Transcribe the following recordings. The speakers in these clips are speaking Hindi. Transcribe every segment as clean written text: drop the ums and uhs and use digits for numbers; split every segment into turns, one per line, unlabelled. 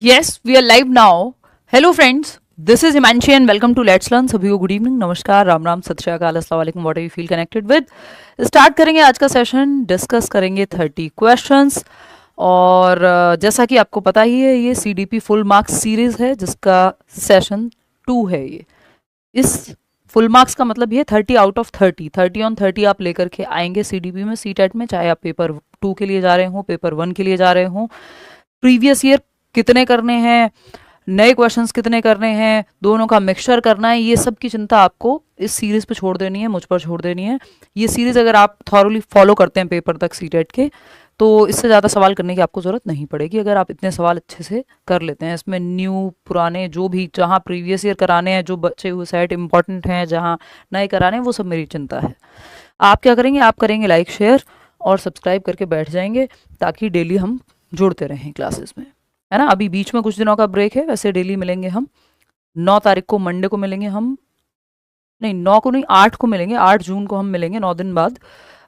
Yes, we are live now. Hello friends, this is Himanshi and welcome to Let's Learn. सभी को गुड इवनिंग, नमस्कार, राम राम, सत श्री अकाल, अस्सलाम वालेकुम, what you feel connected with. Start करेंगे आज का सेशन, डिस्कस करेंगे 30 क्वेश्चंस। और जैसा कि आपको पता ही है, ये CDP फुल मार्क्स सीरीज है जिसका सेशन 2 है। ये इस फुल मार्क्स का मतलब ये 30 आउट ऑफ 30 ऑन 30 आप लेकर के आएंगे CDP में, CTET में, चाहे आप पेपर 2 के लिए जा रहे हो, पेपर 1 के लिए जा रहे हो। प्रीवियस ईयर कितने करने हैं, नए क्वेश्चंस कितने करने हैं, दोनों का मिक्सचर करना है, ये सब की चिंता आपको इस सीरीज पे छोड़ देनी है, मुझ पर छोड़ देनी है। ये सीरीज अगर आप थॉरली फॉलो करते हैं पेपर तक CTET के, तो इससे ज़्यादा सवाल करने की आपको ज़रूरत नहीं पड़ेगी अगर आप इतने सवाल अच्छे से कर लेते हैं। इसमें न्यू पुराने जो भी, जहाँ प्रीवियस ईयर कराने हैं, जो बचे हुए सेट इंपॉर्टेंट हैं, जहाँ नए कराने हैं, वो सब मेरी चिंता है। आप क्या करेंगे, आप करेंगे लाइक, शेयर और सब्सक्राइब करके बैठ जाएंगे, ताकि डेली हम जुड़ते रहें क्लासेस में, है ना। अभी बीच में कुछ दिनों का ब्रेक है, वैसे डेली मिलेंगे हम। 9 तारीख को मंडे को मिलेंगे हम, नहीं 9 को नहीं, 8 को मिलेंगे, 8 जून को हम मिलेंगे, 9 दिन बाद।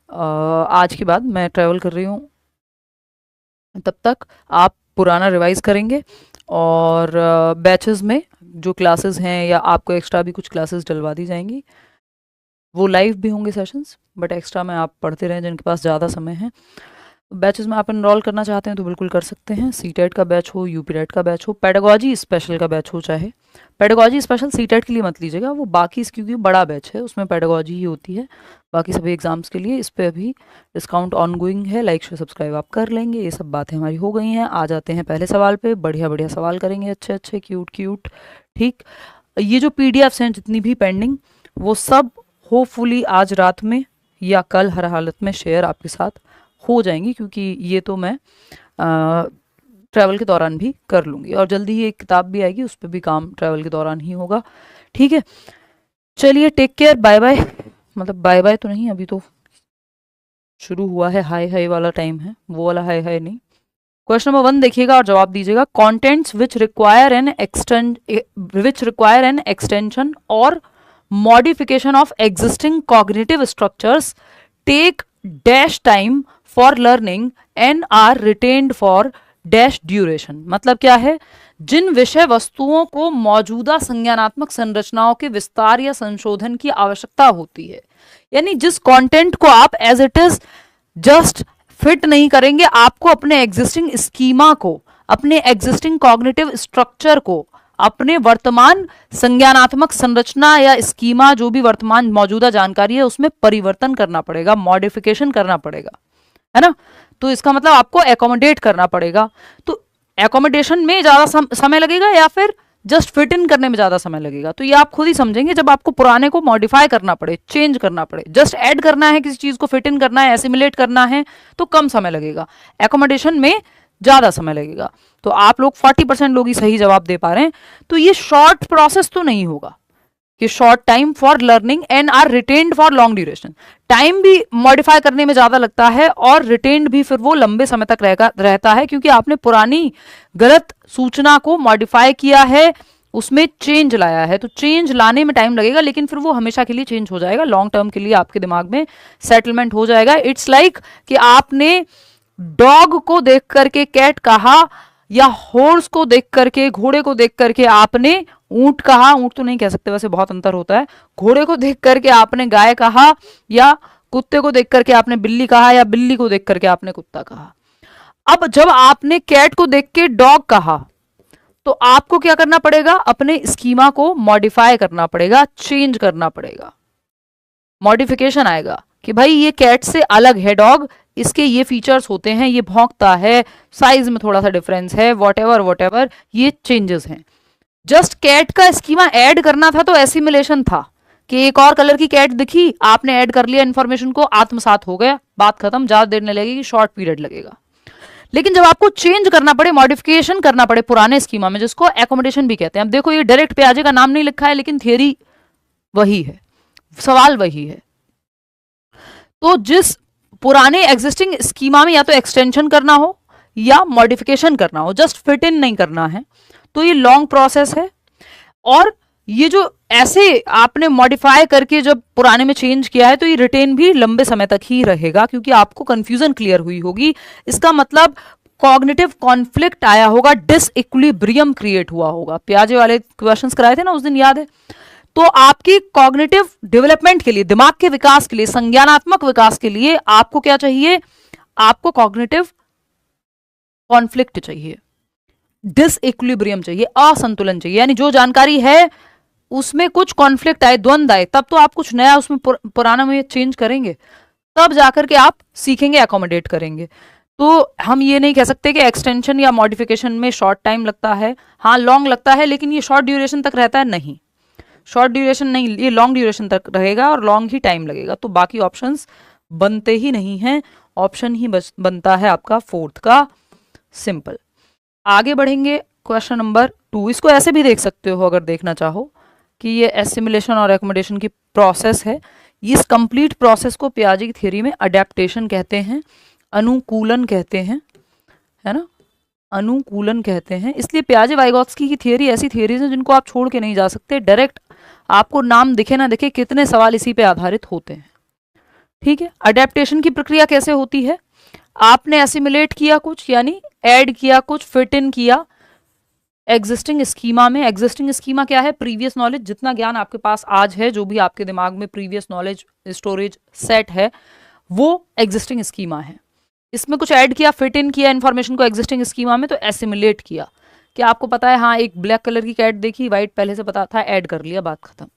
आज के बाद मैं ट्रैवल कर रही हूँ, तब तक आप पुराना रिवाइज करेंगे और बैचेस में जो क्लासेस हैं या आपको एक्स्ट्रा भी कुछ क्लासेस डलवा दी जाएंगी। वो लाइव भी होंगे सेशंस, बट एक्स्ट्रा में आप पढ़ते रहें जिनके पास ज़्यादा समय है। बैचेस में आप इनरोल करना चाहते हैं तो बिल्कुल कर सकते हैं। CTET का बैच हो, UPTET का बैच हो, पेडागॉजी स्पेशल का बैच हो, चाहे पेडागॉजी स्पेशल CTET के लिए मत लीजिएगा, वो बाकी क्योंकि बड़ा बैच है, उसमें पेडागॉजी ही होती है। बाकी सभी एग्जाम्स के लिए इस पर अभी डिस्काउंट ऑनगोइंग है। लाइक शेयर सब्सक्राइब आप कर लेंगे। ये सब बातें हमारी हो गई हैं। आ जाते हैं पहले सवाल पे। बढ़िया बढ़िया सवाल करेंगे, अच्छे अच्छे, क्यूट क्यूट। ठीक, ये जो PDFs हैं जितनी भी पेंडिंग, वो सब होपफुली आज रात में या कल हर हालत में शेयर आपके साथ हो जाएंगी, क्योंकि ये तो मैं ट्रैवल के दौरान भी कर लूँगी। और जल्दी ही एक किताब भी आएगी, उस पर भी काम ट्रैवल के दौरान ही होगा। ठीक है, चलिए, टेक केयर, बाय बाय। मतलब बाय बाय तो नहीं, अभी तो शुरू हुआ है, हाय हाय वाला टाइम है, वो वाला हाय हाय नहीं। क्वेश्चन नंबर 1 देखिएगा और जवाब दीजिएगा। Contents which require an extension or modification of existing cognitive structures take dash time for learning and are retained for dash duration. मतलब क्या है, जिन विषय वस्तुओं को मौजूदा संज्ञानात्मक संरचनाओं के विस्तार या संशोधन की आवश्यकता होती है, यानी जिस कंटेंट को आप as it is just fit नहीं करेंगे, आपको अपने एग्जिस्टिंग स्कीमा को, अपने एग्जिस्टिंग कॉग्निटिव स्ट्रक्चर को, अपने वर्तमान संज्ञानात्मक संरचना या स्कीमा, जो भी वर्तमान मौजूदा जानकारी है, उसमें परिवर्तन करना पड़ेगा, मॉडिफिकेशन करना पड़ेगा, है ना। तो इसका मतलब आपको एकोमोडेट करना पड़ेगा। तो एकोमोडेशन में ज्यादा समय लगेगा या फिर जस्ट फिट इन करने में ज्यादा समय लगेगा, तो ये आप खुद ही समझेंगे जब आपको पुराने को मॉडिफाई करना पड़े, चेंज करना पड़े। जस्ट ऐड करना है, किसी चीज को फिट इन करना है, एसिमुलेट करना है, तो कम समय लगेगा। एकोमोडेशन में ज्यादा समय लगेगा। तो आप लोग 40% लोग ही सही जवाब दे पा रहे हैं। तो ये शॉर्ट प्रोसेस तो नहीं होगा कि short time for learning and are retained for long duration. Time भी मॉडिफाई करने में ज्यादा लगता है और रिटेन्ड भी फिर वो लंबे समय तक रहता है, क्योंकि आपने पुरानी गलत सूचना को मॉडिफाई किया है, उसमें चेंज लाया है। तो चेंज लाने में टाइम लगेगा, लेकिन फिर वो हमेशा के लिए चेंज हो जाएगा, लॉन्ग टर्म के लिए आपके दिमाग में सेटलमेंट हो जाएगा। इट्स लाइक कि आपने डॉग को देख करके कैट कहा, या हॉर्स को देख करके, घोड़े को देख करके आपने ऊंट कहा। ऊंट तो नहीं कह सकते, वैसे बहुत अंतर होता है। घोड़े को देख करके आपने गाय कहा, या कुत्ते को देख करके आपने बिल्ली कहा, या बिल्ली को देख करके आपने कुत्ता कहा। अब जब आपने कैट को देख के डॉग कहा, तो आपको क्या करना पड़ेगा, अपने स्कीमा को मॉडिफाई करना पड़ेगा, चेंज करना पड़ेगा। मॉडिफिकेशन आएगा कि भाई ये कैट से अलग है डॉग, इसके ये फीचर्स होते हैं, ये भौंकता है, साइज में थोड़ा सा डिफरेंस है, वॉटेवर ये चेंजेस हैं। जस्ट कैट का स्कीमा ऐड करना था तो एसिमुलेशन था कि एक और कलर की कैट दिखी, आपने ऐड कर लिया, इंफॉर्मेशन को आत्मसात हो गया, बात खत्म। ज्यादा देर नहीं लगेगी, शॉर्ट पीरियड लगेगा। लेकिन जब आपको चेंज करना पड़े, मॉडिफिकेशन करना पड़े पुराने स्कीमा में, जिसको एकोमोडेशन भी कहते हैं। अब देखो, ये डायरेक्ट पे आजे का नाम नहीं लिखा है, लेकिन थियरी वही है, सवाल वही है। तो जिस पुराने एग्जिस्टिंग स्कीमा में या तो एक्सटेंशन करना हो या मॉडिफिकेशन करना हो, जस्ट फिट इन नहीं करना है, तो ये लॉन्ग प्रोसेस है। और ये जो ऐसे आपने मॉडिफाई करके जब पुराने में चेंज किया है, तो ये रिटेन भी लंबे समय तक ही रहेगा, क्योंकि आपको कंफ्यूजन क्लियर हुई होगी। इसका मतलब कॉग्निटिव कॉन्फ्लिक्ट आया होगा, डिसइक्विलिब्रियम क्रिएट हुआ होगा। पियाजे वाले क्वेश्चंस कराए थे ना उस दिन, याद है? तो आपकी कॉग्निटिव डेवलपमेंट के लिए, दिमाग के विकास के लिए, संज्ञानात्मक विकास के लिए आपको क्या चाहिए? आपको कॉग्निटिव कॉन्फ्लिक्ट चाहिए, डिसइक्विलिब्रियम चाहिए, असंतुलन चाहिए। यानी जो जानकारी है उसमें कुछ कॉन्फ्लिक्ट आए, द्वंद आए, तब तो आप कुछ नया उसमें पुराना में चेंज करेंगे, तब जाकर के आप सीखेंगे, अकोमोडेट करेंगे। तो हम ये नहीं कह सकते कि एक्सटेंशन या मॉडिफिकेशन में शॉर्ट टाइम लगता है। हाँ, लॉन्ग लगता है, लेकिन ये शॉर्ट ड्यूरेशन तक रहता है, नहीं, शॉर्ट ड्यूरेशन नहीं, ये लॉन्ग ड्यूरेशन तक रहेगा और लॉन्ग ही टाइम लगेगा। तो बाकी ऑप्शंस बनते ही नहीं हैं, ऑप्शन ही बनता है आपका फोर्थ का, सिंपल। आगे बढ़ेंगे, क्वेश्चन नंबर 2। इसको ऐसे भी देख सकते हो अगर देखना चाहो कि ये एसिमिलेशन और एकोमोडेशन की प्रोसेस है। इस कंप्लीट प्रोसेस को पियाजे की थ्योरी में अडेप्टेशन कहते हैं, अनुकूलन कहते हैं, है ना, अनुकूलन कहते हैं। इसलिए पियाजे वाइगोत्स्की की थियरी ऐसी थियरीज हैं जिनको आप छोड़ के नहीं जा सकते। डायरेक्ट आपको नाम दिखे ना दिखे, कितने सवाल इसी पे आधारित होते हैं। ठीक है, अडेप्टेशन की प्रक्रिया कैसे होती है? आपने एसिमिलेट किया कुछ, यानी ऐड किया कुछ, फिट इन किया एग्जिस्टिंग स्कीमा में। एग्जिस्टिंग स्कीमा क्या है? प्रीवियस नॉलेज, जितना ज्ञान आपके पास आज है, जो भी आपके दिमाग में प्रीवियस नॉलेज स्टोरेज सेट है, वो एग्जिस्टिंग स्कीमा है। इसमें कुछ ऐड किया, फिट इन किया इन्फॉर्मेशन को एग्जिस्टिंग स्कीमा में, तो एसिमिलेट किया। क्या आपको पता है? हाँ, एक ब्लैक कलर की कैट देखी, व्हाइट पहले से पता था, ऐड कर लिया, बात खत्म।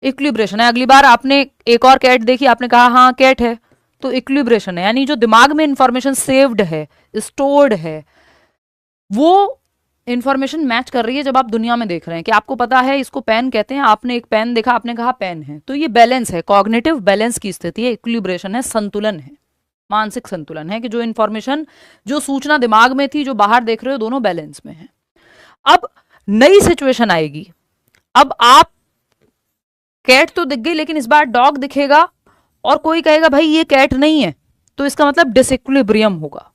इक्विलिब्रेशन है, अगली बार आपने एक और कैट देखी, आपने कहा हाँ कैट है, तो इक्विलिब्रेशन है। यानी जो दिमाग में इंफॉर्मेशन सेव्ड है, स्टोर्ड है, वो इंफॉर्मेशन मैच कर रही है जब आप दुनिया में देख रहे हैं कि आपको पता है इसको पेन कहते हैं, आपने एक पेन देखा, आपने कहा पेन है, तो ये बैलेंस है, कॉग्निटिव बैलेंस की स्थिति है, इक्विलिब्रेशन है, संतुलन है, मानसिक संतुलन है कि जो इंफॉर्मेशन, जो सूचना दिमाग में थी, जो बाहर देख रहे हो, दोनों बैलेंस में है। अब नई सिचुएशन आएगी, अब आप कैट तो दिख गई, लेकिन इस बार डॉग दिखेगा और कोई कहेगा भाई ये कैट नहीं है, तो इसका मतलब डिसइक्विलिब्रियम होगा,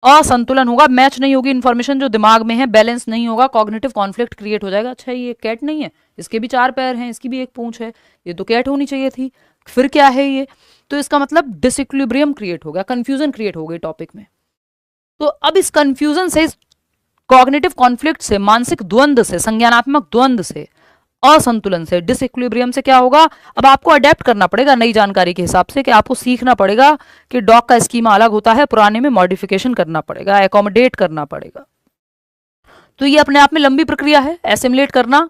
असंतुलन होगा, मैच नहीं होगी इंफॉर्मेशन जो दिमाग में है, बैलेंस नहीं होगा, कॉग्निटिव कॉन्फ्लिक्ट क्रिएट हो जाएगा। अच्छा ये कैट नहीं है, इसके भी 4 पैर हैं, इसकी भी एक पूंछ है, ये तो कैट होनी चाहिए थी, फिर क्या है ये? तो इसका मतलब डिसइक्विलिब्रियम क्रिएट हो गया, कंफ्यूजन क्रिएट हो गई टॉपिक में। तो अब इस कंफ्यूजन से, इस कॉग्निटिव कॉन्फ्लिक्ट से, मानसिक द्वंद से, संज्ञानात्मक द्वंद से, असंतुलन से, डिसइक्विलिब्रियम से क्या होगा? अब आपको अडेप्ट करना पड़ेगा नई जानकारी के हिसाब से, कि आपको सीखना पड़ेगा कि डॉग का स्कीमा अलग होता है, पुराने में मॉडिफिकेशन करना पड़ेगा, एकोमोडेट करना पड़ेगा। तो ये अपने आप में लंबी प्रक्रिया है, एसिमिलेट करना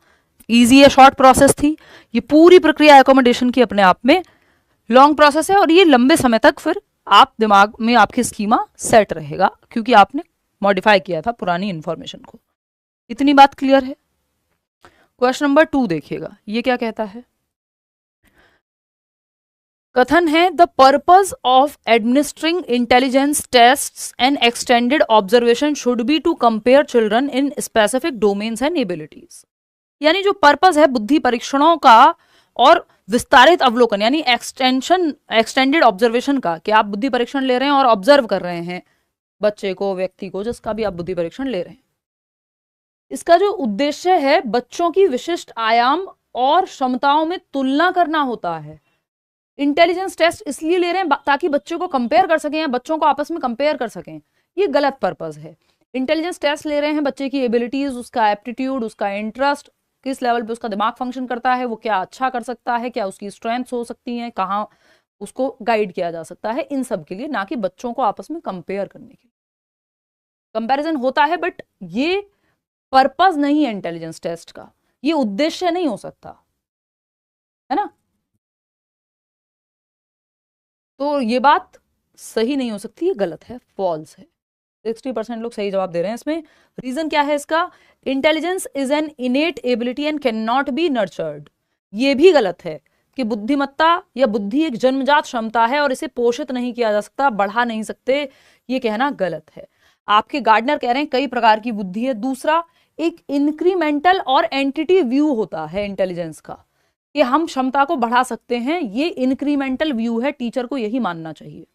इजी है, शॉर्ट प्रोसेस थी। ये पूरी प्रक्रिया एकोमोडेशन की अपने आप में लॉन्ग प्रोसेस है, और ये लंबे समय तक फिर आप दिमाग में आपकी स्कीमा सेट रहेगा, क्योंकि आपने मॉडिफाई किया था पुरानी इंफॉर्मेशन को। इतनी बात क्लियर है? क्वेश्चन नंबर 2 देखिएगा, ये क्या कहता है? कथन है, the purpose of administering intelligence tests and extended observation should be to compare children in specific domains and abilities. यानी जो पर्पज है बुद्धि परीक्षणों का और विस्तारित अवलोकन, यानी एक्सटेंडेड ऑब्जर्वेशन का, कि आप बुद्धि परीक्षण ले रहे हैं और ऑब्जर्व कर रहे हैं बच्चे को, व्यक्ति को, जिसका भी आप बुद्धि परीक्षण ले रहे हैं, इसका जो उद्देश्य है बच्चों की विशिष्ट आयाम और क्षमताओं में तुलना करना होता है। इंटेलिजेंस टेस्ट इसलिए ले रहे हैं ताकि बच्चों को कंपेयर कर सकें, या बच्चों को आपस में कंपेयर कर सकें, ये गलत पर्पस है। इंटेलिजेंस टेस्ट ले रहे हैं बच्चे की एबिलिटीज, उसका एप्टीट्यूड, उसका इंटरेस्ट, किस लेवल पे उसका दिमाग फंक्शन करता है, वो क्या अच्छा कर सकता है, क्या उसकी स्ट्रेंथ्स हो सकती हैं, कहाँ उसको गाइड किया जा सकता है, इन सब के लिए, ना कि बच्चों को आपस में कंपेयर करने के लिए। कंपैरिजन होता है, बट ये पर्पस नहीं है इंटेलिजेंस टेस्ट का, ये उद्देश्य नहीं हो सकता, है ना। तो ये बात सही नहीं हो सकती, ये गलत है, फॉल्स है। 60% लोग सही जवाब दे रहे हैं इसमें। रीजन क्या है इसका? Intelligence is an इनेट ability and can not be nurtured. ये भी गलत है कि बुद्धिमत्ता या बुद्धि एक जन्मजात क्षमता है और इसे पोषित नहीं किया जा सकता, बढ़ा नहीं सकते, ये कहना गलत है। आपके गार्डनर कह रहे हैं कई प्रकार की बुद्धि है। दूसरा, एक इंक्रीमेंटल और एंटिटी व्यू होता है इंटेलिजेंस का, कि हम क्षमता को बढ़ा सकते हैं, ये इंक्रीमेंटल व्यू है, टीचर को यही मानना चाहिए।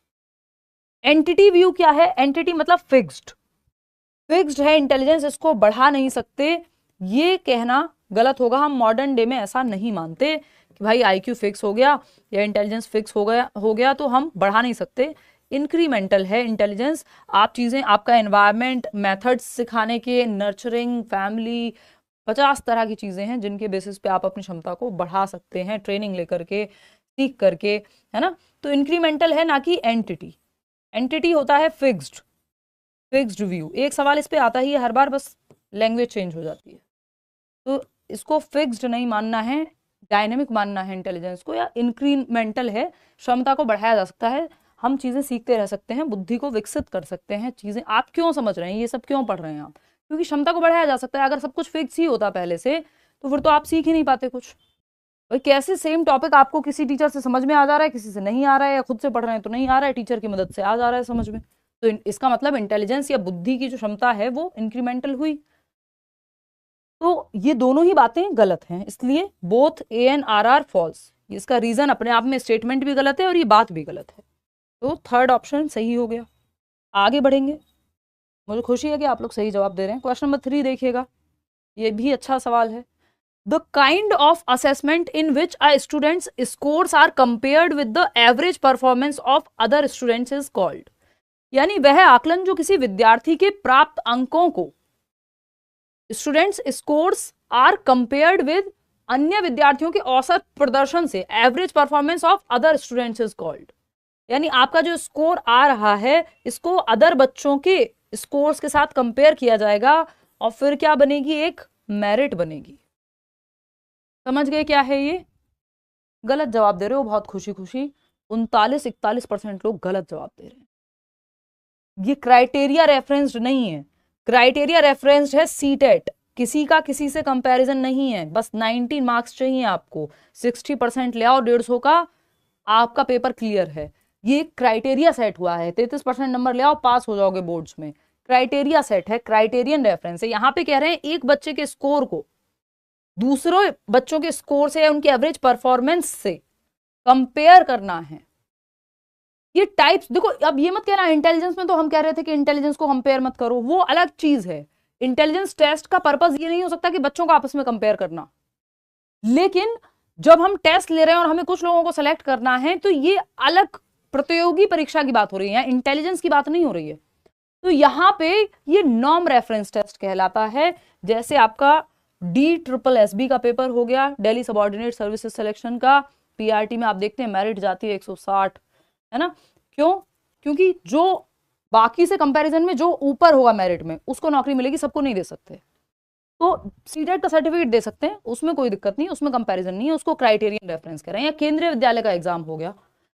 एंटिटी व्यू क्या है? एंटिटी मतलब फिक्स्ड है इंटेलिजेंस, इसको बढ़ा नहीं सकते, ये कहना गलत होगा। हम मॉडर्न डे में ऐसा नहीं मानते कि भाई आईक्यू फिक्स हो गया या इंटेलिजेंस फिक्स हो गया तो हम बढ़ा नहीं सकते। इंक्रीमेंटल है इंटेलिजेंस। आप चीज़ें, आपका एनवायरनमेंट, मेथड्स सिखाने के, नर्चरिंग, फैमिली, 50 तरह की चीज़ें हैं जिनके बेसिस पे आप अपनी क्षमता को बढ़ा सकते हैं, ट्रेनिंग लेकर के, सीख करके, है ना। तो इंक्रीमेंटल है, ना कि एंटिटी। एंटिटी होता है फिक्स्ड व्यू। एक सवाल इस पे आता ही है हर बार, बस लैंग्वेज चेंज हो जाती है। तो इसको फिक्स्ड नहीं मानना है, डायनेमिक मानना है इंटेलिजेंस को, या इंक्रीमेंटल है, क्षमता को बढ़ाया जा सकता है, हम चीज़ें सीखते रह सकते हैं, बुद्धि को विकसित कर सकते हैं। चीज़ें आप क्यों समझ रहे हैं, ये सब क्यों पढ़ रहे हैं आप, क्योंकि क्षमता को बढ़ाया जा सकता है। अगर सब कुछ फिक्स ही होता पहले से तो फिर तो आप सीख ही नहीं पाते कुछ। भाई कैसे सेम टॉपिक आपको किसी टीचर से समझ में आ जा रहा है, किसी से नहीं आ रहा है, या खुद से पढ़ रहे हैं तो नहीं आ रहा है, टीचर की मदद से आ जा रहा है समझ में, तो इसका मतलब इंटेलिजेंस या बुद्धि की जो क्षमता है वो इंक्रीमेंटल हुई। तो ये दोनों ही बातें गलत हैं, इसलिए both A and R false. इसका रीजन अपने आप में, स्टेटमेंट भी गलत है और ये बात भी गलत है। तो थर्ड ऑप्शन सही हो गया। आगे बढ़ेंगे, मुझे खुशी है कि आप लोग सही जवाब दे रहे हैं। क्वेश्चन नंबर 3 देखिएगा, ये भी अच्छा सवाल है। The kind of assessment in which a students scores are compared with the average performance of other students is called. यानी वह आकलन जो किसी विद्यार्थी के प्राप्त अंकों को students scores are compared with अन्य विद्यार्थियों के औसत प्रदर्शन से, average performance of other students is called. यानी आपका जो स्कोर आ रहा है इसको अदर बच्चों के स्कोर्स के साथ कंपेयर किया जाएगा और फिर क्या बनेगी, एक मेरिट बनेगी। समझ गए क्या है ये? गलत जवाब दे रहे हो बहुत खुशी खुशी, 39-41% लोग गलत जवाब दे रहे हैं। ये क्राइटेरिया रेफरेंस्ड नहीं है, क्राइटेरिया रेफरेंस्ड है सीटेट। किसी का किसी से कंपैरिजन नहीं है, बस 19 मार्क्स चाहिए आपको, 60% ले आओ, 150 का आपका पेपर क्लियर है। ये क्राइटेरिया सेट हुआ है, 33% नंबर ले आओ, पास हो जाओगे बोर्ड्स में। क्राइटेरिया सेट है, क्राइटेरियन रेफरेंस है। यहाँ पे कह रहे हैं एक बच्चे के स्कोर को दूसरों बच्चों के स्कोर से, उनके एवरेज परफॉर्मेंस से कंपेयर करना है। ये टाइप्स देखो, अब ये मत कहना इंटेलिजेंस में तो हम कह रहे थे कि इंटेलिजेंस को कंपेयर मत करो, वो अलग चीज है। इंटेलिजेंस टेस्ट का पर्पस ये नहीं हो सकता कि बच्चों को आपस में कंपेयर करना, लेकिन जब हम टेस्ट ले रहे हैं और हमें कुछ लोगों को सेलेक्ट करना है तो ये अलग प्रतियोगी परीक्षा की बात हो रही है, इंटेलिजेंस की बात नहीं हो रही है। तो यहां पे ये नॉर्म रेफरेंस टेस्ट कहलाता है। जैसे आपका DSSB का पेपर हो गया, दिल्ली सबऑर्डिनेट सर्विसेज सिलेक्शन का, PRT में आप देखते हैं मेरिट जाती है 160, है ना। क्यों? क्योंकि जो बाकी से कंपैरिजन में जो ऊपर होगा मेरिट में उसको नौकरी मिलेगी, सबको नहीं दे सकते। तो सीटेट का सर्टिफिकेट दे सकते हैं, उसमें कोई दिक्कत नहीं, उसमें कंपैरिजन नहीं है, उसको क्राइटेरियन रेफरेंस कह रहे हैं। या केंद्रीय विद्यालय का एग्जाम हो गया,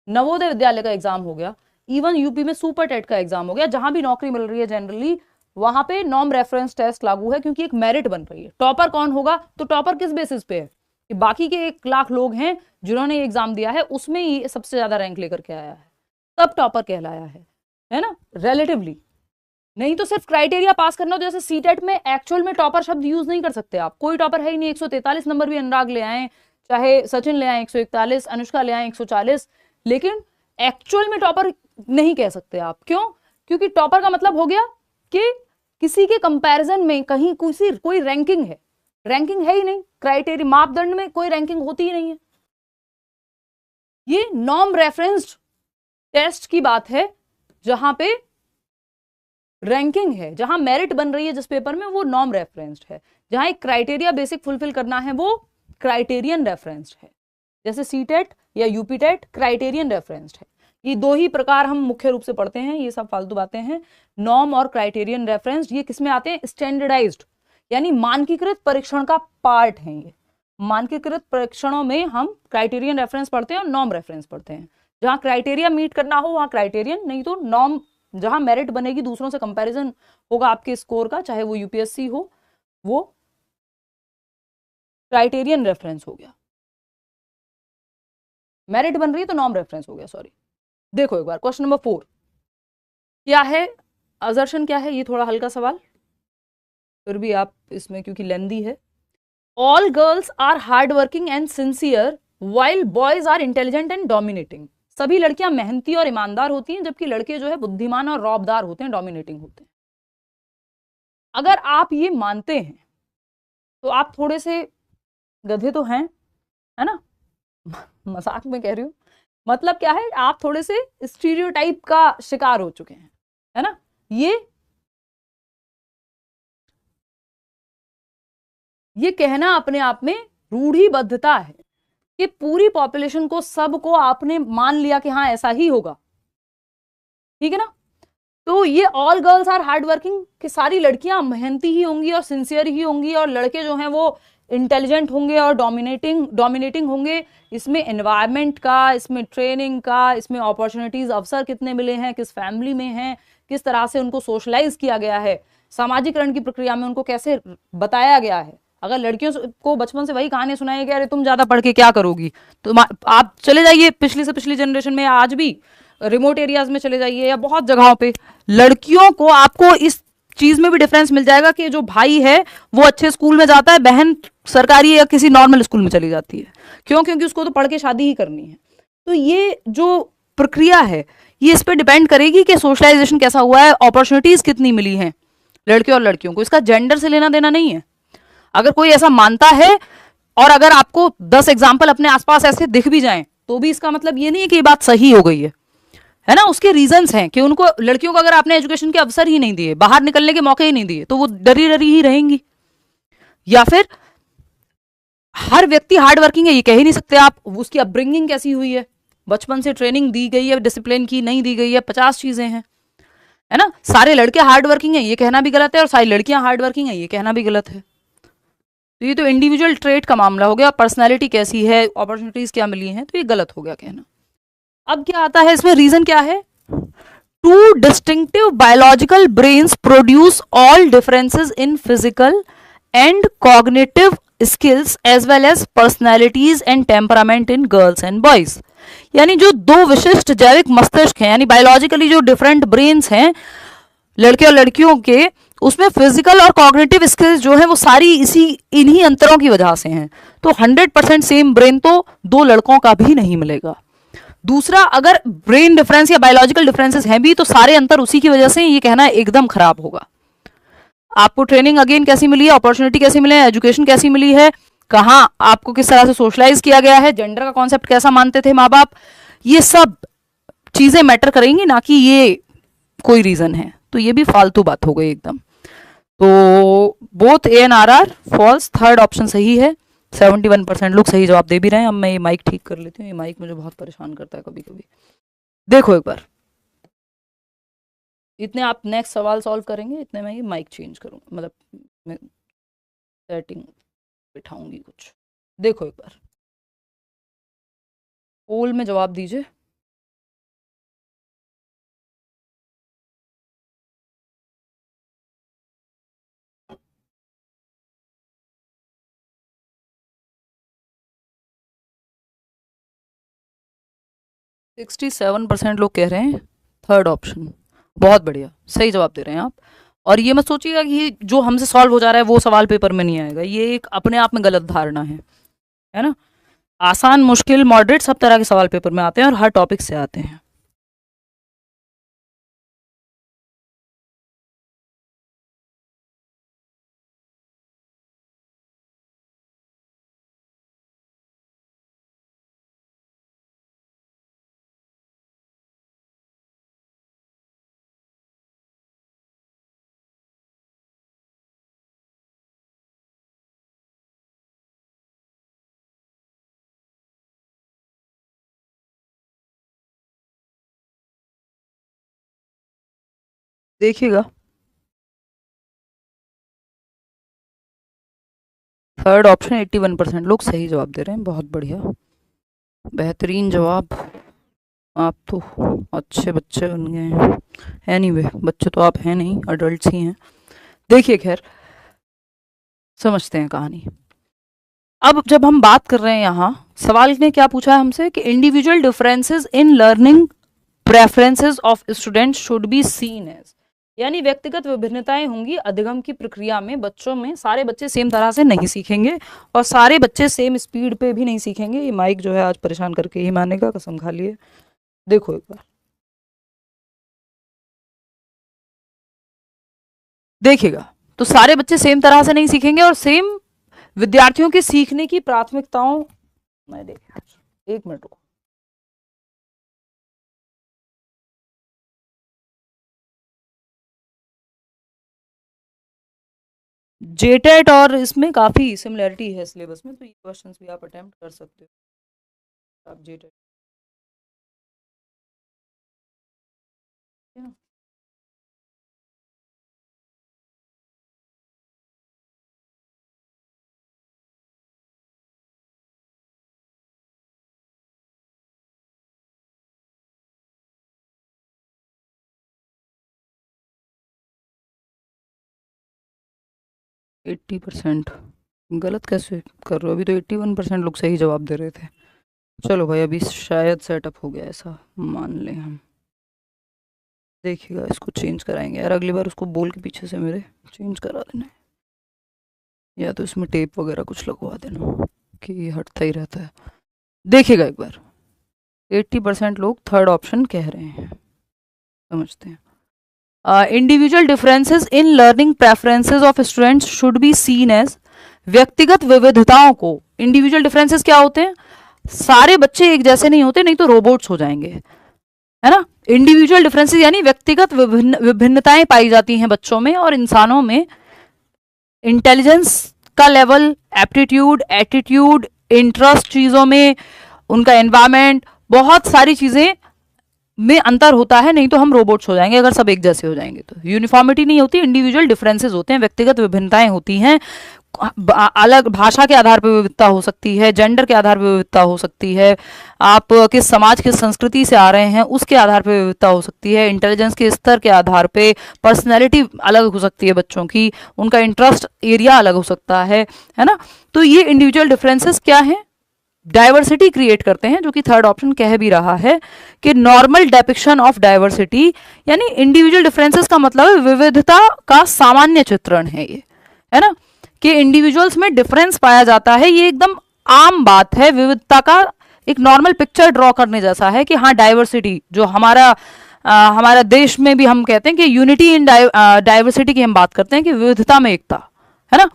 नवोदय विद्यालय का एग्जाम हो गया, इवन यूपी में सुपर टेट का एग्जाम हो गया, जहां भी नौकरी मिल रही है जनरली वहां पे नॉर्म रेफरेंस टेस्ट लागू है, क्योंकि एक मेरिट बन रही है। टॉपर कौन होगा, तो टॉपर किस बेसिस पे है कि बाकी के 1 लाख लोग हैं जिन्होंने एग्जाम दिया है, उसमें ही सबसे ज्यादा रैंक लेकर के आया है, तब टॉपर कहलाया है ना, रिलेटिवली। नहीं तो सिर्फ क्राइटेरिया पास करना हो, जैसे सीटेट में एक्चुअल में टॉपर शब्द यूज नहीं कर सकते आप, कोई टॉपर है ही नहीं। 143 नंबर भी अनुराग ले आए, चाहे सचिन ले आए 141, अनुष्का ले आए 140, लेकिन एक्चुअल में टॉपर नहीं कह सकते आप। क्यों? क्योंकि टॉपर का मतलब हो गया कि किसी के कंपैरिजन में कहीं कोई रैंकिंग है, रैंकिंग है ही नहीं, क्राइटेरिया मापदंड में कोई रैंकिंग होती ही नहीं है। ये नॉर्म रेफरेंस्ड टेस्ट की बात है, जहां पे रैंकिंग है, जहां मेरिट बन रही है जिस पेपर में, वो नॉर्म रेफरेंस्ड है। जहां एक क्राइटेरिया बेसिक फुलफिल करना है वो क्राइटेरियन रेफरेंस्ड है। जैसे सीटेट या यूपी टेट क्राइटेरियन रेफरेंस्ड है। ये 2 ही प्रकार हम मुख्य रूप से पढ़ते हैं, ये सब फालतू बातें हैं। नॉर्म और क्राइटेरियन रेफरेंस्ड ये किसमें आते हैं, स्टैंडर्डाइज्ड, यानी मानकीकृत परीक्षण का पार्ट है। ये मानकीकृत परीक्षणों में हम क्राइटेरियन रेफरेंस पढ़ते हैं और नॉर्म रेफरेंस पढ़ते हैं। जहां क्राइटेरिया मीट करना हो वहां क्राइटेरियन, नहीं तो नॉर्म। जहां मेरिट बनेगी, दूसरों से कंपैरिजन होगा आपके स्कोर का, चाहे वो यूपीएससी हो, वो क्राइटेरियन रेफरेंस हो गया। मेरिट बन रही है तो नॉर्म रेफरेंस हो गया, सॉरी। देखो एक बार क्वेश्चन नंबर 4 क्या है, असर्शन क्या है, ये थोड़ा हल्का सवाल, फिर भी आप इसमें क्योंकि लेंदी है। All girls are hard working and sincere while boys are intelligent and dominating. सभी लड़कियां मेहनती और ईमानदार होती हैं, जबकि लड़के जो है बुद्धिमान और रौबदार होते हैं, डोमिनेटिंग होते हैं। अगर आप ये मानते हैं तो आप थोड़े से गधे तो हैं, है ना, मजाक में कह रही हूं, मतलब क्या है, आप थोड़े से स्टीरियोटाइप का शिकार हो चुके हैं, है ना। ये कहना अपने आप में रूढ़िबद्धता है कि पूरी पॉपुलेशन को, सबको आपने मान लिया कि हाँ ऐसा ही होगा, ठीक है ना। तो ये all girls are hard working, कि सारी लड़कियां मेहनती ही होंगी और सिंसियर ही होंगी, और लड़के जो हैं वो इंटेलिजेंट होंगे और डोमिनेटिंग होंगे। इसमें एनवायरनमेंट का, इसमें ट्रेनिंग का, इसमें अपॉर्चुनिटीज, अवसर कितने मिले हैं, किस फैमिली में हैं, किस तरह से उनको सोशलाइज किया गया है, सामाजिकरण की प्रक्रिया में उनको कैसे बताया गया है। अगर लड़कियों को बचपन से वही कहानी सुनाई गया, अरे तुम ज्यादा पढ़ के क्या करोगी, तो आप चले जाइए पिछली से पिछली जनरेशन में, आज भी रिमोट एरियाज में चले जाइए या बहुत जगहों पे, लड़कियों को आपको इस चीज में भी डिफरेंस मिल जाएगा कि जो भाई है वो अच्छे स्कूल में जाता है, बहन सरकारी या किसी नॉर्मल स्कूल में चली जाती है। क्यों? क्योंकि उसको तो पढ़ के शादी ही करनी है। तो ये जो प्रक्रिया है ये इस पर डिपेंड करेगी कि सोशलाइजेशन कैसा हुआ है, अपॉर्चुनिटीज कितनी मिली हैं लड़के और लड़कियों को। इसका जेंडर से लेना देना नहीं है। अगर कोई ऐसा मानता है, और अगर आपको 10 एग्जाम्पल अपने आसपास ऐसे दिख भी जाएं, तो भी इसका मतलब ये नहीं है कि ये बात सही हो गई है ना। उसके रीजंस हैं कि उनको, लड़कियों को अगर आपने एजुकेशन के अवसर ही नहीं दिए, बाहर निकलने के मौके ही नहीं दिए, तो वो डरी डरी ही रहेंगी। या फिर हर व्यक्ति हार्ड वर्किंग है ये कह ही नहीं सकते आप। उसकी अपब्रिंगिंग कैसी हुई है, बचपन से ट्रेनिंग दी गई है, डिसिप्लिन की नहीं दी गई है, 50 चीजें हैं, है ना। सारे लड़के हार्ड वर्किंग है ये कहना भी गलत है, और सारी लड़कियां हार्ड वर्किंग है ये कहना भी गलत है। तो ये तो इंडिविजुअल ट्रेट का मामला हो गया, पर्सनैलिटी कैसी है, अपॉर्चुनिटीज क्या मिली हैं, तो ये गलत हो गया कहना। अब क्या आता है इसमें, रीजन क्या है, two distinctive biological brains produce all differences in physical and cognitive skills as well as personalities and temperament in girls and boys. यानी जो दो विशिष्ट जैविक मस्तिष्क हैं, यानी बायोलॉजिकली जो डिफरेंट ब्रेन्स हैं लड़के और लड़कियों के, उसमें फिजिकल और कॉग्निटिव स्किल्स जो है वो सारी इन्हीं अंतरों की वजह से हैं। तो 100% सेम ब्रेन तो दो लड़कों का भी नहीं मिलेगा। दूसरा, अगर ब्रेन डिफरेंस या बायोलॉजिकल डिफरेंसेस हैं भी, तो सारे अंतर उसी की वजह से, ये कहना एकदम खराब होगा। आपको ट्रेनिंग अगेन कैसी मिली है, अपॉर्चुनिटी कैसी मिली है, एजुकेशन कैसी मिली है, कहाँ आपको किस तरह से सोशलाइज किया गया है, जेंडर का कॉन्सेप्ट कैसा मानते थे माँ बाप, ये सब चीजें मैटर करेंगी, ना कि ये कोई रीजन है। तो ये भी फालतू बात हो गई एकदम। तो both A and R false, third option सही है। 71% लोग सही जवाब दे भी रहे हैं। अब मैं ये माइक ठीक कर लेती हूँ, ये माइक मुझे बहुत परेशान करता है कभी कभी। देखो एक बार, इतने आप नेक्स्ट सवाल सॉल्व करेंगे, इतने मैं ये माइक चेंज करूँगा, मतलब मैं सेटिंग बिठाऊंगी कुछ। देखो एक बार पोल में जवाब दीजिए। सिक्सटी 67% लोग कह रहे हैं थर्ड ऑप्शन। बहुत बढ़िया, सही जवाब दे रहे हैं आप। और ये मत सोचिएगा कि जो हमसे सॉल्व हो जा रहा है वो सवाल पेपर में नहीं आएगा, ये एक अपने आप में गलत धारणा है ना। आसान, मुश्किल, मॉडरेट सब तरह के सवाल पेपर में आते हैं और हर टॉपिक से आते हैं। देखिएगा, थर्ड ऑप्शन 81% लोग सही जवाब दे रहे हैं। बहुत बढ़िया, बेहतरीन जवाब। आप तो अच्छे बच्चे बन गए हैं। एनीवे, बच्चे तो आप हैं नहीं, अडल्ट ही हैं। देखिए खैर, समझते हैं कहानी। अब जब हम बात कर रहे हैं यहाँ, सवाल ने क्या पूछा है हमसे कि individual differences in learning preferences of students should be seen as, यानी व्यक्तिगत विभिन्नताएं होंगी अधिगम की प्रक्रिया में। बच्चों में सारे बच्चे सेम तरह से नहीं सीखेंगे, और सारे बच्चे सेम स्पीड पे भी नहीं सीखेंगे। ये माइक जो है आज परेशान करके ही मानेगा, कसम खा लिए। देखो एक बार, देखिएगा, तो सारे बच्चे सेम तरह से नहीं सीखेंगे, और सेम विद्यार्थियों के सीखने की प्राथमिकताओं, मैं देखिए, एक मिनट रुको। जेटेट और इसमें काफ़ी सिमिलरिटी है सिलेबस में, तो ये क्वेश्चंस भी आप अटेम्प्ट कर सकते हो आप जेटेट। 80%? गलत कैसे कर रहे हो, अभी तो 81% लोग सही जवाब दे रहे थे। चलो भाई अभी शायद सेटअप हो गया, ऐसा मान लें हम। देखिएगा इसको चेंज कराएंगे यार, अगली बार उसको बोल के पीछे से मेरे चेंज करा देना, या तो इसमें टेप वगैरह कुछ लगवा देना कि ये हटता ही रहता है। देखिएगा एक बार, 80% लोग थर्ड ऑप्शन कह रहे हैं, समझते हैं। Individual differences in learning preferences of students should be seen as, व्यक्तिगत विविधताओं को, इंडिविजुअल डिफरेंसेस क्या होते हैं, सारे बच्चे एक जैसे नहीं होते, नहीं तो रोबोट्स हो जाएंगे, है ना। इंडिविजुअल डिफरेंसेस यानी व्यक्तिगत विभिन्नताएं पाई जाती हैं बच्चों में और इंसानों में, इंटेलिजेंस का लेवल, एप्टीट्यूड, एटीट्यूड, इंटरेस्ट चीज़ों में, उनका एनवायरमेंट, बहुत सारी चीज़ें में अंतर होता है, नहीं तो हम रोबोट्स हो जाएंगे अगर सब एक जैसे हो जाएंगे। तो यूनिफॉर्मिटी नहीं होती, इंडिविजुअल डिफरेंसेस होते हैं, व्यक्तिगत विभिन्नताएं होती हैं, अलग भाषा के आधार पर विविधता हो सकती है, जेंडर के आधार पर विविधता हो सकती है, आप किस समाज किस संस्कृति से आ रहे हैं उसके आधार पर विविधता हो सकती है, इंटेलिजेंस के स्तर के आधार पे पर्सनैलिटी अलग हो सकती है बच्चों की, उनका इंटरेस्ट एरिया अलग हो सकता है ना। तो ये इंडिविजुअल डिफरेंसेस क्या है, डाइवर्सिटी क्रिएट करते हैं, जो कि थर्ड ऑप्शन कह भी रहा है कि नॉर्मल डेपिक्शन ऑफ डाइवर्सिटी, यानी इंडिविजुअल डिफरेंसेस का मतलब है विविधता का सामान्य चित्रण है ये, है ना, कि इंडिविजुअल्स में डिफरेंस पाया जाता है, ये एकदम आम बात है, विविधता का एक नॉर्मल पिक्चर ड्रॉ करने जैसा है कि हाँ डाइवर्सिटी जो हमारा देश में भी हम कहते हैं कि यूनिटी इन डाइवर्सिटी की हम बात करते हैं कि विविधता में एकता, है ना।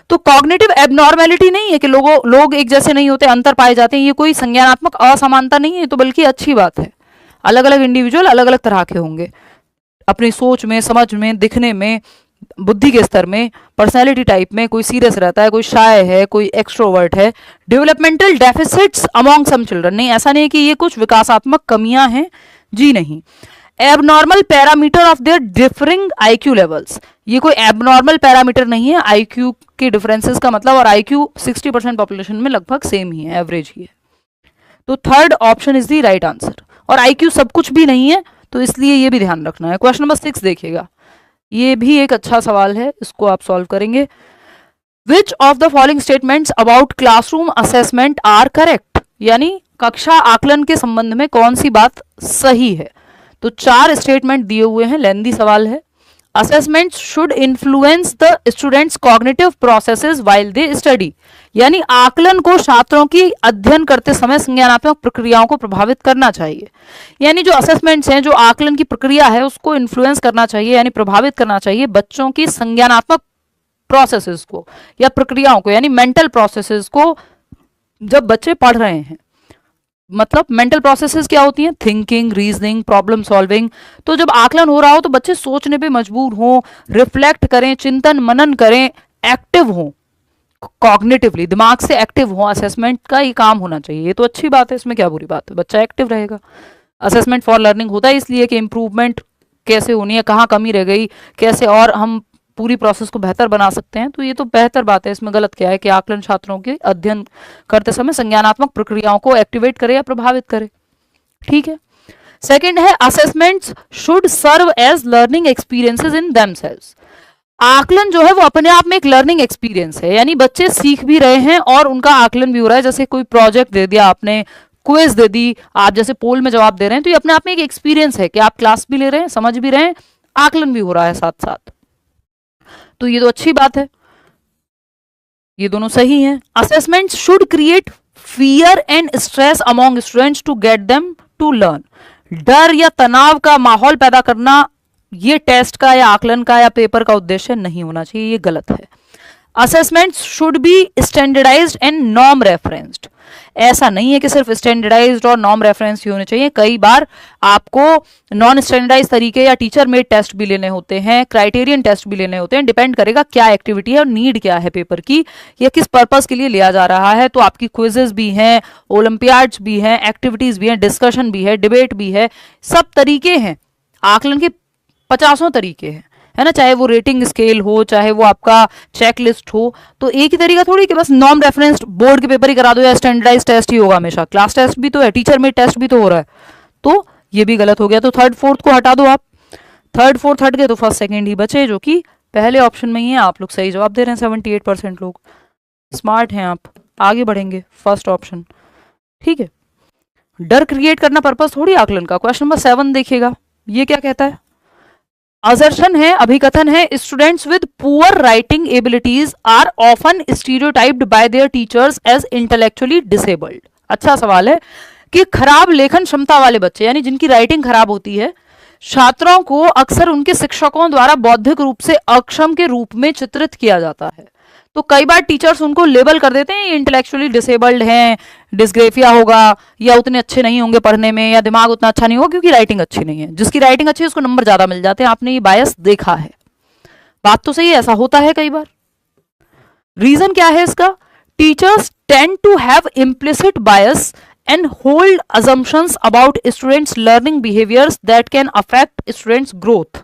तो कॉग्निटिव एबनॉर्मेलिटी नहीं है कि लोग एक जैसे नहीं होते, अंतर पाए जाते हैं, ये कोई संज्ञानात्मक असमानता नहीं है, तो बल्कि अच्छी बात है। अलग अलग इंडिविजुअल अलग अलग तरह के होंगे, अपनी सोच में, समझ में, दिखने में, बुद्धि के स्तर में, पर्सनैलिटी टाइप में, कोई सीरियस रहता है, कोई शाय है, कोई एक्सट्रोवर्ट है। Developmental deficits among some children, नहीं ऐसा नहीं है कि ये कुछ विकासात्मक कमियां हैं, जी नहीं। Abnormal parameter of their differing IQ levels, ये कोई एबनॉर्मल पैरामीटर नहीं है, आईक्यू के डिफरेंसेस का मतलब, और आईक्यू 60% पॉपुलेशन में लगभग सेम ही है, एवरेज ही है। तो third option is the right answer, और आईक्यू सब कुछ भी नहीं है, तो इसलिए ये भी ध्यान रखना है। क्वेश्चन नंबर 6 देखिएगा, ये भी एक अच्छा सवाल है, इसको आप सॉल्व करेंगे। Which of the following statements about classroom assessment are correct, यानी कक्षा आकलन के संबंध में कौन सी बात सही है। तो 4 स्टेटमेंट दिए हुए हैं, लेंदी सवाल है। Assessment should influence the students cognitive processes while they study, यानी आकलन को छात्रों की अध्ययन करते समय संज्ञानात्मक प्रक्रियाओं को प्रभावित करना चाहिए, यानी जो असेसमेंट्स हैं, जो आकलन की प्रक्रिया है, उसको इन्फ्लुएंस करना चाहिए, यानी प्रभावित करना चाहिए बच्चों की संज्ञानात्मक प्रोसेसेस को या प्रक्रियाओं को, यानी मेंटल प्रोसेसेस को जब बच्चे पढ़ रहे हैं। मतलब मेंटल प्रोसेसेस क्या होती हैं, थिंकिंग, रीजनिंग, प्रॉब्लम सॉल्विंग। तो जब आकलन हो रहा हो तो बच्चे सोचने पे मजबूर हों, रिफ्लेक्ट करें, चिंतन मनन करें, एक्टिव हों, कॉग्निटिवली दिमाग से एक्टिव हों, असेसमेंट का ये काम होना चाहिए। ये तो अच्छी बात है, इसमें क्या बुरी बात है, बच्चा एक्टिव रहेगा। असेसमेंट फॉर लर्निंग होता है इसलिए कि इम्प्रूवमेंट कैसे होनी है, कहाँ कमी रह गई, कैसे और हम पूरी प्रोसेस को बेहतर बना सकते हैं, तो ये तो बेहतर बात है। इसमें गलत क्या है कि आकलन छात्रों के अध्ययन करते समय संज्ञानात्मक प्रक्रियाओं को एक्टिवेट करे या प्रभावित करे, ठीक है। सेकंड है assessments should serve as learning experiences in themselves, आकलन जो है वो अपने आप में एक लर्निंग एक्सपीरियंस है, यानी बच्चे सीख भी रहे हैं और उनका आकलन भी हो रहा है। जैसे कोई प्रोजेक्ट दे दिया आपने, क्विज दे दी, आप जैसे पोल में जवाब दे रहे हैं, तो ये अपने आप में एक एक्सपीरियंस है कि आप क्लास भी ले रहे हैं, समझ भी रहे हैं, आकलन भी हो रहा है साथ साथ, तो ये तो अच्छी बात है, ये दोनों सही हैं। Assessment should create fear and stress among students to get them to learn, डर या तनाव का माहौल पैदा करना ये टेस्ट का या आकलन का या पेपर का उद्देश्य नहीं होना चाहिए, ये गलत है। Assessment should be standardised and norm referenced, ऐसा नहीं है कि सिर्फ स्टैंडर्डाइज्ड और नॉर्म रेफरेंस ही होने चाहिए। कई बार आपको नॉन स्टैंडर्डाइज तरीके या टीचर मेड टेस्ट भी लेने होते हैं, क्राइटेरियन टेस्ट भी लेने होते हैं। डिपेंड करेगा क्या एक्टिविटी है और नीड क्या है पेपर की, या किस पर्पज के लिए लिया जा रहा है। तो आपकी क्विजेज भी हैं, ओलंपियाड्स भी हैं, एक्टिविटीज भी हैं, डिस्कशन भी है, डिबेट भी है, सब तरीके हैं। आकलन के 50 तरीके हैं, है ना। चाहे वो रेटिंग स्केल हो, चाहे वो आपका चेकलिस्ट हो, तो एक ही तरीका थोड़ी कि बस नॉन रेफरेंस्ड बोर्ड के पेपर ही करा दो या स्टैंडर्डाइज टेस्ट ही होगा हमेशा। क्लास टेस्ट भी तो है, टीचर में टेस्ट भी तो हो रहा है, तो ये भी गलत हो गया। तो थर्ड फोर्थ को हटा दो आप, थर्ड फोर्थ हट गए तो फर्स्ट सेकेंड ही बचे, जो कि पहले ऑप्शन में ही है। आप लोग सही जवाब दे रहे हैं, 78% लोग स्मार्ट हैं आप, आगे बढ़ेंगे फर्स्ट ऑप्शन, ठीक है। डर क्रिएट करना पर्पस थोड़ी आकलन का। क्वेश्चन नंबर 7 देखिएगा, ये क्या कहता है। असर्शन है, अभिकथन है, students with poor writing abilities are often stereotyped by their teachers as intellectually disabled. अच्छा सवाल है कि खराब लेखन क्षमता वाले बच्चे, यानी जिनकी राइटिंग खराब होती है, छात्रों को अक्सर उनके शिक्षकों द्वारा बौद्धिक रूप से अक्षम के रूप में चित्रित किया जाता है। तो कई बार टीचर्स उनको लेबल कर देते हैं, इंटेलेक्चुअली डिसेबल्ड हैं, डिस्ग्रेफिया होगा, या उतने अच्छे नहीं होंगे पढ़ने में, या दिमाग उतना अच्छा नहीं होगा क्योंकि राइटिंग अच्छी नहीं है। जिसकी राइटिंग अच्छी है उसको नंबर ज्यादा मिल जाते हैं। आपने ये बायस देखा है, बात तो सही है, ऐसा होता है कई बार। रीजन क्या है इसका। Teachers tend to have implicit bias and hold assumptions about students learning behaviors that can affect students growth।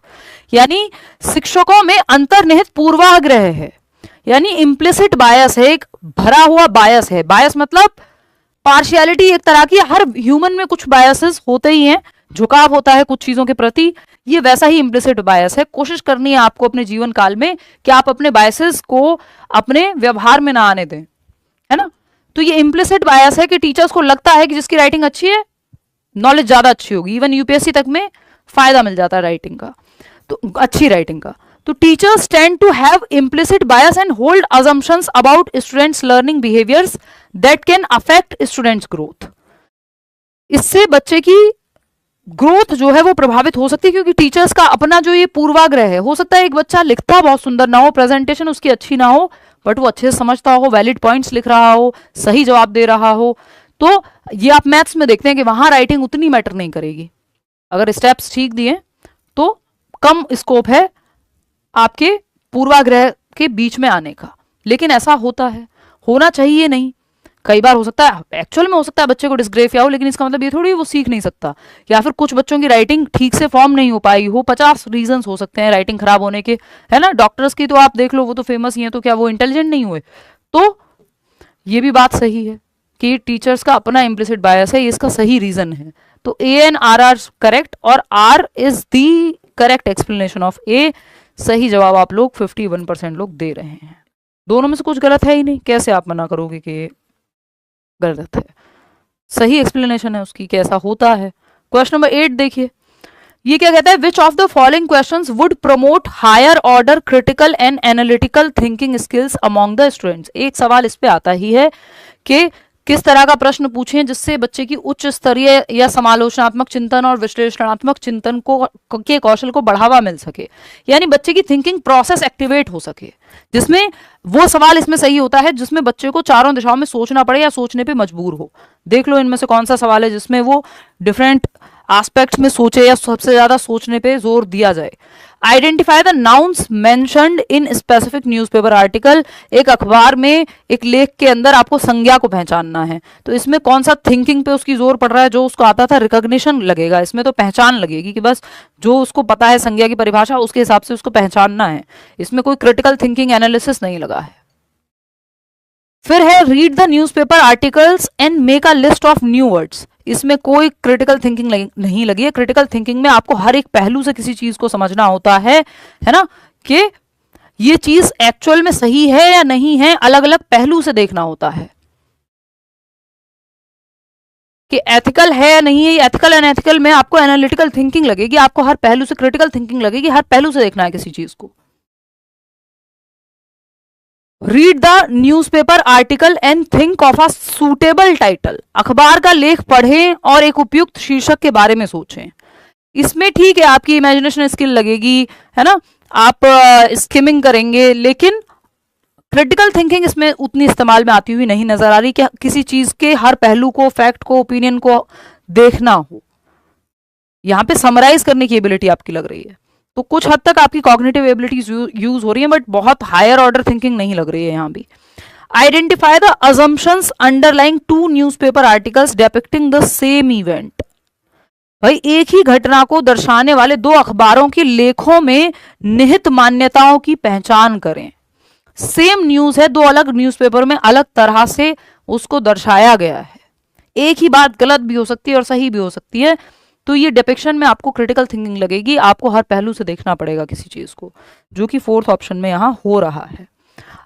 यानी शिक्षकों में अंतर्निहित पूर्वाग्रह है, यानी इम्प्लिसिट बायस है, एक भरा हुआ बायस है। बायस मतलब पार्शियलिटी एक तरह की, हर ह्यूमन में कुछ बायसेस होते ही हैं, झुकाव होता है कुछ चीजों के प्रति, ये वैसा ही इम्प्लिसिट बायस है। कोशिश करनी है आपको अपने जीवन काल में कि आप अपने बायसेस को अपने व्यवहार में ना आने दें, है ना। तो ये इम्प्लिसिट बायस है कि टीचर्स को लगता है कि जिसकी राइटिंग अच्छी है नॉलेज ज्यादा अच्छी होगी। इवन यूपीएससी तक में फायदा मिल जाता है राइटिंग का, तो अच्छी राइटिंग का। तो teachers tend to have implicit bias and hold assumptions about students learning behaviours that can affect students growth. इससे बच्चे की ग्रोथ जो है वो प्रभावित हो सकती है, क्योंकि टीचर्स का अपना जो ये पूर्वाग्रह है, हो सकता है एक बच्चा लिखता बहुत सुंदर ना हो, प्रेजेंटेशन उसकी अच्छी ना हो, बट वो अच्छे से समझता हो, वैलिड पॉइंट्स लिख रहा हो, सही जवाब दे रहा हो। तो ये आप मैथ्स में देखते हैं कि वहां राइटिंग उतनी मैटर नहीं करेगी। अगर स्टेप्स ठीक दिए तो कम स्कोप है आपके पूर्वाग्रह के बीच में आने का, लेकिन ऐसा होता है, होना चाहिए नहीं। कई बार हो सकता है, एक्चुअल में हो सकता है बच्चे को डिस्ग्रेफिया हो, लेकिन इसका मतलब ये थोड़ी वो सीख नहीं सकता, या फिर कुछ बच्चों की राइटिंग ठीक से फॉर्म नहीं हो पाई हो। 50 रीजंस हो सकते हैं राइटिंग खराब होने के, है ना। डॉक्टर्स की तो आप देख लो, वो तो फेमस ही है, तो क्या वो इंटेलिजेंट नहीं हुए। तो ये भी बात सही है कि टीचर्स का अपना इम्प्लिसिट बायस है, ये इसका सही रीजन है। तो A and R are correct, और R is the correct explanation of A. सही जवाब आप लोग 51% लोग दे रहे हैं। दोनों में से कुछ गलत है ही नहीं, कैसे आप मना करोगे कि गलत है। सही एक्सप्लेनेशन है उसकी, कैसा होता है। क्वेश्चन नंबर 8 देखिए, ये क्या कहता है। Which of the following questions would promote higher order critical and analytical thinking skills among the students. एक सवाल इस पे आता ही है कि किस तरह का प्रश्न पूछें जिससे बच्चे की उच्च स्तरीय या समालोचनात्मक चिंतन और विश्लेषणात्मक चिंतन के कौशल को बढ़ावा मिल सके, यानी बच्चे की थिंकिंग प्रोसेस एक्टिवेट हो सके। जिसमें वो सवाल इसमें सही होता है जिसमें बच्चे को चारों दिशाओं में सोचना पड़े या सोचने पे मजबूर हो। देख लो इनमें से कौन सा सवाल है जिसमें वो डिफरेंट एस्पेक्ट्स में सोचे या सबसे ज्यादा सोचने पे जोर दिया जाए। Identify the nouns mentioned in specific newspaper article. एक अखबार में एक लेख के अंदर आपको संज्ञा को पहचानना है, तो इसमें कौन सा थिंकिंग पे उसकी जोर पड़ रहा है। जो उसको आता था रिकॉग्निशन लगेगा, इसमें तो पहचान लगेगी कि बस जो उसको पता है संज्ञा की परिभाषा उसके हिसाब से उसको पहचानना है। इसमें कोई क्रिटिकल थिंकिंग एनालिसिस नहीं लगा है। फिर है read the newspaper articles and make a list of new words. इसमें कोई क्रिटिकल थिंकिंग नहीं लगी है। क्रिटिकल थिंकिंग में आपको हर एक पहलू से किसी चीज को समझना होता है ना, कि ये चीज एक्चुअल में सही है या नहीं है, अलग अलग पहलू से देखना होता है कि एथिकल है या नहीं है। एथिकल एंड एथिकल में आपको एनालिटिकल थिंकिंग लगेगी, आपको हर पहलू से क्रिटिकल थिंकिंग लगेगी, हर पहलू से देखना है किसी चीज को। Read the newspaper article and think of a suitable title. अखबार का लेख पढ़ें और एक उपयुक्त शीर्षक के बारे में सोचें। इसमें ठीक है आपकी इमेजिनेशन स्किल लगेगी, है ना, आप स्किमिंग करेंगे, लेकिन क्रिटिकल थिंकिंग इसमें उतनी इस्तेमाल में आती हुई नहीं नजर आ रही कि किसी चीज के हर पहलू को, फैक्ट को, ओपिनियन को देखना हो। यहां पे समराइज करने की एबिलिटी आपकी लग रही है, तो कुछ हद तक आपकी कॉग्निटिव एबिलिटीज यूज हो रही है, बट बहुत हायर ऑर्डर थिंकिंग नहीं लग रही है यहां भी। Identify the assumptions underlying two newspaper articles depicting the same event. भाई एक ही घटना को दर्शाने वाले दो अखबारों के लेखों में निहित मान्यताओं की पहचान करें। सेम न्यूज है, दो अलग न्यूज़पेपर में अलग तरह से उसको दर्शाया गया है। एक ही बात गलत भी हो सकती है और सही भी हो सकती है, तो ये डिपिक्शन में आपको क्रिटिकल थिंकिंग लगेगी। आपको हर पहलू से देखना पड़ेगा किसी चीज को, जो कि फोर्थ ऑप्शन में यहां हो रहा है।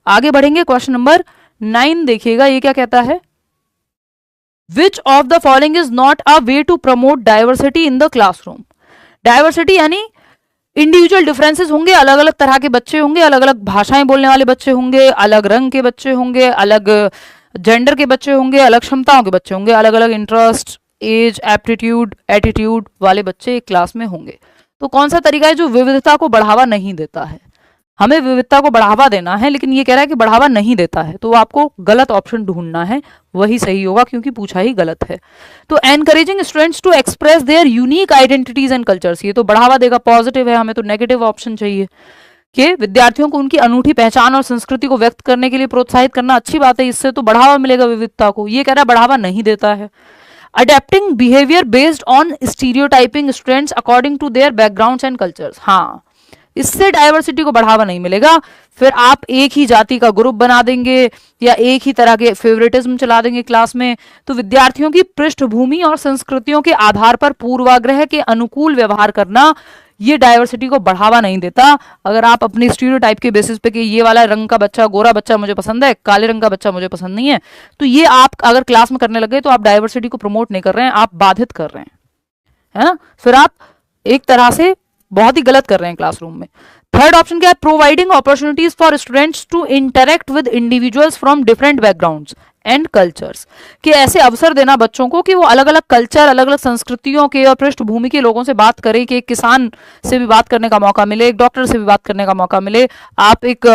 आगे बढ़ेंगे, क्वेश्चन नंबर 9 देखिएगा, ये क्या कहता है। Which of the following is not a way to promote diversity in the classroom. Diversity यानी इंडिविजुअल डिफरेंसेस होंगे, अलग अलग तरह के बच्चे होंगे, अलग अलग भाषाएं बोलने वाले बच्चे होंगे, अलग रंग के बच्चे होंगे, अलग जेंडर के बच्चे होंगे, अलग क्षमताओं के बच्चे होंगे, अलग अलग इंटरेस्ट, एज, एप्टीट्यूड, एटीट्यूड वाले बच्चे एक क्लास में होंगे। तो कौन सा तरीका है जो विविधता को बढ़ावा नहीं देता है। हमें विविधता को बढ़ावा देना है, लेकिन ये कह रहा है कि बढ़ावा नहीं देता है, तो आपको गलत ऑप्शन ढूंढना है, वही सही होगा क्योंकि पूछा ही गलत है। तो encouraging students to express their unique identities and cultures, ये तो बढ़ावा देगा, पॉजिटिव है। हमें तो नेगेटिव ऑप्शन चाहिए कि विद्यार्थियों को उनकी अनूठी पहचान और संस्कृति को व्यक्त करने के लिए प्रोत्साहित करना अच्छी बात है, इससे तो बढ़ावा मिलेगा विविधता को। ये कह रहा है बढ़ावा नहीं देता है। Adapting behaviour based on stereotyping students according to their backgrounds and cultures, हाँ, इससे डाइवर्सिटी को बढ़ावा नहीं मिलेगा। फिर आप एक ही जाति का ग्रुप बना देंगे या एक ही तरह के फेवरेटिज्म चला देंगे क्लास में, तो विद्यार्थियों की पृष्ठभूमि और संस्कृतियों के आधार पर पूर्वाग्रह के अनुकूल व्यवहार करना, ये डाइवर्सिटी को बढ़ावा नहीं देता। अगर आप अपनी स्टीरियोटाइप के बेसिस पे कि ये वाला रंग का बच्चा, गोरा बच्चा मुझे पसंद है, काले रंग का बच्चा मुझे पसंद नहीं है, तो ये आप अगर क्लास में करने लगे तो आप डाइवर्सिटी को प्रमोट नहीं कर रहे हैं, आप बाधित कर रहे हैं, है ना। फिर आप एक तरह से बहुत ही गलत कर रहे हैं क्लासरूम में। थर्ड ऑप्शन क्या है, providing opportunities for students to interact with individuals from different backgrounds and cultures, कि ऐसे अवसर देना बच्चों को कि वो अलग अलग कल्चर, अलग अलग संस्कृतियों के और पृष्ठभूमि के लोगों से बात करें, कि एक किसान से भी बात करने का मौका मिले, एक डॉक्टर से भी बात करने का मौका मिले। आप एक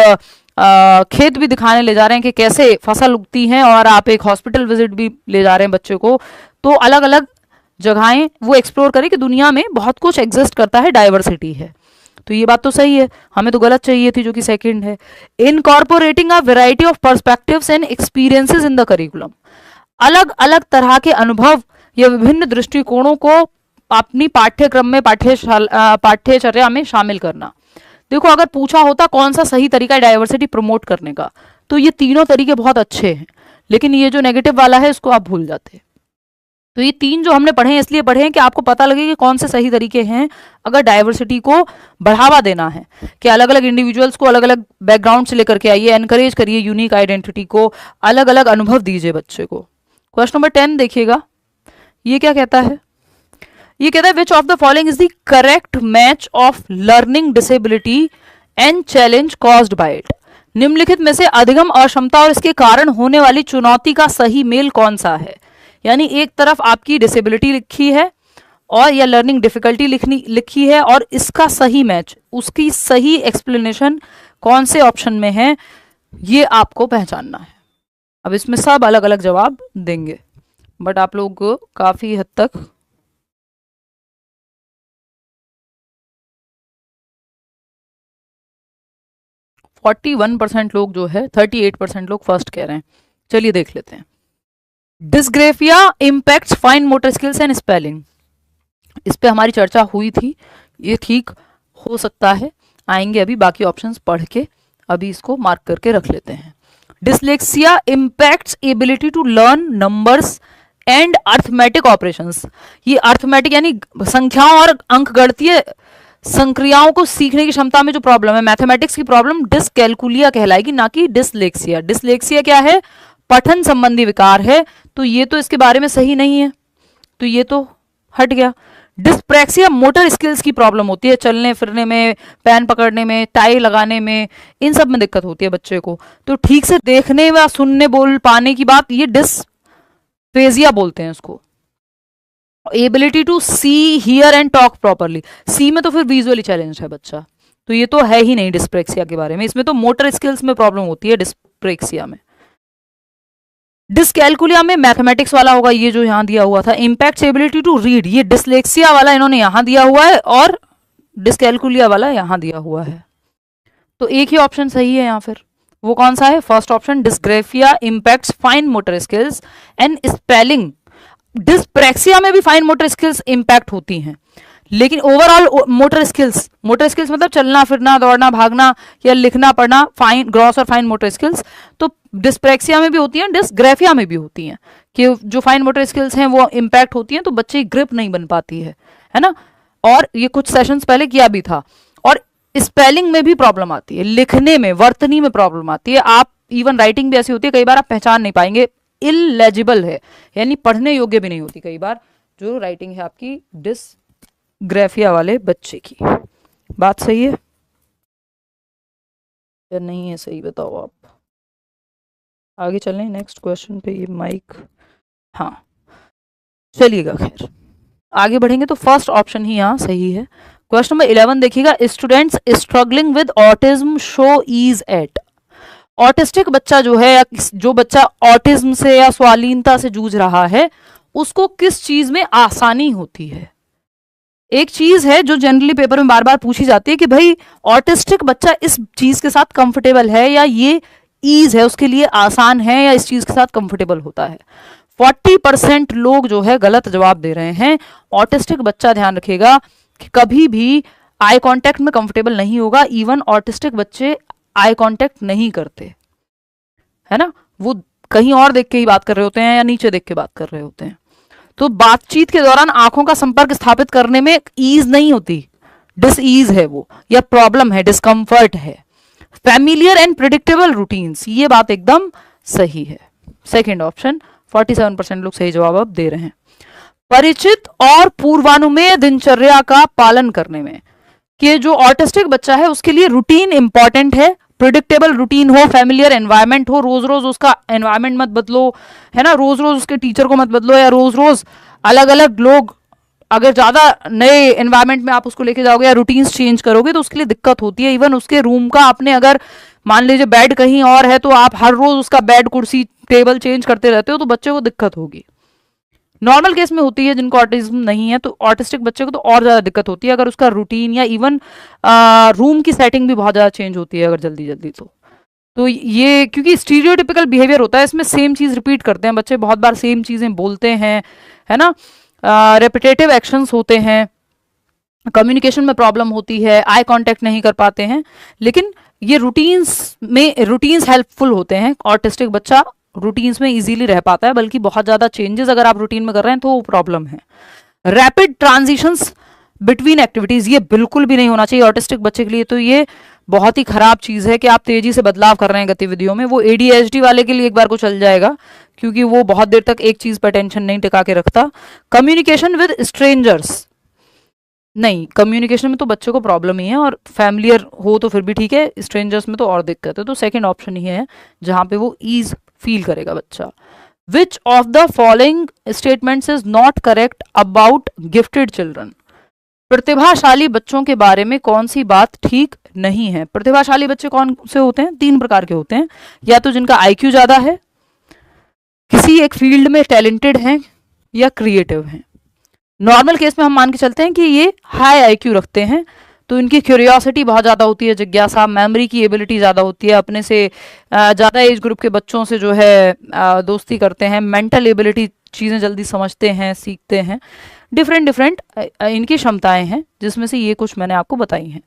खेत भी दिखाने ले जा रहे हैं कि कैसे फसल उगती हैं, और आप एक हॉस्पिटल विजिट भी ले जा रहे हैं बच्चे को, तो अलग अलग जगहें वो एक्सप्लोर करें कि दुनिया में बहुत कुछ एग्जिस्ट करता है, डाइवर्सिटी है। तो ये बात तो सही है, हमें तो गलत चाहिए थी जो कि सेकंड है। Incorporating a variety of perspectives and experiences in the curriculum, अलग अलग तरह के अनुभव या विभिन्न दृष्टिकोणों को अपनी पाठ्यक्रम में, पाठ्यचर्या में शामिल करना। देखो अगर पूछा होता कौन सा सही तरीका है डाइवर्सिटी प्रमोट करने का, तो ये तीनों तरीके बहुत अच्छे हैं, लेकिन ये जो नेगेटिव वाला है इसको आप भूल जाते। तो ये तीन जो हमने पढ़े हैं इसलिए पढ़े हैं कि आपको पता लगे कि कौन से सही तरीके हैं अगर डाइवर्सिटी को बढ़ावा देना है, कि अलग अलग इंडिविजुअल्स को अलग अलग बैकग्राउंड से लेकर के आइए, एनकरेज करिए यूनिक आइडेंटिटी को, अलग अलग अनुभव दीजिए बच्चे को। क्वेश्चन नंबर 10 देखिएगा, ये क्या कहता है। ये कहता है which of the following is the correct match of learning disability and challenge caused by it. निम्नलिखित में से अधिगम अक्षमता और इसके कारण होने वाली चुनौती का सही मेल कौन सा है। यानी एक तरफ आपकी डिसेबिलिटी लिखी है और या लर्निंग डिफिकल्टी लिखी है, और इसका सही मैच, उसकी सही एक्सप्लेनेशन कौन से ऑप्शन में है, ये आपको पहचानना है। अब इसमें सब अलग अलग जवाब देंगे, बट आप लोग काफी हद तक %41 लोग जो है, 38% लोग फर्स्ट कह रहे हैं। चलिए देख लेते हैं। Dysgraphia impacts fine motor skills and spelling, इस पे हमारी चर्चा हुई थी, ये ठीक हो सकता है, आएंगे अभी बाकी ऑप्शंस पढ़ के, अभी इसको मार्क करके रख लेते हैं। Dyslexia impacts ability to learn numbers and arithmetic operations, ये अर्थमेटिक यानी संख्याओं और अंकगणितीय संक्रियाओं को सीखने की क्षमता में जो प्रॉब्लम है, मैथमेटिक्स की प्रॉब्लम डिसकैलकुलिया कहलाएगी, ना कि डिसलेक्सिया। डिसलेक्सिया क्या है, पठन संबंधी विकार है, तो ये तो इसके बारे में सही नहीं है, तो ये तो हट गया। डिस्प्रैक्सिया मोटर स्किल्स की प्रॉब्लम होती है, चलने फिरने में, पेन पकड़ने में, टाई लगाने में, इन सब में दिक्कत होती है बच्चे को। तो ठीक से देखने व सुनने बोल पाने की बात, ये डिस्फेजिया बोलते हैं इसको। Ability to see, hear and talk properly, see में तो फिर विजुअली चैलेंज है बच्चा, तो ये तो है ही नहीं डिस्प्रेक्सिया के बारे में। इसमें तो मोटर स्किल्स में प्रॉब्लम होती है डिस्प्रेक्सिया में। डिसकैलकुलिया में मैथमेटिक्स वाला होगा, ये जो यहां दिया हुआ था। इम्पैक्ट्स एबिलिटी टू रीड, ये डिसलेक्सिया वाला इन्होंने यहां दिया हुआ है और डिसकैलकुलिया वाला यहां दिया हुआ है। तो एक ही ऑप्शन सही है यहां फिर। वो कौन सा है? First option, dysgraphia impacts fine motor skills and spelling. Dyspraxia में भी फाइन मोटर स्किल्स इम्पैक्ट होती हैं, लेकिन ओवरऑल मोटर स्किल्स मतलब चलना फिरना दौड़ना भागना या लिखना पढ़ना, फाइन ग्रॉस और फाइन मोटर स्किल्स तो डिस्प्रेक्सिया में भी होती हैं, डिस्ग्रेफिया में भी होती हैं, कि जो फाइन मोटर स्किल्स हैं वो इम्पैक्ट होती हैं, तो बच्चे की ग्रिप नहीं बन पाती है ना। और ये कुछ सेशंस पहले किया भी था। और स्पेलिंग में भी प्रॉब्लम आती है, लिखने में वर्तनी में प्रॉब्लम आती है। आप इवन राइटिंग भी ऐसी होती है, कई बार आप पहचान नहीं पाएंगे, इलेजिबल है, यानी पढ़ने योग्य भी नहीं होती कई बार जो राइटिंग है आपकी डिस्ग्रेफिया वाले बच्चे की। बात सही है या नहीं है? सही बताओ आप। आगे चलें नेक्स्ट क्वेश्चन पे। ये माइक, हाँ चलिएगा, खैर आगे बढ़ेंगे। तो फर्स्ट ऑप्शन ही यहाँ सही है। क्वेश्चन नंबर 11 देखिएगा, students struggling with autism show ease at. Autistic बच्चा जो है, या जो बच्चा ऑटिज्म से या स्वालीनता से जूझ रहा है, उसको किस चीज में आसानी होती है? एक चीज है जो जनरली पेपर में बार बार पूछी जाती है कि भाई ऑटिस्टिक बच्चा इस चीज के साथ कंफर्टेबल है, या ये ईज है उसके लिए, आसान है, या इस चीज के साथ कंफर्टेबल होता है। 40% लोग जो है गलत जवाब दे रहे हैं। ऑटिस्टिक बच्चा, ध्यान रखिएगा, कि कभी भी आई कांटेक्ट में कंफर्टेबल नहीं होगा। इवन ऑटिस्टिक बच्चे आई कांटेक्ट नहीं करते, है ना, वो कहीं और देख के ही बात कर रहे होते हैं या नीचे देख के बात कर रहे होते हैं। तो बातचीत के दौरान आंखों का संपर्क स्थापित करने में ईज नहीं होती, डिसईज है वो, या प्रॉब्लम है, डिस्कंफर्ट है। फैमिलियर एंड प्रिडिक्टेबल रूटीन्स, ये बात एकदम सही है। सेकेंड ऑप्शन, 47% लोग सही जवाब अब दे रहे हैं। परिचित और पूर्वानुमेय दिनचर्या का पालन करने में, कि जो ऑटिस्टिक बच्चा है उसके लिए रूटीन इंपॉर्टेंट है, प्रिडिक्टेबल रूटीन हो, फैमिलियर एनवायरनमेंट हो, रोज रोज उसका एनवायरनमेंट मत बदलो, है ना, रोज रोज उसके टीचर को मत बदलो, या रोज रोज अलग अलग लोग, अगर ज्यादा नए एनवायरनमेंट में आप उसको लेके जाओगे या रूटीन्स चेंज करोगे तो उसके लिए दिक्कत होती है। इवन उसके रूम का आपने, अगर मान लीजिए बेड कहीं और है, तो आप हर रोज उसका बेड कुर्सी टेबल चेंज करते रहते हो, तो बच्चे को दिक्कत होगी। नॉर्मल केस में होती है, जिनको ऑटिज्म नहीं है, तो ऑटिस्टिक बच्चे को तो और ज्यादा दिक्कत होती है, अगर उसका रूटीन या इवन रूम की सेटिंग भी बहुत ज्यादा चेंज होती है अगर जल्दी जल्दी। तो ये क्योंकि स्टीरियोटिपिकल बिहेवियर होता है, इसमें सेम चीज रिपीट करते हैं बच्चे, बहुत बार सेम चीजें बोलते हैं, है ना, रेपिटेटिव एक्शंस होते हैं, कम्युनिकेशन में प्रॉब्लम होती है, आई कांटेक्ट नहीं कर पाते हैं। लेकिन ये रूटीन्स हेल्पफुल होते हैं। ऑटिस्टिक बच्चा रूटीन्स में इजीली रह पाता है, बल्कि बहुत ज्यादा चेंजेस अगर आप रूटीन में कर रहे हैं तो वो प्रॉब्लम है। रैपिड ट्रांजिशंस बिटवीन एक्टिविटीज, ये बिल्कुल भी नहीं होना चाहिए ऑटिस्टिक बच्चे के लिए। तो ये बहुत ही खराब चीज है कि आप तेजी से बदलाव कर रहे हैं गतिविधियों में। वो एडीएचडी वाले के लिए एक बार को चल जाएगा, क्योंकि वो बहुत देर तक एक चीज पर अटेंशन नहीं टिका के रखता। कम्युनिकेशन विद स्ट्रेंजर्स, नहीं, कम्युनिकेशन में तो बच्चे को प्रॉब्लम ही है, और फैमिलियर हो तो फिर भी ठीक है, स्ट्रेंजर्स में तो और दिक्कत है। तो सेकेंड ऑप्शन ही है जहां पे वो ईज फील करेगा बच्चा। विच of the following statements is not correct about gifted children. प्रतिभाशाली बच्चों के बारे में कौन सी बात ठीक नहीं है? प्रतिभाशाली बच्चे कौन से होते हैं? 3 प्रकार के होते हैं, या तो जिनका आईक्यू ज्यादा है, किसी एक फील्ड में टैलेंटेड हैं, या क्रिएटिव हैं। नॉर्मल केस में हम मान के चलते हैं कि ये हाई आईक्यू रखते हैं, तो इनकी क्यूरियोसिटी बहुत ज़्यादा होती है, जिज्ञासा, मेमोरी की एबिलिटी ज़्यादा होती है, अपने से ज़्यादा एज ग्रुप के बच्चों से जो है दोस्ती करते हैं, मेंटल एबिलिटी, चीज़ें जल्दी समझते हैं, सीखते हैं। डिफरेंट इनकी क्षमताएं हैं, जिसमें से ये कुछ मैंने आपको बताई हैं।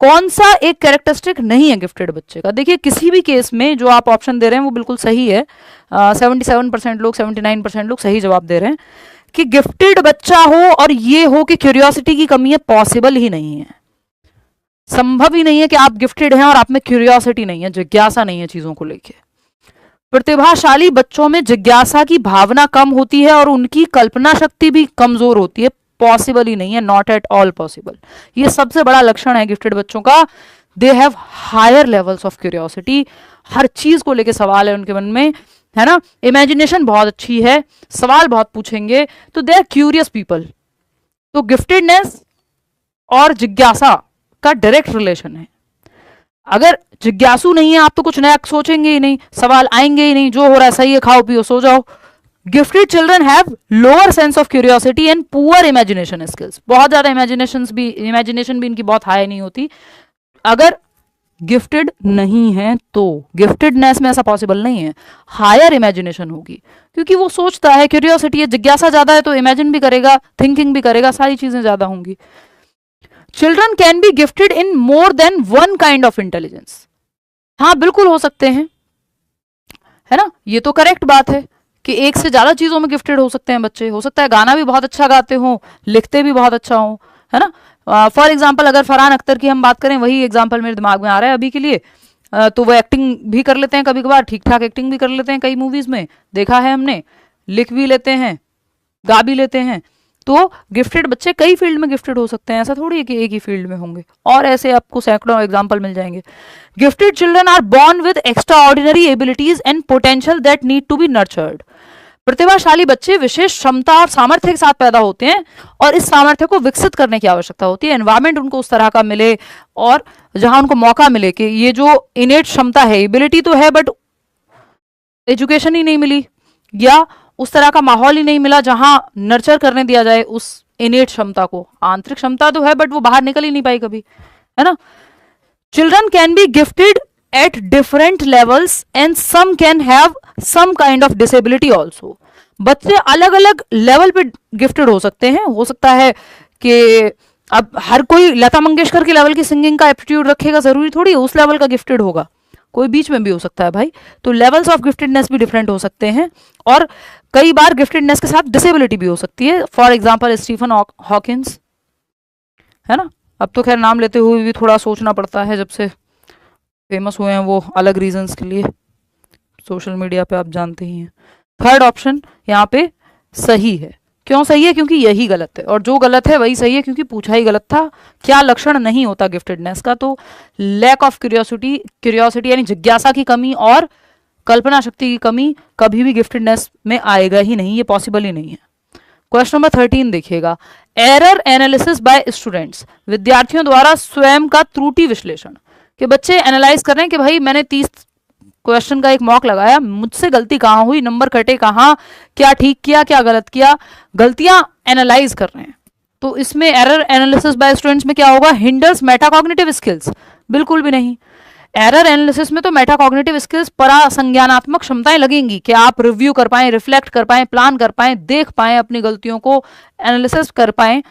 कौन सा एक कैरेक्टरिस्टिक नहीं है गिफ्टेड बच्चे का? देखिए, किसी भी केस में जो आप ऑप्शन दे रहे हैं वो बिल्कुल सही है। 77% लोग, 79% लोग सही जवाब दे रहे हैं कि गिफ्टेड बच्चा हो और ये हो कि क्यूरियोसिटी की कमी है, पॉसिबल ही नहीं है, संभव ही नहीं है कि आप गिफ्टेड हैं और आप में क्यूरियोसिटी नहीं है, जिज्ञासा नहीं है चीजों को लेके। प्रतिभाशाली बच्चों में जिज्ञासा की भावना कम होती है और उनकी कल्पना शक्ति भी कमजोर होती है, पॉसिबल ही नहीं है, नॉट एट ऑल पॉसिबल। ये सबसे बड़ा लक्षण है गिफ्टेड बच्चों का। They have higher levels of curiosity, हर चीज को लेके सवाल है उनके मन में, है ना, इमेजिनेशन बहुत अच्छी है, सवाल बहुत पूछेंगे, तो दे आर क्यूरियस पीपल। तो गिफ्टेडनेस और जिज्ञासा का डायरेक्ट रिलेशन है। अगर जिज्ञासु नहीं है आप तो कुछ नया सोचेंगे ही नहीं, सवाल आएंगे ही नहीं, जो हो रहा है सही है, खाओ पियो सो जाओ। Gifted children have lower sense of curiosity and poor imagination skills. बहुत ज्यादा इमेजिनेशन भी इनकी बहुत हाई नहीं होती। अगर गिफ्टेड नहीं है तो गिफ्टेडनेस में ऐसा पॉसिबल नहीं है, हायर इमेजिनेशन होगी, क्योंकि वो सोचता है, क्यूरियोसिटी है, जिज्ञासा ज्यादा है तो इमेजिन भी करेगा, थिंकिंग भी करेगा, सारी चीजें ज्यादा होंगी। Children can be gifted in more than one kind of intelligence. हाँ बिल्कुल हो सकते हैं, है ना, ये तो करेक्ट बात है कि एक से ज्यादा चीजों में गिफ्टेड हो सकते हैं बच्चे। हो सकता है गाना भी बहुत अच्छा गाते हो, लिखते भी बहुत अच्छा हो, है ना। फॉर एग्जाम्पल अगर फरहान अख्तर की हम बात करें, वही एग्जाम्पल मेरे दिमाग में आ रहा है अभी के लिए, तो वो एक्टिंग भी कर लेते हैं कभी कभार, ठीक ठाक एक्टिंग भी कर लेते हैं कई मूवीज में, देखा है हमने, लिख भी लेते हैं, गा भी लेते हैं। तो गिफ्टेड बच्चे कई फील्ड में गिफ्टेड हो सकते हैं, ऐसा थोड़ी है कि एक ही फील्ड में होंगे, और ऐसे आपको सैकड़ों एग्जाम्पल मिल जाएंगे। Gifted children are born with extraordinary abilities and potential that need to be nurtured. प्रतिभाशाली बच्चे विशेष क्षमता और सामर्थ्य के साथ पैदा होते हैं और इस सामर्थ्य को विकसित करने की आवश्यकता होती है। एनवायरमेंट उनको उस तरह का मिले और जहां उनको मौका मिले कि ये जो इनेट क्षमता है, एबिलिटी तो है बट एजुकेशन ही नहीं मिली या उस तरह का माहौल ही नहीं मिला जहां नर्चर करने दिया जाए उस इनेट क्षमता को। आंतरिक क्षमता तो है बट वो बाहर निकल ही नहीं पाई कभी, है ना। Children can be gifted at different levels and some can have some kind of disability also। बच्चे अलग अलग लेवल पे गिफ्टेड हो सकते हैं। हो सकता है कि अब हर कोई लता मंगेशकर के लेवल की सिंगिंग का एप्टीट्यूड रखेगा, जरूरी थोड़ी उस लेवल का गिफ्टेड होगा, कोई बीच में भी हो सकता है भाई। तो लेवल्स ऑफ गिफ्टेडनेस भी डिफरेंट हो सकते हैं और कई बार गिफ्टेडनेस के साथ डिसेबिलिटी भी हो सकती है। फॉर एग्जाम्पल स्टीफन हॉकिंस, है ना। अब तो खैर नाम लेते हुए भी थोड़ा सोचना पड़ता है, जब से फेमस हुए हैं वो अलग रीजंस के लिए, सोशल मीडिया पे आप जानते ही हैं। थर्ड ऑप्शन यहाँ पे सही है। क्यों सही है? क्योंकि यही गलत है, और जो गलत है वही सही है क्योंकि पूछा ही गलत था। क्या लक्षण नहीं होता गिफ्टेडनेस का? तो लैक ऑफ क्यूरियोसिटी यानी जिज्ञासा की कमी और कल्पना शक्ति की कमी कभी भी गिफ्टेडनेस में आएगा ही नहीं, ये पॉसिबल ही नहीं है। क्वेश्चन नंबर 13 देखिएगा, एरर एनालिसिस बाय स्टूडेंट्स। विद्यार्थियों द्वारा स्वयं का त्रुटि विश्लेषण, कि बच्चे एनालाइज कर रहे हैं कि भाई मैंने 30 क्वेश्चन का एक मॉक लगाया, मुझसे गलती कहाँ हुई, नंबर कटे कहाँ, क्या ठीक किया क्या गलत किया, गलतियां एनालाइज कर रहे हैं। तो इसमें एरर एनालिसिस बाय स्टूडेंट्स में क्या होगा? हिंडर्स मेटाकॉग्निटिव स्किल्स, बिल्कुल भी नहीं। एरर एनालिसिस में तो मेटाकॉग्निटिव स्किल्स, परासंज्ञानात्मक क्षमताएं लगेंगी कि आप रिव्यू कर पाएं, रिफ्लेक्ट कर पाएं, प्लान कर पाएं, देख पाएं, अपनी गलतियों को एनालिसिस कर पाएं।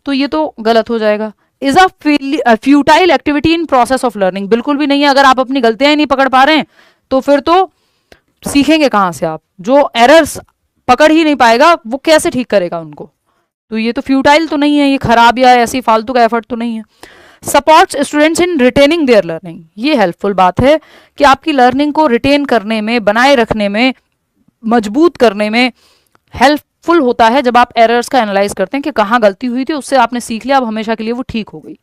तो ये तो गलत हो जाएगा। Is a futile activity in process of learning, बिल्कुल भी नहीं है। अगर आप अपनी गलतियां ही नहीं पकड़ पा रहे हैं तो फिर तो सीखेंगे कहां से आप? जो एरर्स पकड़ ही नहीं पाएगा वो कैसे ठीक करेगा उनको? तो ये तो फ्यूटाइल तो नहीं है, ये खराब या ऐसी फालतू का एफर्ट तो नहीं है। Supports students in retaining there learning, ये हेल्पफुल बात है कि आपकी लर्निंग को रिटेन करने में, बनाए रखने में, मजबूत करने में हेल्पफुल होता है जब आप एरर्स का एनालाइज करते हैं कि कहाँ गलती हुई थी, उससे आपने सीख लिया, अब हमेशा के लिए वो ठीक हो गई।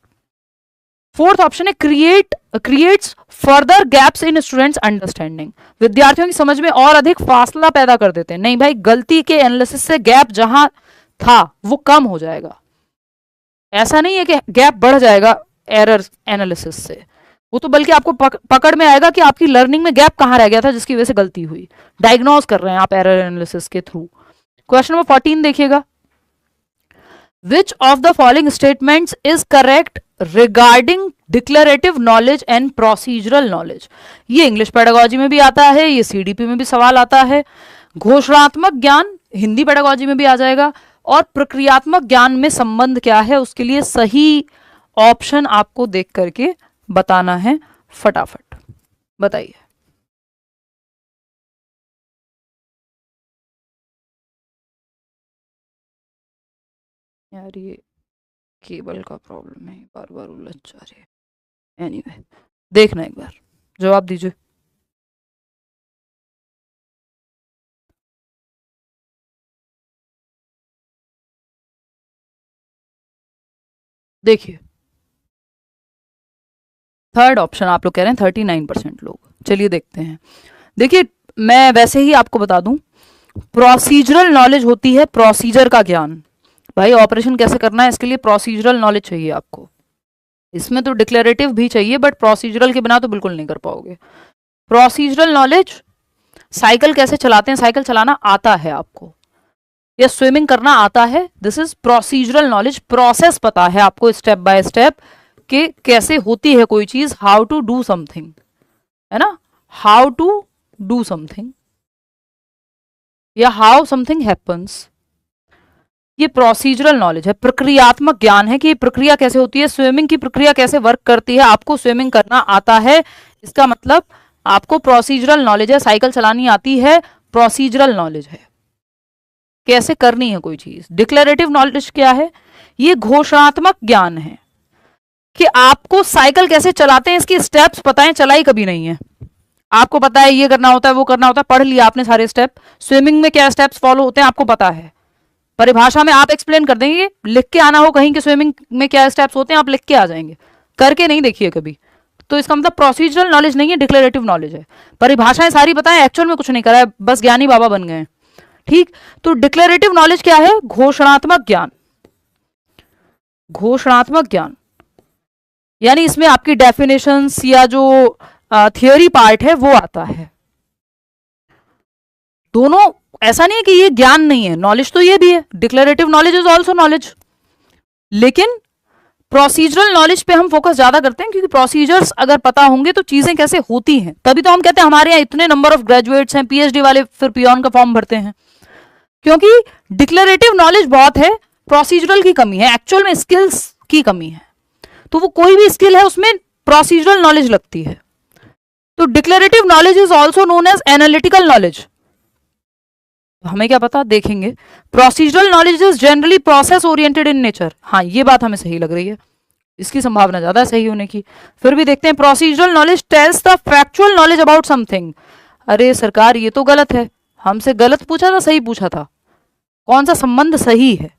फोर्थ ऑप्शन है creates further gaps in students understanding. विद्यार्थियों की समझ में और अधिक फासला पैदा कर देते हैं। नहीं भाई, गलती के एनालिसिस से गैप जहां था वो कम हो जाएगा। ऐसा नहीं है कि गैप बढ़ जाएगा एरर एनालिसिस से, वो तो बल्कि आपको पकड़ में आएगा कि आपकी लर्निंग में गैप कहां रह गया था जिसकी वजह से गलती हुई। डायग्नोज कर रहे हैं आप एरर एनालिसिस के थ्रू। क्वेश्चन नंबर 14 देखिएगा, विच of the following statements is correct regarding declarative knowledge and procedural knowledge. ये इंग्लिश पेडागोजी में भी आता है, ये सीडीपी में भी सवाल आता है। घोषणात्मक ज्ञान हिंदी पेडागोजी में भी आ जाएगा। और प्रक्रियात्मक ज्ञान में संबंध क्या है, उसके लिए सही ऑप्शन आपको देख करके बताना है। फटाफट बताइए। यार ये केबल का प्रॉब्लम है, बार बार उलझ जा रही है। एनीवे, देखना एक बार, जवाब दीजिए। देखिए थर्ड ऑप्शन आप लोग कह रहे हैं 39% लोग। चलिए देखते हैं। देखिए मैं वैसे ही आपको बता दूं, प्रोसीजरल नॉलेज होती है प्रोसीजर का ज्ञान। भाई ऑपरेशन कैसे करना है इसके लिए प्रोसीजरल नॉलेज चाहिए आपको। इसमें तो डिक्लेरेटिव भी चाहिए, बट प्रोसीजरल के बिना तो बिल्कुल नहीं कर पाओगे। प्रोसीजरल नॉलेज, साइकिल कैसे चलाते हैं, साइकिल चलाना आता है आपको, या स्विमिंग करना आता है, this is procedural knowledge. Process पता है आपको स्टेप बाय स्टेप कि कैसे होती है कोई चीज, हाउ टू डू समथिंग, है ना, हाउ टू डू समथिंग या हाउ समथिंग हैपन्स, ये प्रोसीजरल नॉलेज है। प्रक्रियात्मक ज्ञान है कि ये प्रक्रिया कैसे होती है, स्विमिंग की प्रक्रिया कैसे वर्क करती है, आपको स्विमिंग करना आता है, इसका मतलब आपको प्रोसीजरल नॉलेज है। साइकिल चलानी आती है, प्रोसीजरल नॉलेज है, कैसे करनी है कोई चीज। डिक्लेरेटिव नॉलेज क्या है, ये घोषणात्मक ज्ञान है कि आपको साइकिल कैसे चलाते हैं इसकी स्टेप्स पता है, चलाई कभी नहीं है, आपको पता है ये करना होता है वो करना होता है, पढ़ लिया आपने सारे स्टेप। स्विमिंग में क्या स्टेप्स फॉलो होते हैं आपको पता है, परिभाषा में आप एक्सप्लेन कर देंगे, लिख के आना हो कहीं कि स्विमिंग में क्या स्टेप्स होते हैं आप लिख के आ जाएंगे, करके नहीं देखिए कभी, तो इसका मतलब प्रोसीजरल नॉलेज नहीं है, डिक्लेरेटिव नॉलेज है। परिभाषाएं सारी बताएं, एक्चुअल में कुछ नहीं करा है, बस ज्ञानी बाबा बन गए हैं, ठीक। तो डिक्लेरेटिव नॉलेज क्या है, घोषणात्मक ज्ञान। घोषणात्मक ज्ञान यानी इसमें आपकी डेफिनेशंस या जो थियोरी पार्ट है वो आता है। दोनों, ऐसा नहीं है कि ये ज्ञान नहीं है, नॉलेज तो ये भी है, declarative knowledge is also knowledge, लेकिन प्रोसीजरल नॉलेज पे हम फोकस ज्यादा करते हैं, क्योंकि प्रोसीजर्स अगर पता होंगे तो चीजें कैसे होती हैं, तभी तो हम कहते हैं हमारे यहाँ इतने नंबर ऑफ ग्रेजुएट्स हैं, पीएचडी वाले फिर पियोन का फॉर्म भरते हैं, क्योंकि डिक्लेरेटिव नॉलेज बहुत है, प्रोसीजरल की कमी है, एक्चुअल में स्किल्स की कमी है। तो वो कोई भी स्किल है उसमें प्रोसीजरल नॉलेज लगती है। तो declarative knowledge is also known as analytical knowledge. हमें क्या पता, देखेंगे। Procedural knowledge is generally process oriented in nature, हाँ ये बात हमें सही लग रही है, इसकी संभावना ज्यादा सही होने की। फिर भी देखते हैं, procedural knowledge tells the factual knowledge about something. अरे सरकार ये तो गलत है, हमसे गलत पूछा था सही पूछा था, कौन सा संबंध सही है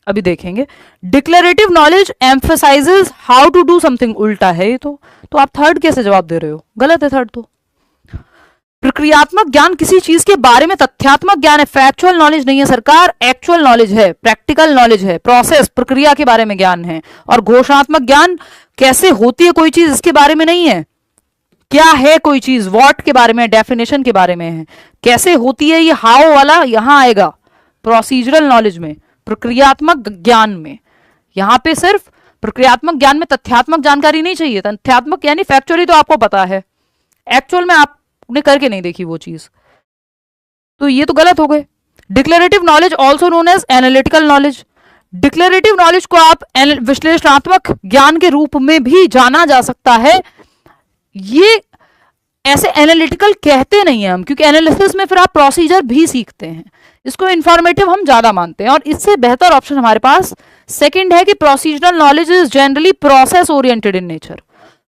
अभी देखेंगे। Declarative knowledge emphasises how to do something, उल्टा है ये तो आप थर्ड कैसे जवाब दे रहे हो, गलत है थर्ड तो। प्रक्रियात्मक ज्ञान किसी चीज के बारे में तथ्यात्मक ज्ञान है, फैक्चुअल नॉलेज नहीं है सरकार, एक्चुअल नॉलेज है, प्रैक्टिकल नॉलेज है, प्रोसेस प्रक्रिया के बारे में ज्ञान है। और घोषणात्मक ज्ञान कैसे होती है कोई चीज इसके बारे में नहीं है, क्या है कोई चीज, व्हाट के बारे में, डेफिनेशन के बारे में है, कैसे होती है ये हाउ वाला यहां आएगा प्रोसीजरल नॉलेज में, प्रक्रियात्मक ज्ञान में। यहां पे सिर्फ प्रक्रियात्मक ज्ञान में तथ्यात्मक जानकारी नहीं चाहिए, तथ्यात्मक यानी फैक्चुअली तो आपको पता है, एक्चुअल में आपने करके नहीं देखी वो चीज, तो ये तो गलत हो गए। Declarative knowledge also known as analytical knowledge. Declarative knowledge को आप विश्लेषणात्मक ज्ञान के रूप में भी जाना जा सकता है। ये ऐसे एनालिटिकल कहते नहीं है हम, क्योंकि एनालिसिस में फिर आप प्रोसीजर भी सीखते हैं, इसको इंफॉर्मेटिव हम ज्यादा मानते हैं। और इससे बेहतर ऑप्शन हमारे पास सेकंड है कि procedural knowledge is generally process oriented in nature.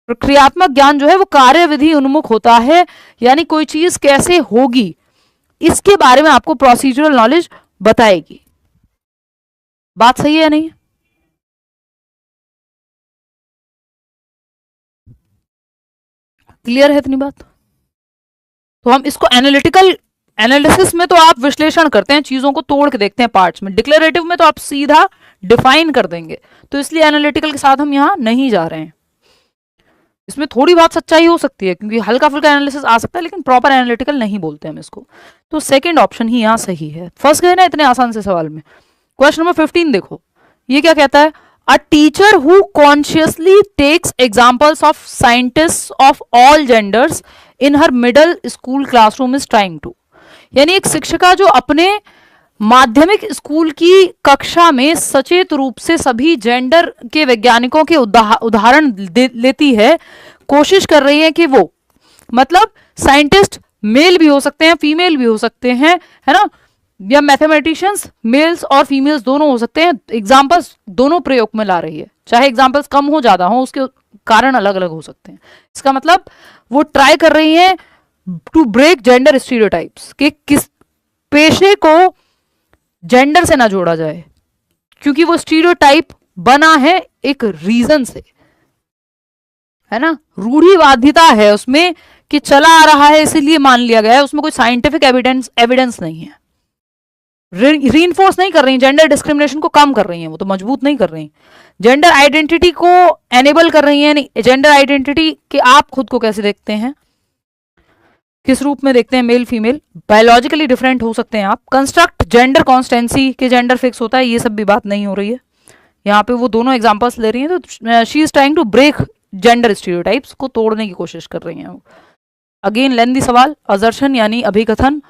प्रक्रियात्मक ज्ञान जो है वो कार्यविधि उन्मुख होता है, यानी कोई चीज कैसे होगी इसके बारे में आपको प्रोसीजरल नॉलेज बताएगी। बात सही है या नहीं? क्लियर है इतनी बात? तो हम इसको एनालिटिकल, एनालिसिस में तो आप विश्लेषण करते हैं, चीजों को तोड़ के देखते हैं पार्ट्स में, डिक्लेरेटिव में तो आप सीधा डिफाइन कर देंगे, तो इसलिए एनालिटिकल के साथ हम यहां नहीं जा रहे हैं। इसमें थोड़ी बहुत सच्चाई हो सकती है क्योंकि हल्का फुल्का एनालिसिस आ सकता है, लेकिन प्रॉपर एनालिटिकल नहीं बोलते हम इसको, तो सेकंड ऑप्शन ही यहां सही है। फंस गए ना इतने आसान से सवाल में। क्वेश्चन नंबर 15 देखो, ये क्या कहता है, a teacher who consciously takes examples of scientist of all genders in her middle school classroom is trying to, यानी एक शिक्षिका जो अपने माध्यमिक स्कूल की कक्षा में सचेत रूप से सभी जेंडर के वैज्ञानिकों के उदाहरण लेती है, कोशिश कर रही है कि वो, मतलब साइंटिस्ट मेल भी हो सकते हैं फीमेल भी हो सकते हैं, है ना, या मैथमेटिशियंस मेल्स और फीमेल्स दोनों हो सकते हैं, एग्जाम्पल्स दोनों प्रयोग में ला रही है, चाहे एग्जाम्पल्स कम हो ज्यादा हो उसके कारण अलग अलग हो सकते हैं। इसका मतलब वो ट्राई कर रही है टू ब्रेक जेंडर स्टीरियोटाइप्स, कि किस पेशे को जेंडर से ना जोड़ा जाए, क्योंकि वो स्टीरियोटाइप बना है एक रीजन से, है ना, रूढ़िवादिता है उसमें कि चला आ रहा है इसीलिए मान लिया गया है, उसमें कोई साइंटिफिक एविडेंस नहीं है। रीइंफोर्स नहीं कर रही, जेंडर डिस्क्रिमिनेशन को कम कर रही हैं, वो तो मजबूत नहीं कर रही। जेंडर आइडेंटिटी को एनेबल कर रही हैं, नहीं, जेंडर आइडेंटिटी कि आप खुद को कैसे देखते हैं, किस रूप में देखते हैं, मेल फीमेल, बायोलॉजिकली डिफरेंट हो सकते हैं आप। कंस्ट्रक्ट जेंडर कॉन्स्टेंसी के जेंडर फिक्स होता है, ये सब भी बात नहीं हो रही है यहाँ पे। वो दोनों एग्जांपल्स ले रही हैं, तो she is trying to break gender stereotypes को तोड़ने की कोशिश कर रही हैं। अगेन लेंदी सवाल, असर्शन यानी अभिकथन।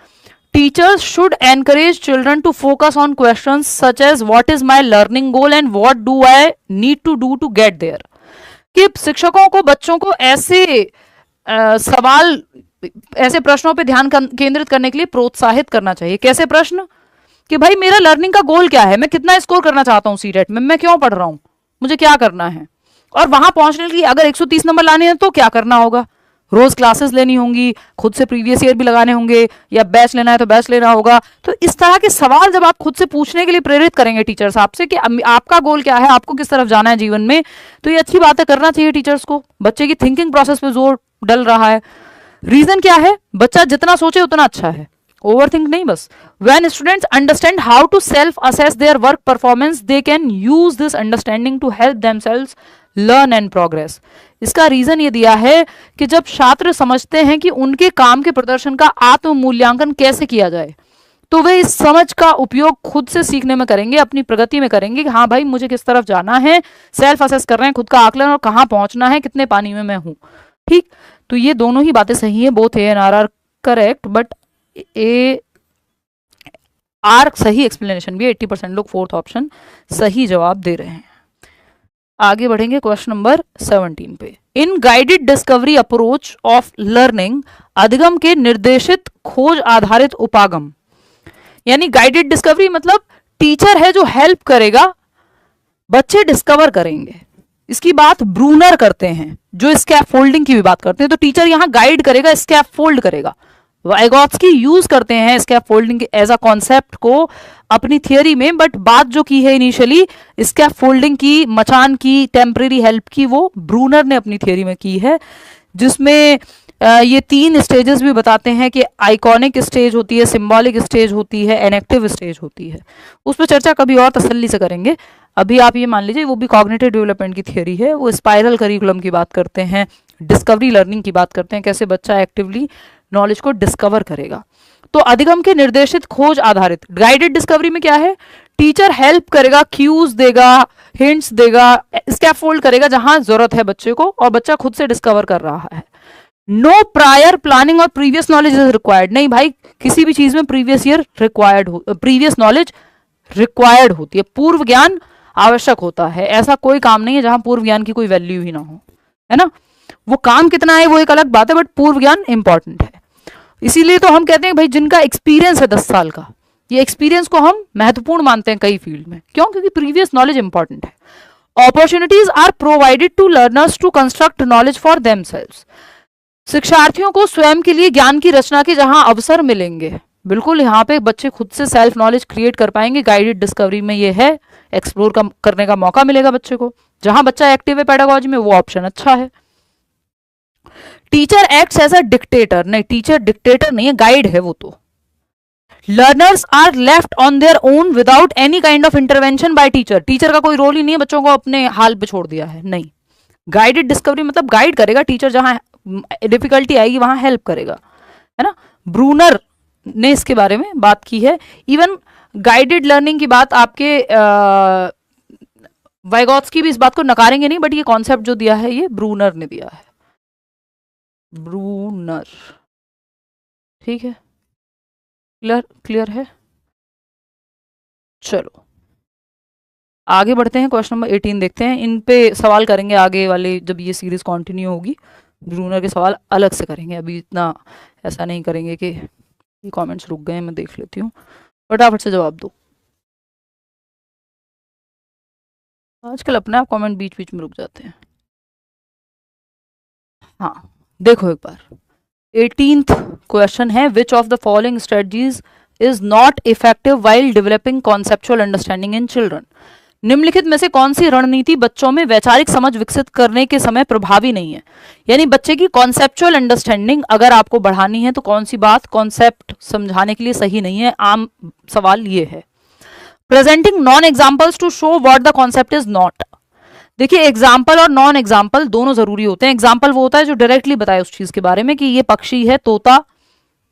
Teachers should encourage children to focus on questions such as what is my learning goal and what do I need to do to get there. कि शिक्षकों को बच्चों को ऐसे सवाल, ऐसे प्रश्नों पे ध्यान केंद्रित करने के लिए प्रोत्साहित करना चाहिए। कैसे प्रश्न? कि भाई मेरा लर्निंग का गोल क्या है, मैं कितना स्कोर करना चाहता हूँ सीटेट में, मैं क्यों पढ़ रहा हूँ, मुझे क्या करना है, और वहां पहुंचने के लिए अगर 130 नंबर लाने हैं तो क्या करना होगा। रोज क्लासेस लेनी होंगी, खुद से प्रीवियस ईयर भी लगाने होंगे, या बैच लेना है तो बैच लेना होगा। तो इस तरह के सवाल जब आप खुद से पूछने के लिए प्रेरित करेंगे टीचर्स आपसे कि आपका गोल क्या है, आपको किस तरफ जाना है जीवन में, तो ये अच्छी बात है, करना चाहिए टीचर्स को। बच्चे की थिंकिंग प्रोसेस पे जोर डल रहा है। रीजन क्या है? बच्चा जितना सोचे उतना अच्छा है, ओवर थिंक नहीं बस। When students understand how to self assess their work performance they can use this understanding to help themselves learn and progress. इसका रीजन ये दिया है कि जब छात्र समझते हैं कि उनके काम के प्रदर्शन का आत्म मूल्यांकन कैसे किया जाए, तो वे इस समझ का उपयोग खुद से सीखने में करेंगे, अपनी प्रगति में करेंगे कि हाँ भाई मुझे किस तरफ जाना है, सेल्फ असेस कर रहे हैं, खुद का आकलन, और कहाँ पहुंचना है, कितने पानी में मैं हूं। ठीक, तो ये दोनों ही बातें सही है, both A and R correct, but A R सही एक्सप्लेनेशन भी है। 80% लोग फोर्थ ऑप्शन सही जवाब दे रहे हैं। आगे बढ़ेंगे क्वेश्चन नंबर 17 पे। In guided discovery approach of learning, अधिगम के निर्देशित खोज आधारित उपागम, यानी गाइडेड डिस्कवरी मतलब टीचर है जो हेल्प करेगा, बच्चे डिस्कवर करेंगे। इसकी बात ब्रूनर करते हैं, जो स्कैफोल्डिंग की भी बात करते हैं। तो टीचर यहां गाइड करेगा, स्कैफोल्ड करेगा। वाइगोत्स्की यूज करते हैं स्कैफोल्डिंग एज अ कॉन्सेप्ट को अपनी थियरी में, बट बात जो की है इनिशियली स्कैफोल्डिंग की, मचान की, टेम्परेरी हेल्प की, वो ब्रूनर ने अपनी थियरी में की है, जिसमें ये 3 स्टेजेस भी बताते हैं कि आइकॉनिक स्टेज होती है, सिंबॉलिक स्टेज होती है, एनेक्टिव स्टेज होती है। उस पर चर्चा कभी और तसल्ली से करेंगे। अभी आप ये मान लीजिए वो भी कॉग्निटिव डेवलपमेंट की थियरी है, वो स्पाइरल करिकुलम की बात करते हैं, डिस्कवरी लर्निंग की बात करते हैं, कैसे बच्चा एक्टिवली नॉलेज को डिस्कवर करेगा। तो अधिगम के निर्देशित खोज आधारित गाइडेड डिस्कवरी में क्या है? टीचर हेल्प करेगा, क्यूज देगा, हिंट्स देगा, स्कैफोल्ड करेगा जहां जरूरत है बच्चे को, और बच्चा खुद से डिस्कवर कर रहा है। नो प्रायर प्लानिंग और प्रीवियस नॉलेज इज रिक्वायर्ड। नहीं भाई, किसी भी चीज में प्रीवियस ईयर रिक्वायर्ड हो, प्रीवियस नॉलेज रिक्वायर्ड होती है, पूर्व ज्ञान आवश्यक होता है। ऐसा कोई काम नहीं है जहां पूर्व ज्ञान की कोई वैल्यू ही ना हो, है ना। वो काम कितना है वो एक अलग बात है, बट पूर्व ज्ञान इंपॉर्टेंट है। इसीलिए तो हम कहते हैं भाई जिनका एक्सपीरियंस है 10 साल का, ये एक्सपीरियंस को हम महत्वपूर्ण मानते हैं कई फील्ड में। क्यों? क्योंकि प्रीवियस नॉलेज इंपॉर्टेंट है। Opportunities are provided to learners to construct knowledge for themselves. शिक्षार्थियों को स्वयं के लिए ज्ञान की रचना के जहां अवसर मिलेंगे, बिल्कुल यहाँ पे बच्चे खुद से सेल्फ नॉलेज क्रिएट कर पाएंगे। गाइडेड डिस्कवरी में ये है, एक्सप्लोर करने का मौका मिलेगा बच्चे को। जहां बच्चा एक्टिव है पेडागोजी में, वो ऑप्शन अच्छा है। Teacher acts as a dictator. नहीं, टीचर डिक्टेटर नहीं है, गाइड है वो तो। Learners are left on their own without any kind of intervention by teacher. Teacher का कोई रोल ही नहीं है, बच्चों को अपने हाल पे छोड़ दिया है, नहीं। गाइडेड डिस्कवरी मतलब गाइड करेगा टीचर, जहां डिफिकल्टी आएगी वहां हेल्प करेगा, है ना। ब्रूनर ने इसके बारे में बात की है। इवन गाइडेड लर्निंग की बात आपके वाइगोत्स्की भी इस बात को नकारेंगे नहीं, बट ये कॉन्सेप्ट जो दिया है ये ब्रूनर ने दिया है, ब्रूनर। ठीक है, क्लियर है। चलो आगे बढ़ते हैं, क्वेश्चन नंबर 18 देखते हैं। इन पे सवाल करेंगे आगे वाले, जब ये सीरीज कंटिन्यू होगी ब्रूनर के सवाल अलग से करेंगे। अभी इतना ऐसा नहीं करेंगे कि ये कमेंट्स रुक गए, मैं देख लेती हूँ, फटाफट से जवाब दो। आजकल अपने आप कमेंट बीच बीच में रुक जाते हैं। हाँ देखो एक बार, 18th क्वेश्चन है, which of the following strategies is not effective while developing conceptual understanding in children. निम्नलिखित में से कौन सी रणनीति बच्चों में वैचारिक समझ विकसित करने के समय प्रभावी नहीं है? यानी बच्चे की कॉन्सेप्चुअल अंडरस्टैंडिंग अगर आपको बढ़ानी है तो कौन सी बात कॉन्सेप्ट समझाने के लिए सही नहीं है? आम सवाल ये है। Presenting non examples to show what the concept is not. देखिए, एग्जाम्पल और नॉन एग्जाम्पल दोनों जरूरी होते हैं। एग्जाम्पल वो होता है जो डायरेक्टली बताए उस चीज के बारे में कि ये पक्षी है, तोता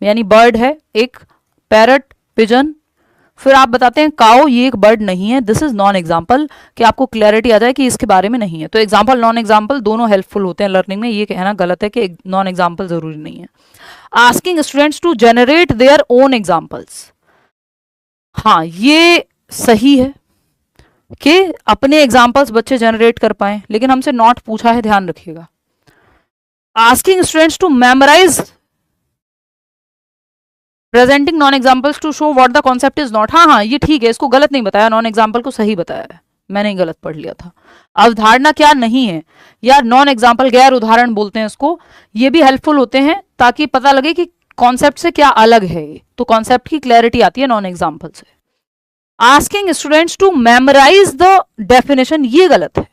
यानी बर्ड है, एक पैरट, पिजन, फिर आप बताते हैं काओ, ये एक बर्ड नहीं है। दिस इज नॉन एग्जाम्पल, कि आपको क्लैरिटी आ जाए कि इसके बारे में नहीं है। तो एग्जाम्पल नॉन एग्जाम्पल दोनों हेल्पफुल होते हैं लर्निंग में, ये कहना गलत है कि नॉन एग्जाम्पल जरूरी नहीं है। Asking students to generate their own examples, हाँ ये सही है कि अपने एग्जाम्पल्स बच्चे जनरेट कर पाए, लेकिन हमसे नॉट पूछा है, ध्यान रखिएगा। Asking students to memorise presenting non examples to show what the concept is not, हाँ ये ठीक है, इसको गलत नहीं बताया, नॉन एग्जाम्पल को सही बताया है, मैंने ही गलत पढ़ लिया था। अवधारणा क्या नहीं है, या नॉन एग्जाम्पल गैर उदाहरण बोलते हैं इसको, ये भी हेल्पफुल होते हैं ताकि पता लगे कि कॉन्सेप्ट से क्या अलग है, तो कॉन्सेप्ट की क्लैरिटी आती है नॉन एग्जाम्पल से। Asking students to memorise the definition, ये गलत है,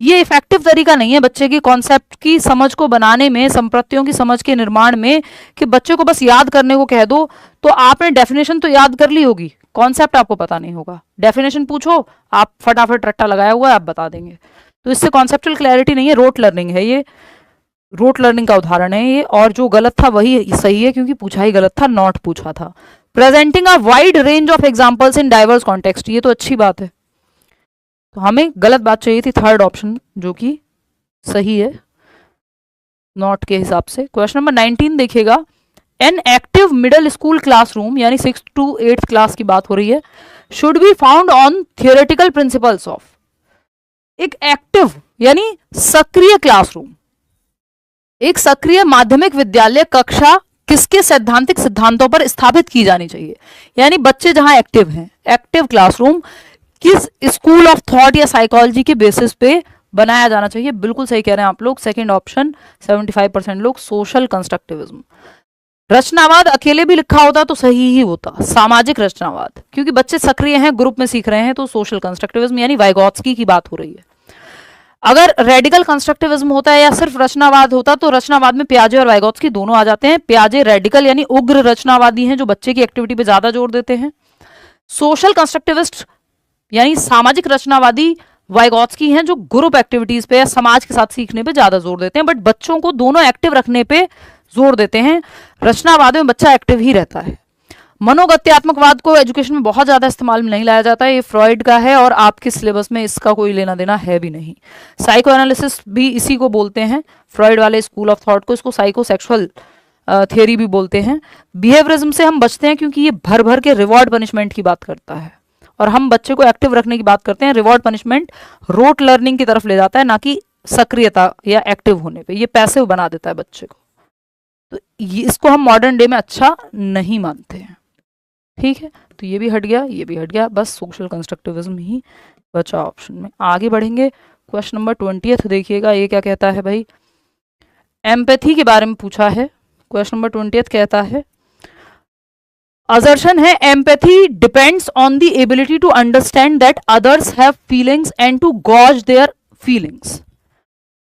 ये इफेक्टिव तरीका नहीं है बच्चे की कॉन्सेप्ट की समझ को बनाने में, संप्रत्तियों की समझ के निर्माण में, कि बच्चे को बस याद करने को कह दो तो आपने डेफिनेशन तो याद कर ली होगी, कॉन्सेप्ट आपको पता नहीं होगा। डेफिनेशन पूछो, आप फटाफट रट्टा लगाया हुआ है आप बता देंगे, तो इससे कॉन्सेप्चुअल क्लैरिटी नहीं है, रोट लर्निंग है ये, रोट लर्निंग का उदाहरण है ये। और जो गलत था वही सही है क्योंकि पूछा ही गलत था, नॉट पूछा था। Presenting a wide range of examples in diverse context, ये तो अच्छी बात है, तो हमें गलत बात चाहिए थी थर्ड ऑप्शन जो कि सही है नॉट के हिसाब से। क्वेश्चन नंबर 19 देखिएगा। An active middle school classroom, यानी 6th to 8th क्लास की बात हो रही है, should be found on theoretical principles of. एक एक्टिव यानी सक्रिय क्लासरूम, एक सक्रिय माध्यमिक विद्यालय कक्षा किसके सैद्धांतिक सिद्धांतों पर स्थापित की जानी चाहिए? यानी बच्चे जहां एक्टिव हैं, एक्टिव क्लासरूम किस स्कूल ऑफ थॉट या साइकोलॉजी के बेसिस पे बनाया जाना चाहिए? बिल्कुल सही कह रहे हैं आप लोग, सेकंड ऑप्शन 75% लोग, सोशल कंस्ट्रक्टिविज्म। रचनावाद अकेले भी लिखा होता तो सही ही होता, सामाजिक रचनावाद, क्योंकि बच्चे सक्रिय हैं, ग्रुप में सीख रहे हैं, तो सोशल कंस्ट्रक्टिविज्म यानी वाइगॉत्स्की की बात हो रही है। अगर रेडिकल कंस्ट्रक्टिविज्म होता है या सिर्फ रचनावाद होता तो रचनावाद में पियाजे और वाइगॉत्स्की दोनों आ जाते हैं। पियाजे रेडिकल यानी उग्र रचनावादी हैं जो बच्चे की एक्टिविटी पे ज्यादा जोर देते हैं। सोशल कंस्ट्रक्टिविस्ट यानी सामाजिक रचनावादी वाइगॉत्स्की हैं जो ग्रुप एक्टिविटीज पे या समाज के साथ सीखने पे ज्यादा जोर देते हैं, बट बच्चों को दोनों एक्टिव रखने पे जोर देते हैं। रचनावाद में बच्चा एक्टिव ही रहता है। मनोगत्यात्मकवाद को एजुकेशन में बहुत ज्यादा इस्तेमाल में नहीं लाया जाता है, ये फ्रॉइड का है और आपके सिलेबस में इसका कोई लेना देना है भी नहीं। साइको एनालिसिस भी इसी को बोलते हैं, फ्रॉइड वाले स्कूल ऑफ थॉट को, इसको साइको सेक्सुअल थियोरी भी बोलते हैं। बिहेवियरिज्म से हम बचते हैं क्योंकि ये भर भर के रिवॉर्ड पनिशमेंट की बात करता है, और हम बच्चे को एक्टिव रखने की बात करते हैं। रिवॉर्ड पनिशमेंट रोट लर्निंग की तरफ ले जाता है, ना कि सक्रियता या एक्टिव होने पे, ये पैसिव बना देता है बच्चे को, तो इसको हम मॉडर्न डे में अच्छा नहीं मानते हैं। ठीक है, तो ये भी हट गया, ये भी हट गया, बस सोशल कंस्ट्रक्टिविज्म ही बचा ऑप्शन में। आगे बढ़ेंगे, क्वेश्चन नंबर 20 देखिएगा, ये क्या कहता है भाई? एम्पैथी के बारे में पूछा है। क्वेश्चन नंबर 20 कहता है, असर्शन है empathy depends on the ability to understand that others have feelings and to gauge their feelings.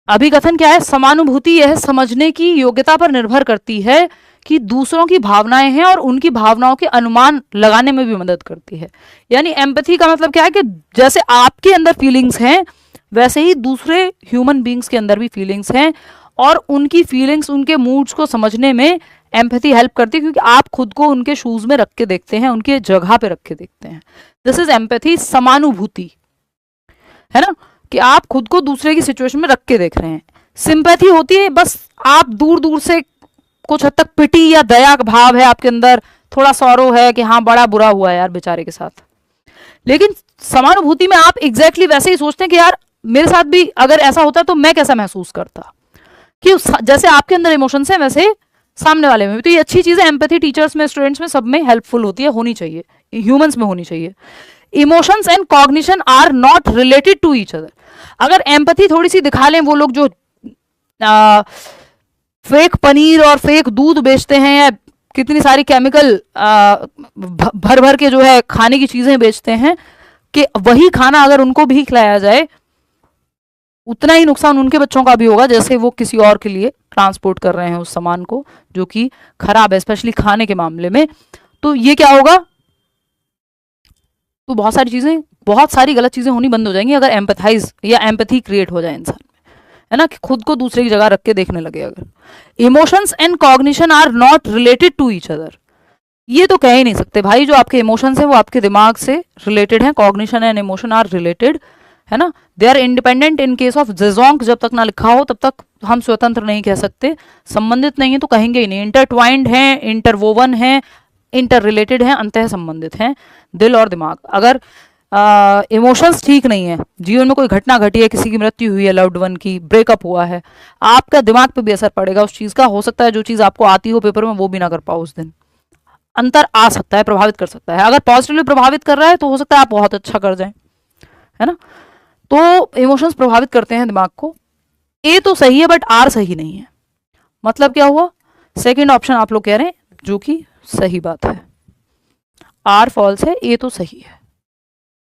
अभिकथन क्या है? समानुभूति यह समझने की योग्यता पर निर्भर करती है कि दूसरों की भावनाएं हैं और उनकी भावनाओं के अनुमान लगाने में भी मदद करती है। यानी एम्पैथी का मतलब क्या है कि जैसे आपके अंदर फीलिंग्स हैं वैसे ही दूसरे ह्यूमन बींग्स के अंदर भी फीलिंग्स हैं, और उनकी फीलिंग्स, उनके मूड्स को समझने में एम्पैथी हेल्प करती है, क्योंकि आप खुद को उनके शूज में रख के देखते हैं, उनके जगह पे रख के देखते हैं। दिस इज एम्पैथी, समानुभूति, है ना, कि आप खुद को दूसरे की सिचुएशन में रख के देख रहे हैं। सिंपैथी होती है बस आप दूर दूर से कुछ हद तक पिटी या दया का भाव है आपके अंदर, थोड़ा सौरो है कि हाँ बड़ा बुरा हुआ है यार बेचारे के साथ। लेकिन समानुभूति में आप एग्जैक्टली वैसे ही सोचते हैं कि यार मेरे साथ भी अगर ऐसा होता तो मैं कैसा महसूस करता, कि जैसे आपके अंदर इमोशंस हैं वैसे सामने वाले में भी। तो ये अच्छी चीज है, एम्पैथी टीचर्स में, स्टूडेंट्स में, सब में हेल्पफुल होती है, होनी चाहिए, ह्यूमंस में होनी चाहिए। Emotions and cognition are not related to each other. अगर एम्पैथी थोड़ी सी दिखा लें वो लोग जो फेक पनीर और फेक दूध बेचते हैं या कितनी सारी केमिकल भर भर के जो है खाने की चीजें बेचते हैं, कि वही खाना अगर उनको भी खिलाया जाए उतना ही नुकसान उनके बच्चों का भी होगा जैसे वो किसी और के लिए ट्रांसपोर्ट कर रहे हैं उस सामान को जो कि खराब है, स्पेशली खाने के मामले में। तो ये क्या होगा, तो बहुत सारी गलत चीजें होनी बंद हो जाएंगी अगर एम्पथाइज या एम्पैथी क्रिएट हो जाए इंसान में, है ना, कि खुद को दूसरे की जगह रख के देखने लगे। अगर emotions and cognition are not related to each other, ये तो कह ही नहीं सकते भाई, जो आपके इमोशंस हैं वो आपके दिमाग से रिलेटेड हैं, cognition and emotion are related, है ना, they are independent in case of judging, जब तक ना लिखा हो तब तक हम स्वतंत्र नहीं कह सकते, संबंधित नहीं है तो कहेंगे ही नहीं, इंटरट्वाइंड हैं, इंटरवोवन हैं, इंटर रिलेटेड हैं, अंतः संबंधित हैं दिल और दिमाग। अगर इमोशंस ठीक नहीं है, जीवन में कोई घटना घटी है, किसी की मृत्यु हुई है, लव्ड वन की, ब्रेकअप हुआ है, आपका दिमाग पे भी असर पड़ेगा उस चीज का। हो सकता है जो चीज आपको आती हो पेपर में वो भी ना कर पाओ उस दिन, अंतर आ सकता है, प्रभावित कर सकता है। अगर पॉजिटिवली प्रभावित कर रहा है तो हो सकता है आप बहुत अच्छा कर जाएं, है ना। तो इमोशंस प्रभावित करते हैं दिमाग को। ए तो सही है बट आर सही नहीं है, मतलब क्या हुआ, सेकंड ऑप्शन आप लोग कह रहे हैं जो कि सही बात है, आर फॉल्स है, ए तो सही है।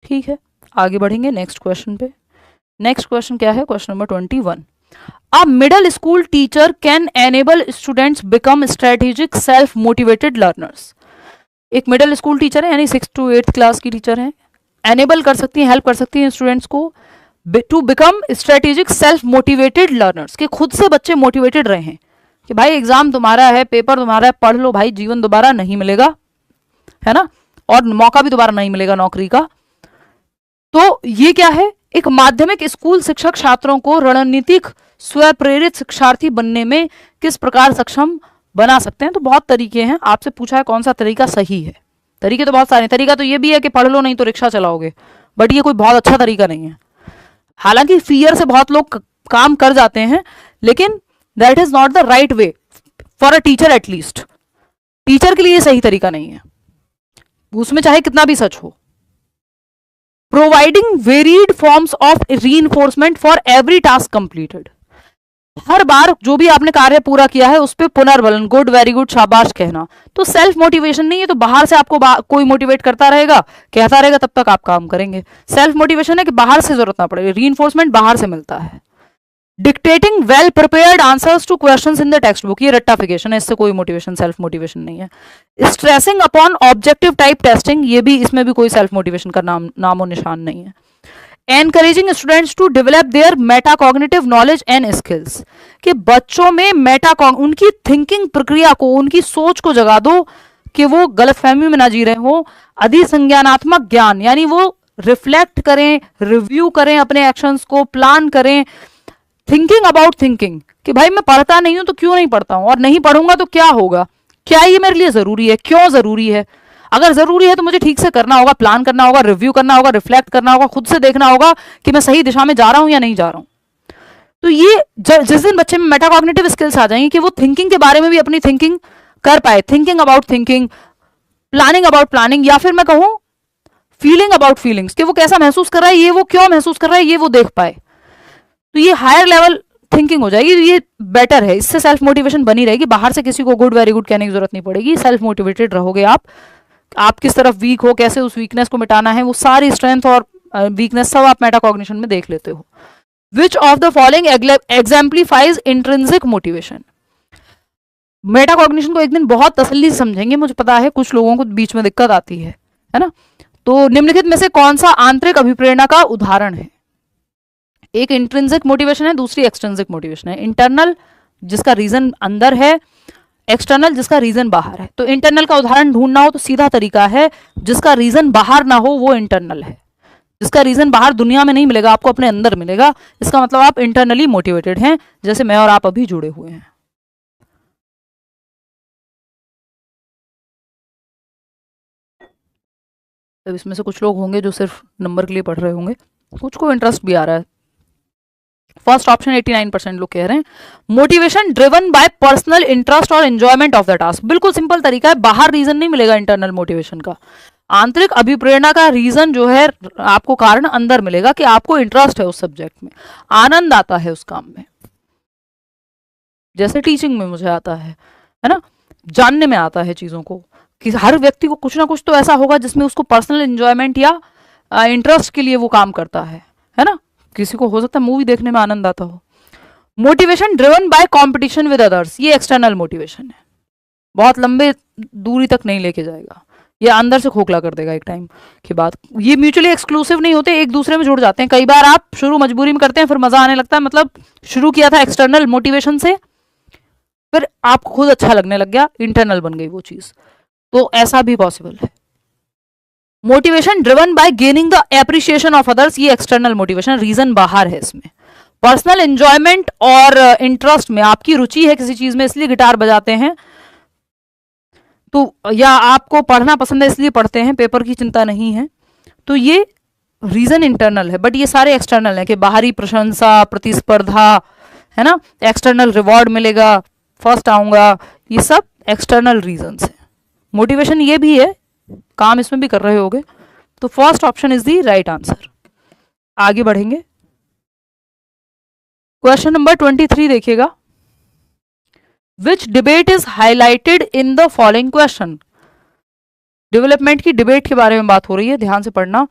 ठीक है, आगे बढ़ेंगे नेक्स्ट क्वेश्चन पे। नेक्स्ट क्वेश्चन क्या है, question number 21। A middle school teacher can enable students become strategic self motivated learners. एक मिडल स्कूल टीचर है यानी 6 to 8th क्लास की टीचर है, एनेबल कर सकती है, हेल्प कर सकती है स्टूडेंट्स को to become strategic self motivated learners, कि खुद से बच्चे मोटिवेटेड रहे हैं कि भाई एग्जाम तुम्हारा है, पेपर तुम्हारा है, पढ़ लो भाई, जीवन दोबारा नहीं मिलेगा, है ना, और मौका भी दोबारा नहीं मिलेगा नौकरी का। तो ये क्या है, एक माध्यमिक स्कूल शिक्षक छात्रों को रणनीतिक स्वप्रेरित शिक्षार्थी बनने में किस प्रकार सक्षम बना सकते हैं। तो बहुत तरीके हैं, आपसे पूछा है कौन सा तरीका सही है, तरीके तो बहुत सारे, तरीका तो ये भी है कि पढ़ लो नहीं तो रिक्शा चलाओगे, बट ये कोई बहुत अच्छा तरीका नहीं है। हालांकि फियर से बहुत लोग काम कर जाते हैं, लेकिन that is not the right way for a teacher, at least teacher के लिए सही तरीका नहीं है, उसमें चाहे कितना भी सच हो। Providing varied forms of reinforcement for every task completed, हर बार जो भी आपने कार्य पूरा किया है उस पर पुनर्बलन, गुड, वेरी गुड, शाबाश कहना। तो सेल्फ मोटिवेशन नहीं है, तो बाहर से आपको कोई मोटिवेट करता रहेगा, कहता रहेगा, तब तक आप काम करेंगे। सेल्फ मोटिवेशन है कि बाहर से जरूरत ना पड़े, रीइंफोर्समेंट बाहर से मिलता है। Dictating well prepared answers two questions in the text book, ये रट्टाफिकेशन है, इससे कोई मोटिवेशन, सेल्फ मोटिवेशन नहीं है। Stressing upon objective type testing, ये भी, इसमें भी कोई सेल्फ मोटिवेशन का नामो निशान नहीं है। Encouraging students to develop their metacognitive knowledge and skills, कि बच्चों में उनकी थिंकिंग प्रक्रिया को, उनकी सोच को जगा दो कि वो गलतफहमी में ना जी रहे हो। अधिसंज्ञानात्मक ज्ञान, यानी वो रिफ्लेक्ट करें, रिव्यू करें अपने एक्शंस को, प्लान करें। थिंकिंग अबाउट थिंकिंग, कि भाई मैं पढ़ता नहीं हूं तो क्यों नहीं पढ़ता हूं, और नहीं पढ़ूंगा तो क्या होगा, क्या ये मेरे लिए जरूरी है, क्यों जरूरी है, अगर जरूरी है तो मुझे ठीक से करना होगा, प्लान करना होगा, रिव्यू करना होगा, रिफ्लेक्ट करना होगा, खुद से देखना होगा कि मैं सही दिशा में जा रहा हूं या नहीं जा रहा हूं। तो ये जिस दिन बच्चे में मेटाकॉग्निटिव स्किल्स आ जाएंगी कि वो थिंकिंग के बारे में भी अपनी थिंकिंग कर पाए, thinking about thinking, planning about planning, या फिर मैं कहूं फीलिंग अबाउट फीलिंग्स, कि वो कैसा महसूस कर रहा है, ये वो क्यों महसूस कर रहा है, ये वो देख पाए, तो ये हायर लेवल थिंकिंग हो जाएगी। ये बेटर है, इससे सेल्फ मोटिवेशन बनी रहेगी, बाहर से किसी को गुड, वेरी गुड कहने की जरूरत नहीं पड़ेगी, सेल्फ मोटिवेटेड रहोगे आप किस तरफ वीक हो, कैसे उस वीकनेस को मिटाना है, वो सारी स्ट्रेंथ और वीकनेस सब आप मेटाकॉग्निशन में देख लेते हो। Which of the following exemplifies intrinsic motivation, metacognition को एक दिन बहुत तसल्ली से समझेंगे, मुझे पता है कुछ लोगों को बीच में दिक्कत आती है ना। तो निम्नलिखित में से कौन सा आंतरिक अभिप्रेरणा का उदाहरण है। एक इंट्रिंसिक मोटिवेशन है, दूसरी एक्सट्रिंसिक मोटिवेशन है। इंटरनल जिसका रीजन अंदर है, एक्सटर्नल जिसका रीजन बाहर है। तो इंटरनल का उदाहरण ढूंढना हो तो सीधा तरीका है, जिसका रीजन बाहर ना हो वो इंटरनल है, जिसका रीजन बाहर दुनिया में नहीं मिलेगा, आपको अपने अंदर मिलेगा, इसका मतलब आप इंटरनली मोटिवेटेड हैं, जैसे मैं और आप अभी जुड़े हुए हैं। तो इसमें से कुछ लोग होंगे जो सिर्फ नंबर के लिए पढ़ रहे होंगे, कुछ को इंटरेस्ट भी आ रहा है। फर्स्ट ऑप्शन 89% लोग कह रहे हैं motivation driven by personal interest और एंजॉयमेंट ऑफ द टास्क। बिल्कुल सिंपल तरीका है, बाहर रीजन नहीं मिलेगा इंटरनल मोटिवेशन का, आंतरिक अभिप्रेरणा का रीजन जो है आपको कारण अंदर मिलेगा कि आपको इंटरेस्ट है उस सब्जेक्ट में, आनंद आता है उस काम में, जैसे टीचिंग में मुझे आता है ना, जानने में आता है चीजों को, कि हर व्यक्ति को कुछ ना कुछ तो ऐसा होगा जिसमें उसको पर्सनल एंजॉयमेंट या इंटरेस्ट के लिए वो काम करता है ना। किसी को हो सकता है मूवी देखने में आनंद आता हो। Motivation driven by competition with others, ये एक्सटर्नल मोटिवेशन है, बहुत लंबे दूरी तक नहीं लेके जाएगा, ये अंदर से खोखला कर देगा एक टाइम के बाद। ये म्यूचुअली एक्सक्लूसिव नहीं होते, एक दूसरे में जुड़ जाते हैं। कई बार आप शुरू मजबूरी में करते हैं, फिर मजा आने लगता है, मतलब शुरू किया था एक्सटर्नल मोटिवेशन से, फिर आपको खुद अच्छा लगने लग गया, इंटरनल बन गई वो चीज। तो ऐसा भी पॉसिबल है। Motivation driven by gaining the appreciation of others, ये एक्सटर्नल मोटिवेशन, रीजन बाहर है इसमें। पर्सनल एंजॉयमेंट और इंटरेस्ट में, आपकी रुचि है किसी चीज में इसलिए गिटार बजाते हैं, तो या आपको पढ़ना पसंद है इसलिए पढ़ते हैं, पेपर की चिंता नहीं है, तो ये रीजन इंटरनल है। बट ये सारे एक्सटर्नल है कि बाहरी प्रशंसा, प्रतिस्पर्धा, है ना, एक्सटर्नल रिवॉर्ड मिलेगा, फर्स्ट आऊंगा, ये सब एक्सटर्नल रीजंस है। मोटिवेशन ये भी है, काम इसमें भी कर रहे होगे, तो first option is the right answer. आगे बढ़ेंगे, क्वेश्चन नंबर 23 देखिएगा। Which debate is highlighted in the following question, development की डिबेट के बारे में बात हो रही है, ध्यान से पढ़ना।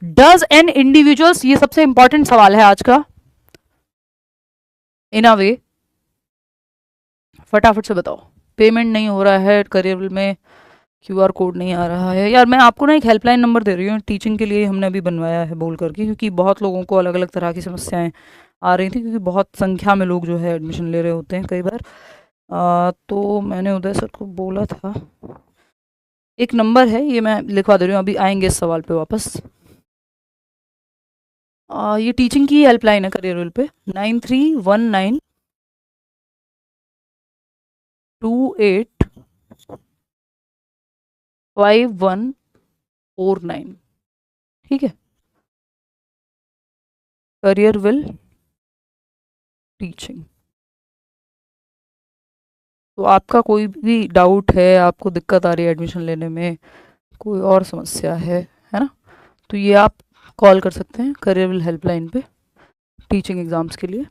डज एन इंडिविजुअल्स, ये सबसे इंपॉर्टेंट सवाल है आज का, इन अ वे, फटाफट से बताओ। पेमेंट नहीं हो रहा है करियर में, क्यूआर कोड नहीं आ रहा है। यार मैं आपको ना एक हेल्पलाइन नंबर दे रही हूँ, टीचिंग के लिए हमने अभी बनवाया है बोल करके, क्योंकि बहुत लोगों को अलग अलग तरह की समस्याएं आ रही थी, क्योंकि बहुत संख्या में लोग जो है एडमिशन ले रहे होते हैं कई बार। तो मैंने उदय सर को बोला था, एक नंबर है ये, मैं लिखवा दे रही हूँ, अभी आएंगे इस सवाल पे वापस। ये टीचिंग की हेल्पलाइन है करियर पे, 9319 28 5149, ठीक है, करियर विल टीचिंग। तो आपका कोई भी डाउट है, आपको दिक्कत आ रही है एडमिशन लेने में, कोई और समस्या है ना, तो ये आप कॉल कर सकते हैं करियर विल हेल्पलाइन पे टीचिंग एग्जाम्स के लिए।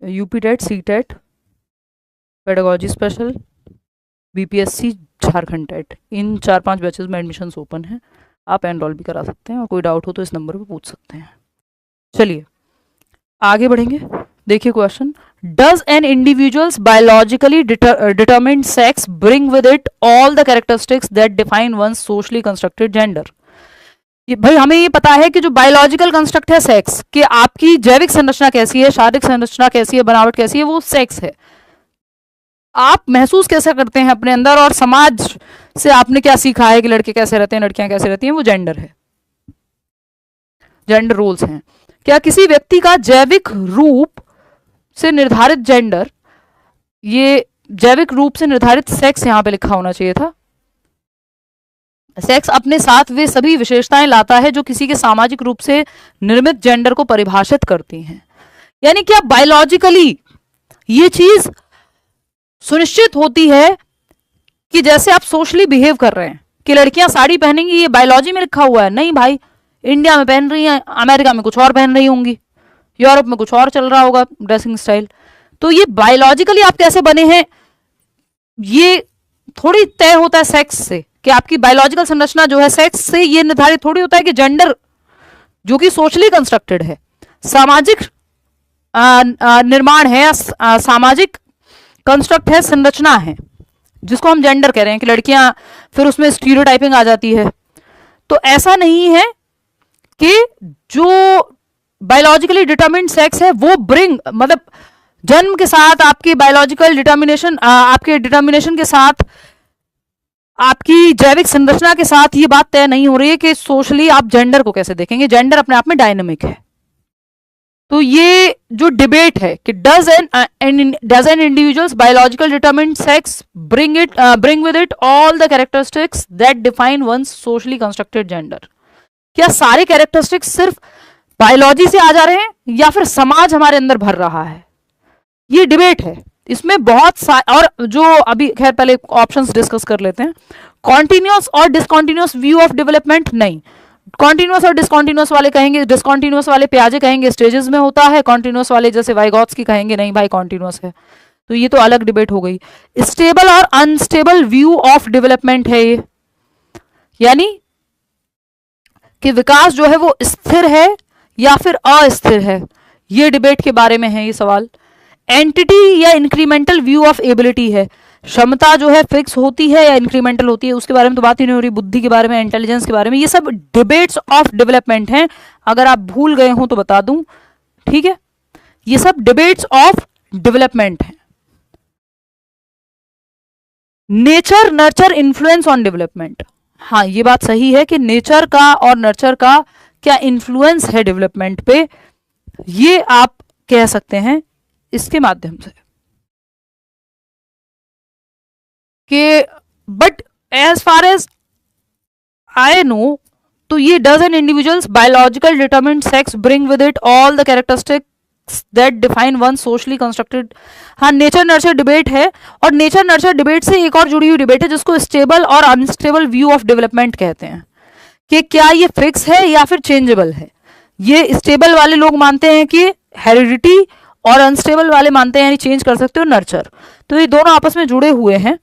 UP TET, C TET, pedagogy special, BPSC, Jharkhand TET, इन 4-5 बैचेस में एडमिशन्स ओपन हैं, आप एनरोल भी करा सकते हैं, और कोई डाउट हो तो इस नंबर पे पूछ सकते हैं। चलिए आगे बढ़ेंगे, देखिए question. Does an individuals biologically determined sex bring with it all the characteristics that define one socially constructed gender. भाई हमें ये पता है कि जो बायोलॉजिकल कंस्ट्रक्ट है सेक्स, कि आपकी जैविक संरचना कैसी है, शारीरिक संरचना कैसी है, बनावट कैसी है, वो सेक्स है। आप महसूस कैसे करते हैं अपने अंदर, और समाज से आपने क्या सीखा है कि लड़के कैसे रहते हैं, लड़कियां कैसे रहती हैं, वो जेंडर है, जेंडर रोल्स हैं। क्या किसी व्यक्ति का जैविक रूप से निर्धारित जेंडर, ये जैविक रूप से निर्धारित सेक्स यहां पे लिखा होना चाहिए था। सेक्स अपने साथ वे सभी विशेषताएं लाता है जो किसी के सामाजिक रूप से निर्मित जेंडर को परिभाषित करती हैं। यानी कि आप बायोलॉजिकली ये चीज सुनिश्चित होती है कि जैसे आप सोशली बिहेव कर रहे हैं, कि लड़कियां साड़ी पहनेंगी, ये बायोलॉजी में लिखा हुआ है, नहीं भाई, इंडिया में पहन रही हैं, अमेरिका में कुछ और पहन रही होंगी, यूरोप में कुछ और चल रहा होगा ड्रेसिंग स्टाइल। तो ये बायोलॉजिकली आप कैसे बने हैं, ये थोड़ी तय होता है सेक्स से, कि आपकी बायोलॉजिकल संरचना जो है सेक्स से ये निर्धारित थोड़ी होता है कि जेंडर जो कि सोशली कंस्ट्रक्टेड है, सामाजिक निर्माण है, सामाजिक कंस्ट्रक्ट है, संरचना है, जिसको हम जेंडर कह रहे हैं, कि लड़कियां, फिर उसमें स्टीरियोटाइपिंग आ जाती है। तो ऐसा नहीं है कि जो बायोलॉजिकली डिटरमिन्ड सेक्स है वो ब्रिंग, मतलब जन्म के साथ आपकी बायोलॉजिकल डिटर्मिनेशन, आपके डिटर्मिनेशन के साथ, आपकी जैविक संरचना के साथ ये बात तय नहीं हो रही है कि सोशली आप जेंडर को कैसे देखेंगे। जेंडर अपने आप में डायनेमिक है। तो ये जो डिबेट है कि does an individual's biological determined sex bring with it all the characteristics that define one socially constructed gender, क्या सारे कैरेक्टरिस्टिक्स सिर्फ बायोलॉजी से आ जा रहे हैं या फिर समाज हमारे अंदर भर रहा है, ये डिबेट है। इसमें बहुत और जो अभी खैर पहले ऑप्शंस डिस्कस कर लेते हैं। कॉन्टिन्यूअस और डिसकॉन्टिन्यूअस व्यू ऑफ डेवलपमेंट, नहीं, कॉन्टिन्यूअस और डिसकॉन्टिन्यूअस वाले कहेंगे, डिसकॉन्टिन्यूअस वाले प्याजे कहेंगे स्टेजेस में होता है, कॉन्टिन्यूअस वाले जैसे वाइगॉट्स्की कहेंगे नहीं भाई कॉन्टिन्यूअस है। तो ये तो अलग डिबेट हो गई। स्टेबल और अनस्टेबल व्यू ऑफ डेवलपमेंट है ये, यानी कि विकास जो है वो स्थिर है या फिर अस्थिर है, ये डिबेट के बारे में है ये सवाल। एंटिटी या इंक्रीमेंटल व्यू ऑफ एबिलिटी है, क्षमता जो है फिक्स होती है या इंक्रीमेंटल होती है, उसके बारे में तो बात ही नहीं हो रही। बुद्धि के बारे में, इंटेलिजेंस के बारे में, ये सब डिबेट्स ऑफ डेवलपमेंट हैं। अगर आप भूल गए हो तो बता दूं, ठीक है, ये सब डिबेट्स ऑफ डेवलपमेंट हैं। Nature nurture influence on development, हाँ ये बात सही है कि नेचर का और नर्चर का क्या इन्फ्लुएंस है डेवलपमेंट पे, ये आप कह सकते हैं इसके माध्यम से कि but as far as I know, तो ये does an individual's biological determinant sex bring with it all the characteristics that define one socially constructed. हाँ, नेचर नर्चर डिबेट है, और नेचर नर्चर डिबेट से एक और जुड़ी हुई डिबेट है जिसको स्टेबल और अनस्टेबल व्यू ऑफ डेवलपमेंट कहते हैं, कि क्या ये फिक्स है या फिर चेंजेबल है। ये स्टेबल वाले लोग मानते हैं कि हेरिडिटी, और अनस्टेबल वाले मानते हैं चेंज कर सकते हो नर्चर। तो ये दोनों आपस में जुड़े हुए हैं।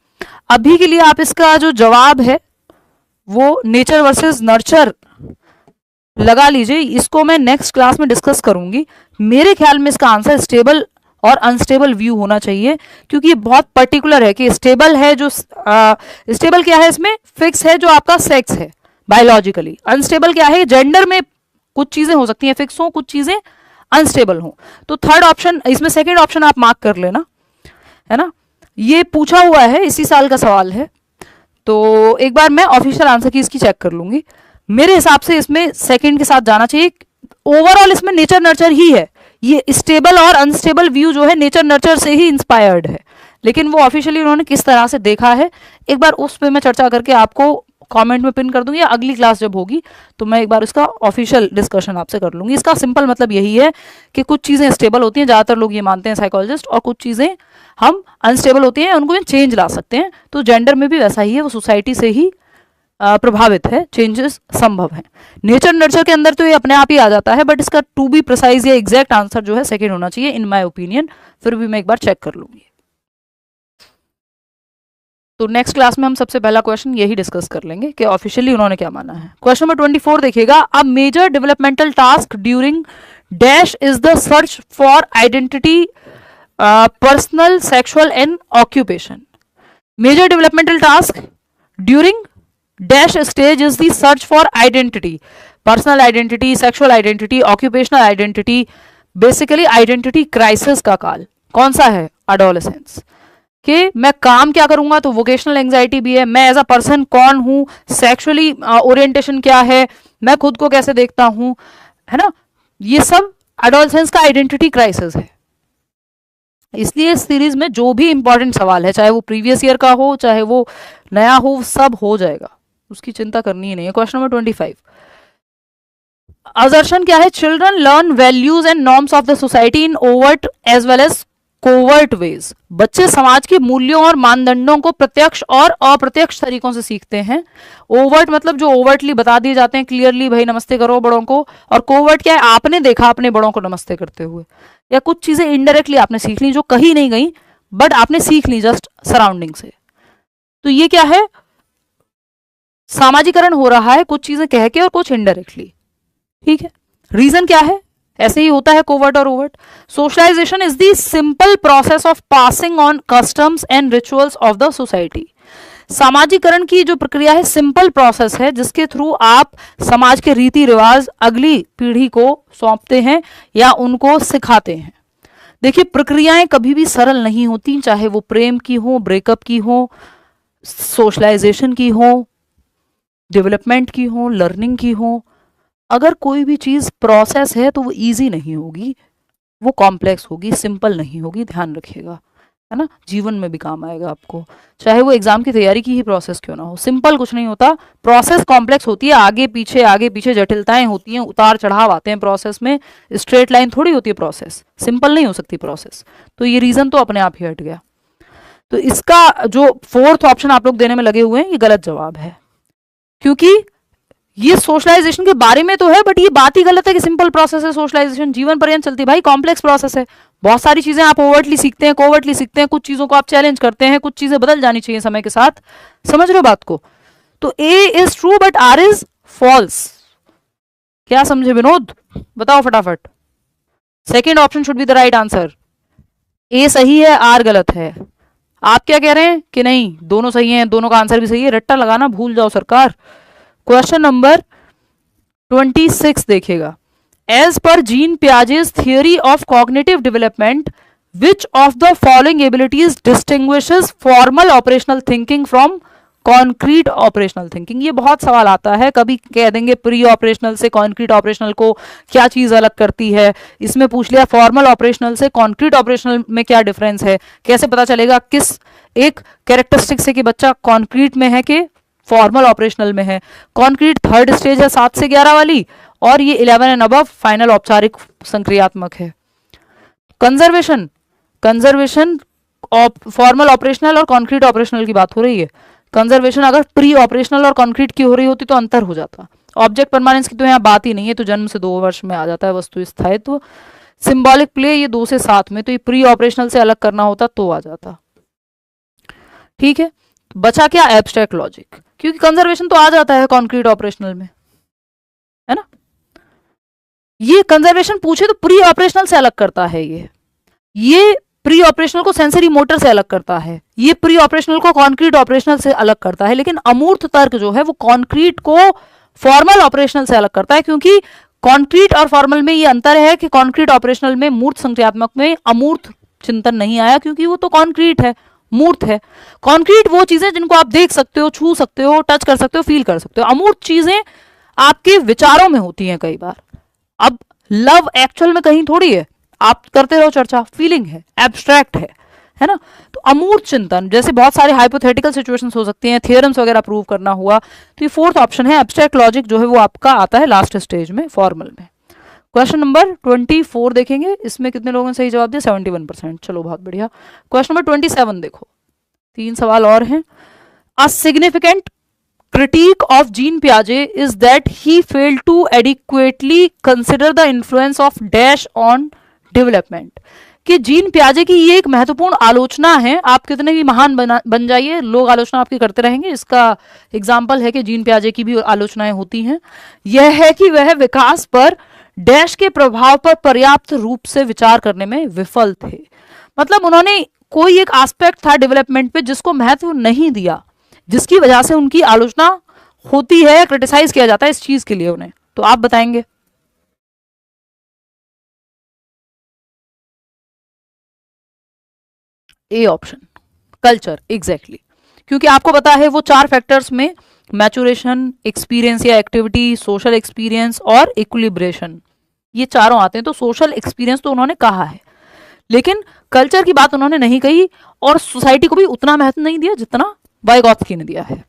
अभी के लिए आप इसका जो जवाब है वो नेचर वर्सेस नर्चर लगा लीजिए, इसको मैं नेक्स्ट क्लास में डिस्कस करूंगी। मेरे ख्याल में इसका आंसर स्टेबल और अनस्टेबल व्यू होना चाहिए, क्योंकि ये बहुत पर्टिकुलर है कि स्टेबल है जो स्टेबल क्या है, इसमें फिक्स है जो आपका सेक्स है बायोलॉजिकली। अनस्टेबल क्या है, जेंडर में कुछ चीजें हो सकती हैं फिक्स हो, कुछ चीजें अनस्टेबल हो। तो थर्ड ऑप्शन, इसमें सेकेंड ऑप्शन आप मार्क कर लेना, है ना। ये पूछा हुआ है, इसी साल का सवाल है, तो एक बार मैं ऑफिशियल आंसर की इसकी चेक कर लूंगी। मेरे हिसाब से इसमें सेकंड के साथ जाना चाहिए। ओवरऑल इसमें नेचर नर्चर ही है, ये स्टेबल और अनस्टेबल व्यू जो है नेचर नर्चर से ही इंस्पायर्ड है, लेकिन वो ऑफिशियली उन्होंने किस तरह से देखा है एक बार उस पर मैं चर्चा करके आपको कमेंट में पिन कर दूंगी, या अगली क्लास जब होगी तो मैं एक बार इसका ऑफिशियल डिस्कशन आपसे कर लूंगी। इसका सिंपल मतलब यही है कि कुछ चीजें स्टेबल होती हैं, ज्यादातर लोग ये मानते हैं साइकोलॉजिस्ट, और कुछ चीजें हम अनस्टेबल होती हैं, उनको चेंज ला सकते हैं। तो जेंडर में भी वैसा ही है, वो सोसाइटी से ही प्रभावित है, चेंजेस संभव हैं। नेचर नर्चर के अंदर तो ये अपने आप ही आ जाता है, बट इसका टू बी प्रिसाइज या एग्जैक्ट आंसर जो है सेकेंड होना चाहिए इन माई ओपिनियन। फिर भी मैं एक बार चेक कर लूंगी। तो नेक्स्ट क्लास में हम सबसे पहला क्वेश्चन यही डिस्कस कर लेंगे कि ऑफिशियली उन्होंने क्या माना है। क्वेश्चन नंबर 24 देखिएगा, a major developmental task during dash is the search for identity personal sexual and occupation. Major developmental task during dash stage is the search for identity, personal identity, sexual identity, occupational identity, basically identity crisis का काल कौन सा है, एडोलेसेंस। कि मैं काम क्या करूंगा, तो वोकेशनल एंजाइटी भी है, मैं एज अ पर्सन कौन हूं, सेक्सुअली ओरिएंटेशन क्या है, मैं खुद को कैसे देखता हूं, है ना, ये सब एडोलेसेंस का आइडेंटिटी क्राइसिस है। इसलिए इस सीरीज में जो भी इंपॉर्टेंट सवाल है, चाहे वो प्रीवियस ईयर का हो, चाहे वो नया हो, सब हो जाएगा, उसकी चिंता करनी ही नहीं है। क्वेश्चन नंबर 25, असर्शन क्या है, children learn values and norms of the society in overt as well as covert ways. बच्चे समाज के मूल्यों और मानदंडों को प्रत्यक्ष और अप्रत्यक्ष तरीकों से सीखते हैं। ओवर्ट मतलब जो ओवर्टली बता दिए जाते हैं क्लियरली, भाई नमस्ते करो बड़ों को, और कोवर्ट क्या है, आपने देखा अपने बड़ों को नमस्ते करते हुए, या कुछ चीजें इनडायरेक्टली आपने सीख ली जो कही नहीं गई बट आपने सीख ली जस्ट सराउंडिंग से। तो ये क्या है, सामाजिकरण हो रहा है, कुछ चीजें कह के और कुछ इनडायरेक्टली, ठीक है। रीजन क्या है, ऐसे ही होता है कोवर्ट और overt. Socialisation is the simple process of passing on customs and rituals of the society. सामाजिकरण की जो प्रक्रिया है सिंपल प्रोसेस है, जिसके थ्रू आप समाज के रीति रिवाज अगली पीढ़ी को सौंपते हैं या उनको सिखाते हैं। देखिए, प्रक्रियाएं कभी भी सरल नहीं होती, चाहे वो प्रेम की हो, ब्रेकअप की हो, सोशलाइजेशन की हो, डेवलपमेंट की हो, लर्निंग की हो। अगर कोई भी चीज प्रोसेस है तो वो इजी नहीं होगी, वो कॉम्प्लेक्स होगी, सिंपल नहीं होगी, ध्यान रखिएगा, है ना। जीवन में भी काम आएगा आपको, चाहे वो एग्जाम की तैयारी की ही प्रोसेस क्यों ना हो। सिंपल कुछ नहीं होता, प्रोसेस कॉम्प्लेक्स होती है, आगे पीछे जटिलताएं होती हैं, उतार चढ़ाव आते हैं प्रोसेस में, स्ट्रेट लाइन थोड़ी होती है प्रोसेस, सिंपल नहीं हो सकती प्रोसेस। तो ये रीजन तो अपने आप ही हट गया। तो इसका जो फोर्थ ऑप्शन आप लोग देने में लगे हुए हैं ये गलत जवाब है, क्योंकि ये सोशलाइजेशन के बारे में तो है बट ये बात ही गलत है कि सिंपल प्रोसेस है सोशलाइजेशन, जीवन पर्यंत चलती है। भाई कॉम्प्लेक्स प्रोसेस है, बहुत सारी चीजें आप ओवर्टली सीखते हैं, कोवर्टली सीखते हैं, कुछ चीजों को आप चैलेंज करते हैं, कुछ चीजें बदल जानी चाहिए समय के साथ, समझ रहे हो बात को। तो A is true but R is false. क्या समझे विनोद, बताओ फटाफट। Second option should be the right answer. A सही है, आर गलत है। आप क्या कह रहे हैं कि नहीं दोनों सही हैं, दोनों का आंसर भी सही है, रट्टा लगाना भूल जाओ सरकार। क्वेश्चन नंबर 26 देखिएगा। As per Jean Piaget's theory of cognitive development which of the following abilities distinguishes formal operational thinking from concrete operational thinking. ये बहुत सवाल आता है, कभी कह देंगे प्री ऑपरेशनल से कॉन्क्रीट ऑपरेशनल को क्या चीज अलग करती है, इसमें पूछ लिया फॉर्मल ऑपरेशनल से कॉन्क्रीट ऑपरेशनल में क्या डिफरेंस है, कैसे पता चलेगा किस एक कैरेक्टरिस्टिक से कि बच्चा कॉन्क्रीट में है कि फॉर्मल ऑपरेशनल में है। कॉन्क्रीट थर्ड स्टेज है 7 से 11 वाली, और ये 11 एंड अबव फाइनल औपचारिक संक्रियात्मक है। कंजर्वेशन, कंजर्वेशन फॉर्मल ऑपरेशनल और कॉन्क्रीट ऑपरेशनल की बात हो रही है। कंजर्वेशन अगर प्री ऑपरेशनल और कॉन्क्रीट की हो रही होती तो अंतर हो जाता। ऑब्जेक्ट परमानेंस की तो यहाँ बात ही नहीं है, तो जन्म से 2 वर्ष में आ जाता है वस्तु स्थायित्व। सिंबॉलिक प्ले ये 2 से 7 में, तो ये प्री ऑपरेशनल से अलग करना होता तो आ जाता। ठीक है, बचा क्या एब्स्ट्रैक्ट लॉजिक, क्योंकि कंजर्वेशन तो आ जाता है कॉन्क्रीट ऑपरेशनल में, है ना। ये कंजर्वेशन पूछे तो प्री ऑपरेशनल से अलग करता है, ये प्री ऑपरेशनल को सेंसरी मोटर से अलग करता है, ये प्री ऑपरेशनल को कॉन्क्रीट ऑपरेशनल से अलग करता है। लेकिन अमूर्त तर्क जो है वो कॉन्क्रीट को फॉर्मल ऑपरेशनल से अलग करता है, क्योंकि कॉन्क्रीट और फॉर्मल में ये अंतर है कि कॉन्क्रीट ऑपरेशनल में मूर्त संक्रियात्मक में अमूर्त चिंतन नहीं आया, क्योंकि वो तो कॉन्क्रीट है, मूर्त है। कॉन्क्रीट वो चीजें जिनको आप देख सकते हो, छू सकते हो, टच कर सकते हो, फील कर सकते हो। अमूर्त चीजें आपके विचारों में होती हैं कई बार। अब लव एक्चुअल में कहीं थोड़ी है, आप करते रहो चर्चा, फीलिंग है, एब्स्ट्रैक्ट है ना। तो अमूर्त चिंतन जैसे बहुत सारे हाइपोथेटिकल सिचुएशंस हो सकती हैं, थियरम्स वगैरह प्रूव करना हुआ, तो ये फोर्थ ऑप्शन है एब्स्ट्रैक्ट लॉजिक जो है वो आपका आता है लास्ट स्टेज में फॉर्मल में। क्वेश्चन नंबर 24 देखेंगे, इसमें कितने लोगों ने सही जवाब दिया 71%, चलो बहुत बढ़िया। क्वेश्चन नंबर 27 देखो, 3 सवाल और हैं। A significant critique of Jean Piaget is that he failed to adequately consider the influence of dash on development। कि जीन पियाजे की ये एक महत्वपूर्ण आलोचना है, आप कितने भी महान बन जाइए, लोग आलोचना आपकी करते रहेंगे। इसका एग्जाम्पल है कि जीन पियाजे की भी आलोचनाएं होती हैं। यह है कि वह विकास पर डैश के प्रभाव पर पर्याप्त रूप से विचार करने में विफल थे। मतलब उन्होंने कोई एक एस्पेक्ट था डेवलपमेंट पे जिसको महत्व नहीं दिया, जिसकी वजह से उनकी आलोचना होती है, क्रिटिसाइज किया जाता है इस चीज के लिए उन्हें। तो आप बताएंगे। ए ऑप्शन कल्चर, एग्जैक्टली, क्योंकि आपको पता है वो 4 फैक्टर्स में मैचुरेशन, एक्सपीरियंस या एक्टिविटी, सोशल एक्सपीरियंस और इक्विलिब्रेशन, ये चारों आते हैं। तो सोशल एक्सपीरियंस तो उन्होंने कहा है, लेकिन कल्चर की बात उन्होंने नहीं कही, और सोसाइटी को भी उतना महत्व नहीं दिया जितना वाइगॉत्स्की ने दिया है।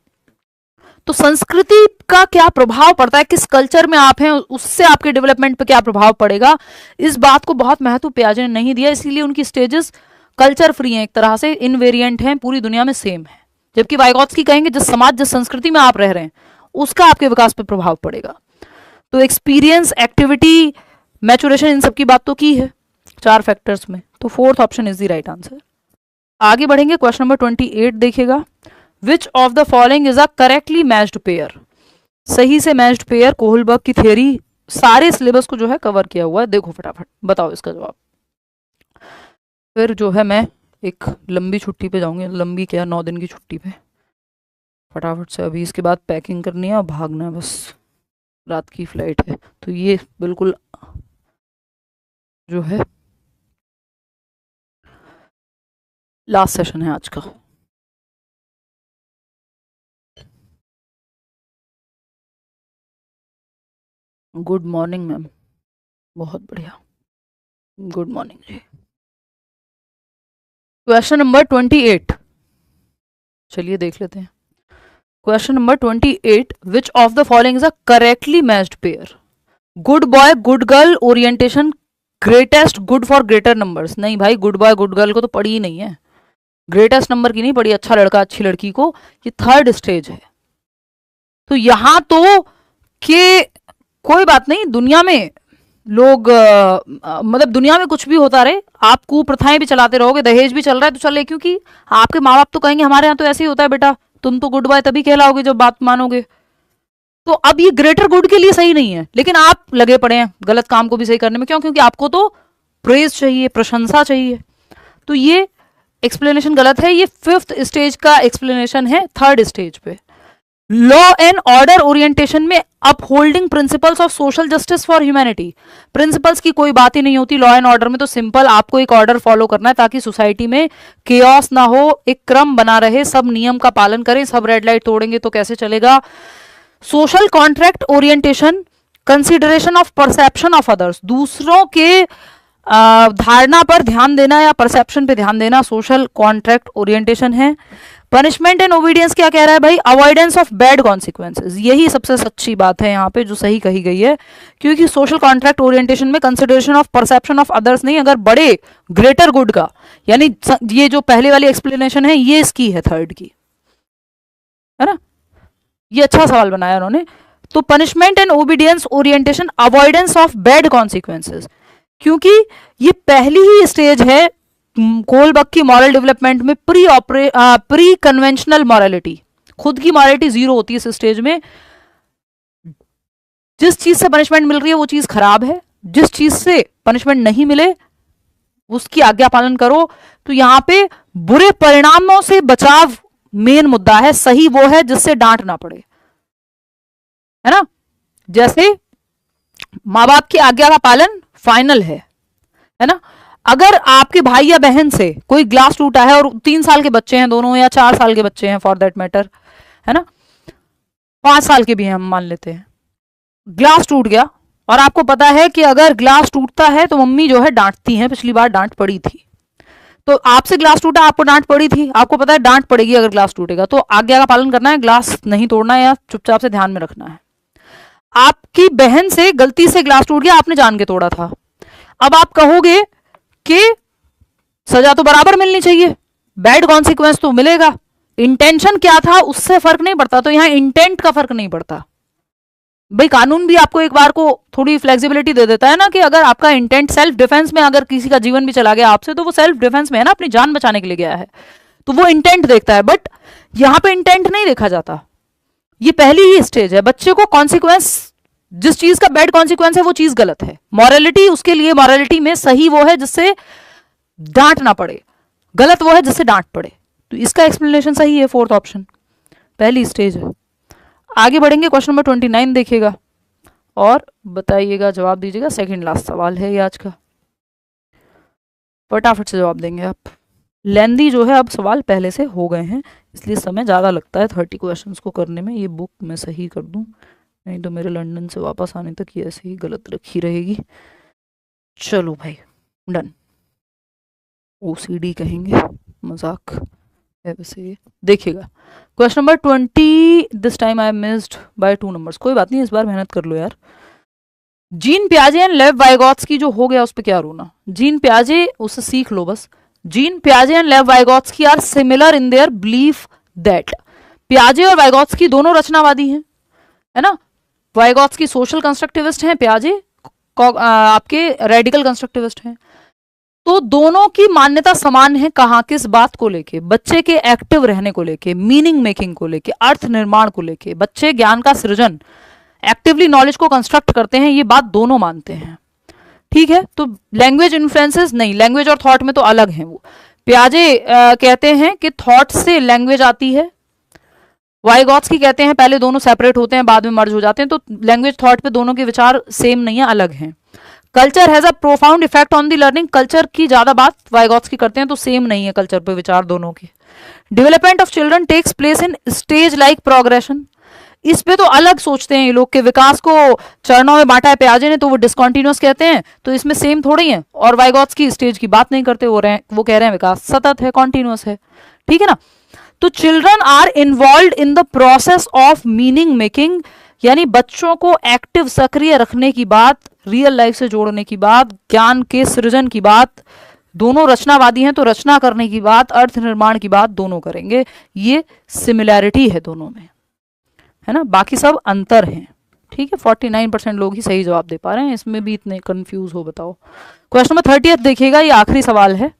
तो संस्कृति का क्या प्रभाव पड़ता है, किस कल्चर में आप हैं उससे आपके डेवलपमेंट पे क्या प्रभाव पड़ेगा, इस बात को बहुत महत्व पियाजे ने नहीं दिया। इसीलिए उनकी स्टेजेस कल्चर फ्री हैं, एक तरह से इनवेरिएंट हैं, पूरी दुनिया में सेम है। जबकि वाइगॉत्स्की कहेंगे जिस समाज, जिस संस्कृति में आप रह रहे हैं उसका आपके विकास पे प्रभाव पड़ेगा। तो एक्सपीरियंस, एक्टिविटी, मैचुरेशन, इन सब की बात तो की है 4 फैक्टर्स में। तो fourth option is the right answer. आगे बढ़ेंगे, क्वेश्चन नंबर 28 देखिएगा। विच of the following is a correctly matched pair. सही से मैच्ड पेयर, कोहलबर्ग की थ्योरी, सारे सिलेबस को जो है कवर किया हुआ है। देखो फटाफट बताओ इसका जवाब। फिर जो है मैं एक लंबी छुट्टी पे जाऊंगी, लंबी क्या 9 दिन की छुट्टी पे। फटाफट से अभी इसके बाद पैकिंग करनी है और भागना है, बस रात की फ्लाइट है। तो ये बिल्कुल जो है लास्ट सेशन है आज का। गुड मॉर्निंग मैम, बहुत बढ़िया, गुड मॉर्निंग जी। क्वेश्चन नंबर 28, चलिए देख लेते हैं। Question number 28, which of the following is a correctly matched pair. Good boy good girl orientation, greatest good for greater numbers. नहीं भाई, गुड बॉय गुड गर्ल को तो पढ़ी ही नहीं है, ग्रेटेस्ट नंबर की नहीं पढ़ी, अच्छा लड़का अच्छी लड़की को, ये थर्ड स्टेज है। तो यहां तो कि कोई बात नहीं, दुनिया में लोग मतलब दुनिया में कुछ भी होता रहे, आप कुप्रथाएं भी चलाते रहोगे, दहेज भी चल रहा है तो चले, क्योंकि आपके माँ बाप तो कहेंगे हमारे यहाँ तो ऐसे ही होता है बेटा, तुम तो गुड बॉय तभी कहलाओगे जब बात मानोगे। तो अब ये ग्रेटर गुड के लिए सही नहीं है, लेकिन आप लगे पड़े हैं गलत काम को भी सही करने में। क्यों? क्योंकि आपको तो प्रेज चाहिए, प्रशंसा चाहिए। तो ये एक्सप्लेनेशन गलत है। ये 5th स्टेज का एक्सप्लेनेशन है 3rd स्टेज पे। लॉ एंड ऑर्डर ओरिएंटेशन में upholding principles of social justice for humanity. Principles की कोई बात ही नहीं होती लॉ एंड ऑर्डर में। तो सिंपल आपको एक ऑर्डर फॉलो करना है ताकि सोसाइटी में केओस ना हो, एक क्रम बना रहे, सब नियम का पालन करें। सब रेड लाइट तोड़ेंगे तो कैसे चलेगा? Social contract orientation, consideration of perception of others, दूसरों के धारणा पर ध्यान देना या परसेप्शन पे ध्यान देना, सोशल कॉन्ट्रैक्ट ओरिएंटेशन है। पनिशमेंट एंड ओबीडियंस क्या कह रहा है भाई? Avoidance of bad consequences. यही सबसे सच्ची बात है यहाँ पे जो सही कही गई है, क्योंकि सोशल कॉन्ट्रैक्ट ओरिएंटेशन में consideration of perception of others नहीं, अगर बड़े ग्रेटर गुड का, यानी ये जो पहले वाली एक्सप्लेनेशन है ये इसकी है 3rd की, है ना। ये अच्छा सवाल बनाया उन्होंने। तो punishment and obedience orientation, avoidance of bad consequences, क्योंकि ये पहली ही स्टेज है कोलबर्ग की मॉरल डेवलपमेंट में, प्री कन्वेंशनल मॉरलिटी। खुद की मॉरलिटी 0 होती है इस स्टेज में। जिस चीज से पनिशमेंट मिल रही है वो चीज खराब है, जिस चीज से पनिशमेंट नहीं मिले उसकी आज्ञा पालन करो। तो यहां पे बुरे परिणामों से बचाव मेन मुद्दा है। सही वो है जिससे डांट ना पड़े, है ना। जैसे माँ बाप की आज्ञा का पालन फाइनल है ना। अगर आपके भाई या बहन से कोई ग्लास टूटा है और 3 साल के बच्चे हैं दोनों, या 4 साल के बच्चे हैं फॉर दैट मैटर, है ना, 5 साल के भी हैं हम मान लेते हैं, ग्लास टूट गया और आपको पता है कि अगर ग्लास टूटता है तो मम्मी जो है डांटती हैं, पिछली बार डांट पड़ी थी। तो आपसे ग्लास टूटा, आपको डांट पड़ी थी, आपको पता है डांट पड़ेगी अगर ग्लास टूटेगा, तो आज्ञा का पालन करना है, ग्लास नहीं तोड़ना है या चुपचाप से ध्यान में रखना है। आपकी बहन से गलती से ग्लास टूट गया, आपने जान के तोड़ा था, अब आप कहोगे कि सजा तो बराबर मिलनी चाहिए, बैड कॉन्सिक्वेंस तो मिलेगा। इंटेंशन क्या था उससे फर्क नहीं पड़ता। तो यहां इंटेंट का फर्क नहीं पड़ता भाई। कानून भी आपको एक बार को थोड़ी फ्लेक्सिबिलिटी दे देता है ना, कि अगर आपका इंटेंट सेल्फ डिफेंस में, अगर किसी का जीवन भी चला गया आपसे, तो वो सेल्फ डिफेंस में है ना, अपनी जान बचाने के लिए गया है, तो वो इंटेंट देखता है। बट यहां पे इंटेंट नहीं देखा जाता। ये पहली ही स्टेज है। बच्चे को कॉन्सिक्वेंस, जिस चीज का बैड कॉन्सिक्वेंस है वो चीज गलत है। मॉरलिटी उसके लिए, मॉरलिटी में सही वो है जिससे डांट ना पड़े, गलत वो है जिससे डांट पड़े। तो इसका एक्सप्लेनेशन सही है 4th ऑप्शन, पहली स्टेज है। आगे बढ़ेंगे, क्वेश्चन नंबर 29 देखिएगा और बताइएगा, जवाब दीजिएगा। सेकंड लास्ट सवाल है ये आज का, फटाफट से जवाब देंगे आप। लेंदी जो है अब सवाल पहले से हो गए हैं, इसलिए समय ज़्यादा लगता है 30 क्वेश्चंस को करने में। ये बुक मैं सही कर दूं, नहीं तो मेरे लंदन से वापस आने तक ये ऐसे ही गलत रखी रहेगी। चलो भाई डन। OCD कहेंगे, मजाक है वैसे ये। देखिएगा question number 20, this time I missed by 2 numbers. कोई बात नहीं, इस बार मेहनत कर लो यार। जीन पियाजे एंड लेव वाइगॉत्स्की जो हो गया उस पर क्या रोना। जीन पियाजे, उससे सीख लो बस। जीन पियाजे and Lev Vygotsky are similar in their belief that. पियाजे और वाइगॉत्स्की दोनों रचनावादी हैं, है ना। वाइगॉत्स्की सोशल कंस्ट्रक्टिविस्ट हैं, पियाजे आपके रेडिकल कंस्ट्रक्टिविस्ट हैं। तो दोनों की मान्यता समान है। कहाँ, किस बात को लेके? बच्चे के एक्टिव रहने को लेके, मीनिंग मेकिंग को लेके, अर्थ निर्माण को लेके। बच्चे ज्ञान का सृजन, एक्टिवली नॉलेज को कंस्ट्रक्ट करते हैं, ये बात दोनों मानते हैं, ठीक है। तो लैंग्वेज इन्फ्लुएंसेस नहीं, लैंग्वेज और थॉट में तो अलग है वो। पियाजे कहते हैं कि थॉट से लैंग्वेज आती है, वाइगॉत्स्की कहते हैं पहले दोनों सेपरेट होते हैं बाद में मर्ज हो जाते हैं। तो लैंग्वेज थॉट पे दोनों के विचार सेम नहीं है, अलग हैं। Culture has a profound effect on the learning, culture की ज्यादा बात वाइगॉत्स्की करते हैं, तो सेम नहीं है कल्चर पे विचार दोनों के। Development of children takes place in stage like progression, इस पे तो अलग सोचते हैं ये लोग के विकास को चरणों में बांटा है पियाजे ने, तो वो डिसकंटिन्यूअस कहते हैं। तो इसमें सेम थोड़ी है। और वाइगॉत्स्की स्टेज की बात नहीं करते, वो कह रहे हैं विकास सतत है, कॉन्टिन्यूअस है, ठीक है ना। तो children are involve in the process of meaning making, यानी बच्चों को एक्टिव सक्रिय रखने की बात, रियल लाइफ से जोड़ने की बात, ज्ञान के सृजन की बात। दोनों रचनावादी हैं तो रचना करने की बात, अर्थ निर्माण की बात दोनों करेंगे। ये सिमिलैरिटी है दोनों में, है ना, बाकी सब अंतर हैं, ठीक है। 49% लोग ही सही जवाब दे पा रहे हैं, इसमें भी इतने कंफ्यूज हो बताओ। क्वेश्चन नंबर 30 देखिएगा, ये आखिरी सवाल है।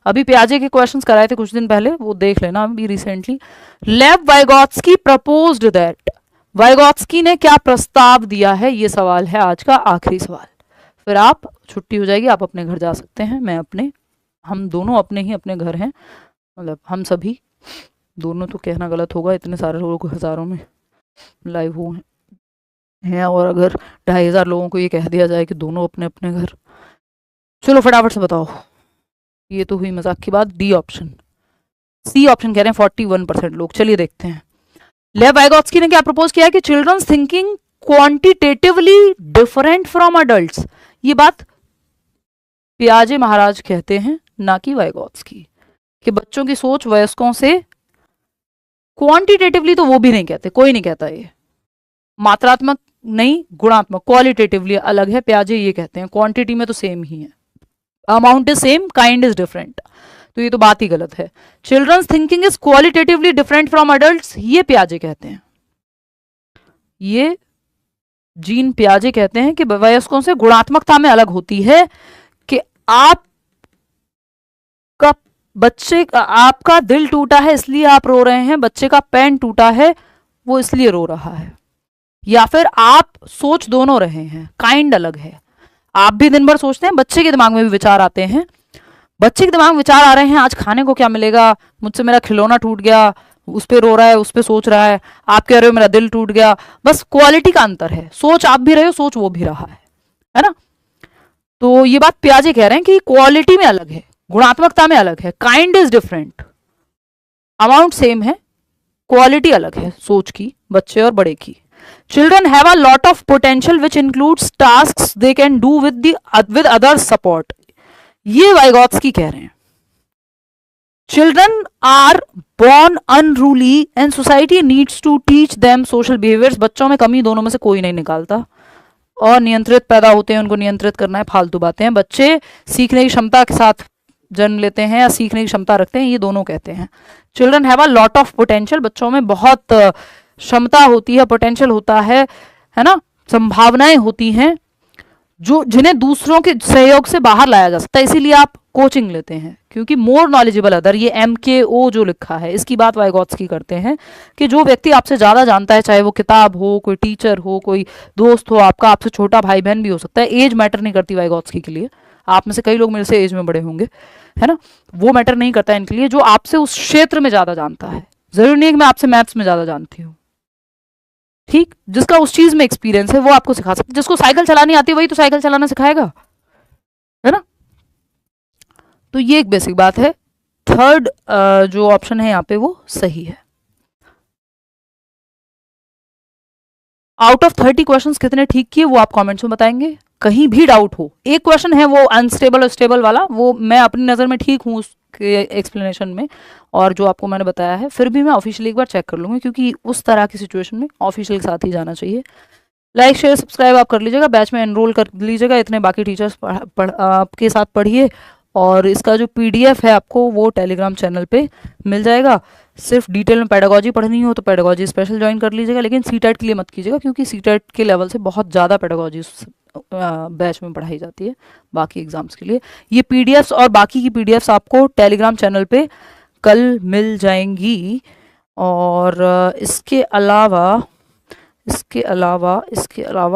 अभी पियाजे के क्वेश्चंस कराए थे कुछ दिन पहले, वो देख लेना अभी रिसेंटली। लेव वाइगॉत्स्की प्रपोज्ड दैट, वाइगॉत्स्की ने क्या प्रस्ताव दिया है, ये सवाल है आज का आखिरी सवाल। फिर आप छुट्टी हो जाएगी, आप अपने घर जा सकते हैं। मैं अपने, हम दोनों अपने ही अपने घर हैं, मतलब हम सभी, दोनों तो कहना गलत होगा, इतने सारे लोग हज़ारों में लाइव हुए हैं, और अगर 2500 लोगों को ये कह दिया जाए कि दोनों अपने अपने घर। चलो फटाफट से बताओ, ये तो हुई मजाक की बात। डी ऑप्शन, सी ऑप्शन कह रहे हैं 41% लोग। चलिए देखते हैं। लेव वाइगॉत्स्की ने क्या प्रपोज किया है कि children's thinking quantitatively different from adults. ये बात पियाजे महाराज कहते हैं, ना कि वाइगॉत्स्की, कि बच्चों की सोच वयस्कों से क्वांटिटेटिवली, तो वो भी नहीं कहते, कोई नहीं कहता ये, मात्रात्मक नहीं गुणात्मक, क्वालिटेटिवली अलग है, पियाजे ये कहते हैं। क्वांटिटी में तो सेम ही है, amount is same, kind is different, तो ये तो बात ही गलत है। Children's thinking is qualitatively different from adults, ये पियाजे कहते हैं, ये जीन पियाजे कहते हैं कि वयस्कों से गुणात्मकता में अलग होती है, कि आप का बच्चे, आपका दिल टूटा है इसलिए आप रो रहे हैं, बच्चे का पेन टूटा है वो इसलिए रो रहा है, या फिर आप सोच दोनों रहे हैं, काइंड अलग है। आप भी दिन भर सोचते हैं, बच्चे के दिमाग में भी विचार आते हैं, बच्चे के दिमाग में विचार आ रहे हैं, आज खाने को क्या मिलेगा, मुझसे मेरा खिलौना टूट गया, उस पर रो रहा है, उस पर सोच रहा है। आप कह रहे हो मेरा दिल टूट गया, बस क्वालिटी का अंतर है, सोच आप भी रहे हो, सोच वो भी रहा है ना। तो ये बात पियाजे कह रहे हैं कि क्वालिटी में अलग है, गुणात्मकता में अलग है, kind is different, amount same है, क्वालिटी अलग है सोच की, बच्चे और बड़े की। Children have a lot of potential which includes tasks they can do with other support, ये वाइगॉत्स्की कह रहे हैं। चिल्ड्रन आर born unruly and society needs to teach them social behaviors, बच्चों में कमी दोनों में से कोई नहीं निकालता, और नियंत्रित पैदा होते हैं, उनको नियंत्रित करना है, फालतू बातें हैं। बच्चे सीखने की क्षमता के साथ जन्म लेते हैं या सीखने की क्षमता रखते हैं, ये दोनों कहते हैं। Children have a lot of potential, बच्चों में बहुत क्षमता होती है, पोटेंशियल होता है ना, संभावनाएं होती हैं, जो जिन्हें दूसरों के सहयोग से बाहर लाया जा सकता है, इसीलिए आप कोचिंग लेते हैं, क्योंकि मोर नॉलेजेबल अदर, ये MKO जो लिखा है इसकी बात वाइगॉत्स्की करते हैं, कि जो व्यक्ति आपसे ज़्यादा जानता है, चाहे वो किताब हो, कोई टीचर हो, कोई दोस्त हो आपका, आपसे छोटा भाई बहन भी हो सकता है, एज मैटर नहीं करती वाइगॉत्स्की के लिए। आप में से कई लोग मेरे से एज में बड़े होंगे, है ना, वो मैटर नहीं करता इनके लिए, जो आपसे उस क्षेत्र में ज़्यादा जानता है। ज़रूरी नहीं है कि मैं आपसे मैथ्स में ज़्यादा जानती हूँ, ठीक, जिसका उस चीज़ में एक्सपीरियंस है वो आपको सिखा सकता है। जिसको साइकिल चलानी आती है वही तो साइकिल चलाना सिखाएगा, है ना। तो ये एक बेसिक बात है। थर्ड जो ऑप्शन है यहाँ पे वो सही है। आउट ऑफ 30 क्वेश्चंस कितने ठीक किए वो आप कमेंट्स में बताएंगे। कहीं भी डाउट हो, एक क्वेश्चन है वो अनस्टेबल और स्टेबल वाला, वो मैं अपनी नज़र में ठीक हूँ उसके एक्सप्लेनेशन में, और जो आपको मैंने बताया है फिर भी मैं ऑफिशियली एक बार चेक कर लूँगी, क्योंकि उस तरह की सिचुएशन में ऑफिशियल के साथ ही जाना चाहिए। लाइक शेयर सब्सक्राइब आप कर लीजिएगा, बैच में एनरोल कर लीजिएगा, इतने बाकी टीचर्स आपके साथ पढ़िए, और इसका जो PDF है आपको वो टेलीग्राम चैनल पे मिल जाएगा। सिर्फ डिटेल में पेडागोजी पढ़नी हो तो पेडागोजी स्पेशल ज्वाइन कर लीजिएगा, लेकिन सीटेट के लिए मत कीजिएगा, क्योंकि सीटेट के लेवल से बहुत ज़्यादा पेडागोजी बैच में पढ़ाई जाती है बाकी एग्जाम्स के लिए। ये PDFs और बाकी की PDFs आपको टेलीग्राम चैनल पे कल मिल जाएंगी। और इसके अलावा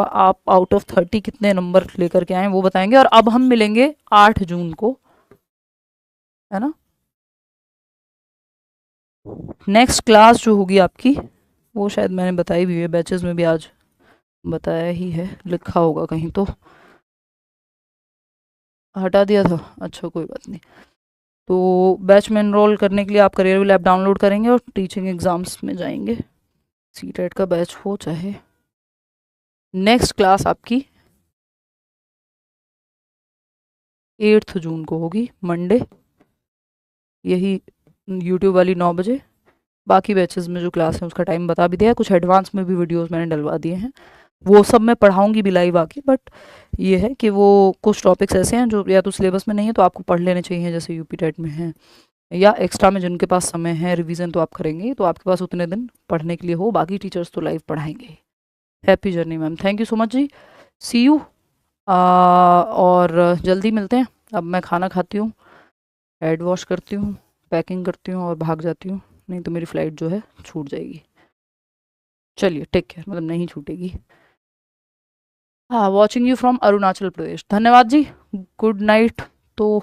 आप आउट ऑफ 30 कितने नंबर लेकर के आए वो बताएंगे। और अब हम मिलेंगे 8 जून को, है ना। नेक्स्ट क्लास जो होगी आपकी वो शायद मैंने बताई भी है, बैचेस में भी आज बताया ही है, लिखा होगा कहीं तो, हटा दिया था, अच्छा कोई बात नहीं। तो बैच में एनरोल करने के लिए आप करियर लैब डाउनलोड करेंगे और टीचिंग एग्जाम्स में जाएंगे, सीटेट का बैच हो चाहे। नेक्स्ट क्लास आपकी 8 जून को होगी, मंडे, यही यूट्यूब वाली 9 बजे। बाकी बैचेस में जो क्लास है उसका टाइम बता भी दिया है, कुछ एडवांस में भी वीडियोस मैंने डलवा दिए हैं, वो सब मैं पढ़ाऊंगी भी लाइव आके। बट ये है कि वो कुछ टॉपिक्स ऐसे हैं जो या तो सिलेबस में नहीं है तो आपको पढ़ लेने चाहिए, जैसे UP टेट में है, या एक्स्ट्रा में जिनके पास समय है, रिवीजन तो आप करेंगे, तो आपके पास उतने दिन पढ़ने के लिए हो, बाकी टीचर्स तो लाइव पढ़ाएंगे। Happy journey ma'am, thank you so much जी, सी यू। और जल्दी मिलते हैं। अब मैं खाना खाती हूँ, हेड वॉश करती हूँ, पैकिंग करती हूँ और भाग जाती हूँ, नहीं तो मेरी फ़्लाइट जो है छूट जाएगी। चलिए टेक केयर, मतलब नहीं छूटेगी। हाँ, watching you from Arunachal Pradesh, धन्यवाद जी। Good night. तो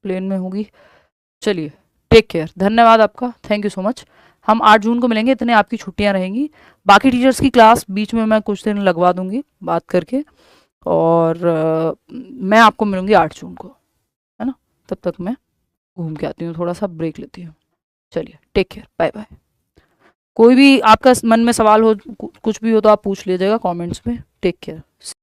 प्लेन में होगी। चलिए टेक केयर, धन्यवाद आपका, थैंक यू सो मच। हम 8 जून को मिलेंगे, इतने आपकी छुट्टियां रहेंगी। बाकी टीचर्स की क्लास बीच में मैं कुछ दिन लगवा दूंगी बात करके, और मैं आपको मिलूंगी 8 जून को, है ना। तब तक मैं घूम के आती हूँ, थोड़ा सा ब्रेक लेती हूँ। चलिए टेक केयर, बाय बाय। कोई भी आपका मन में सवाल हो, कुछ भी हो तो आप पूछ लीजिएगा कमेंट्स में। Take care.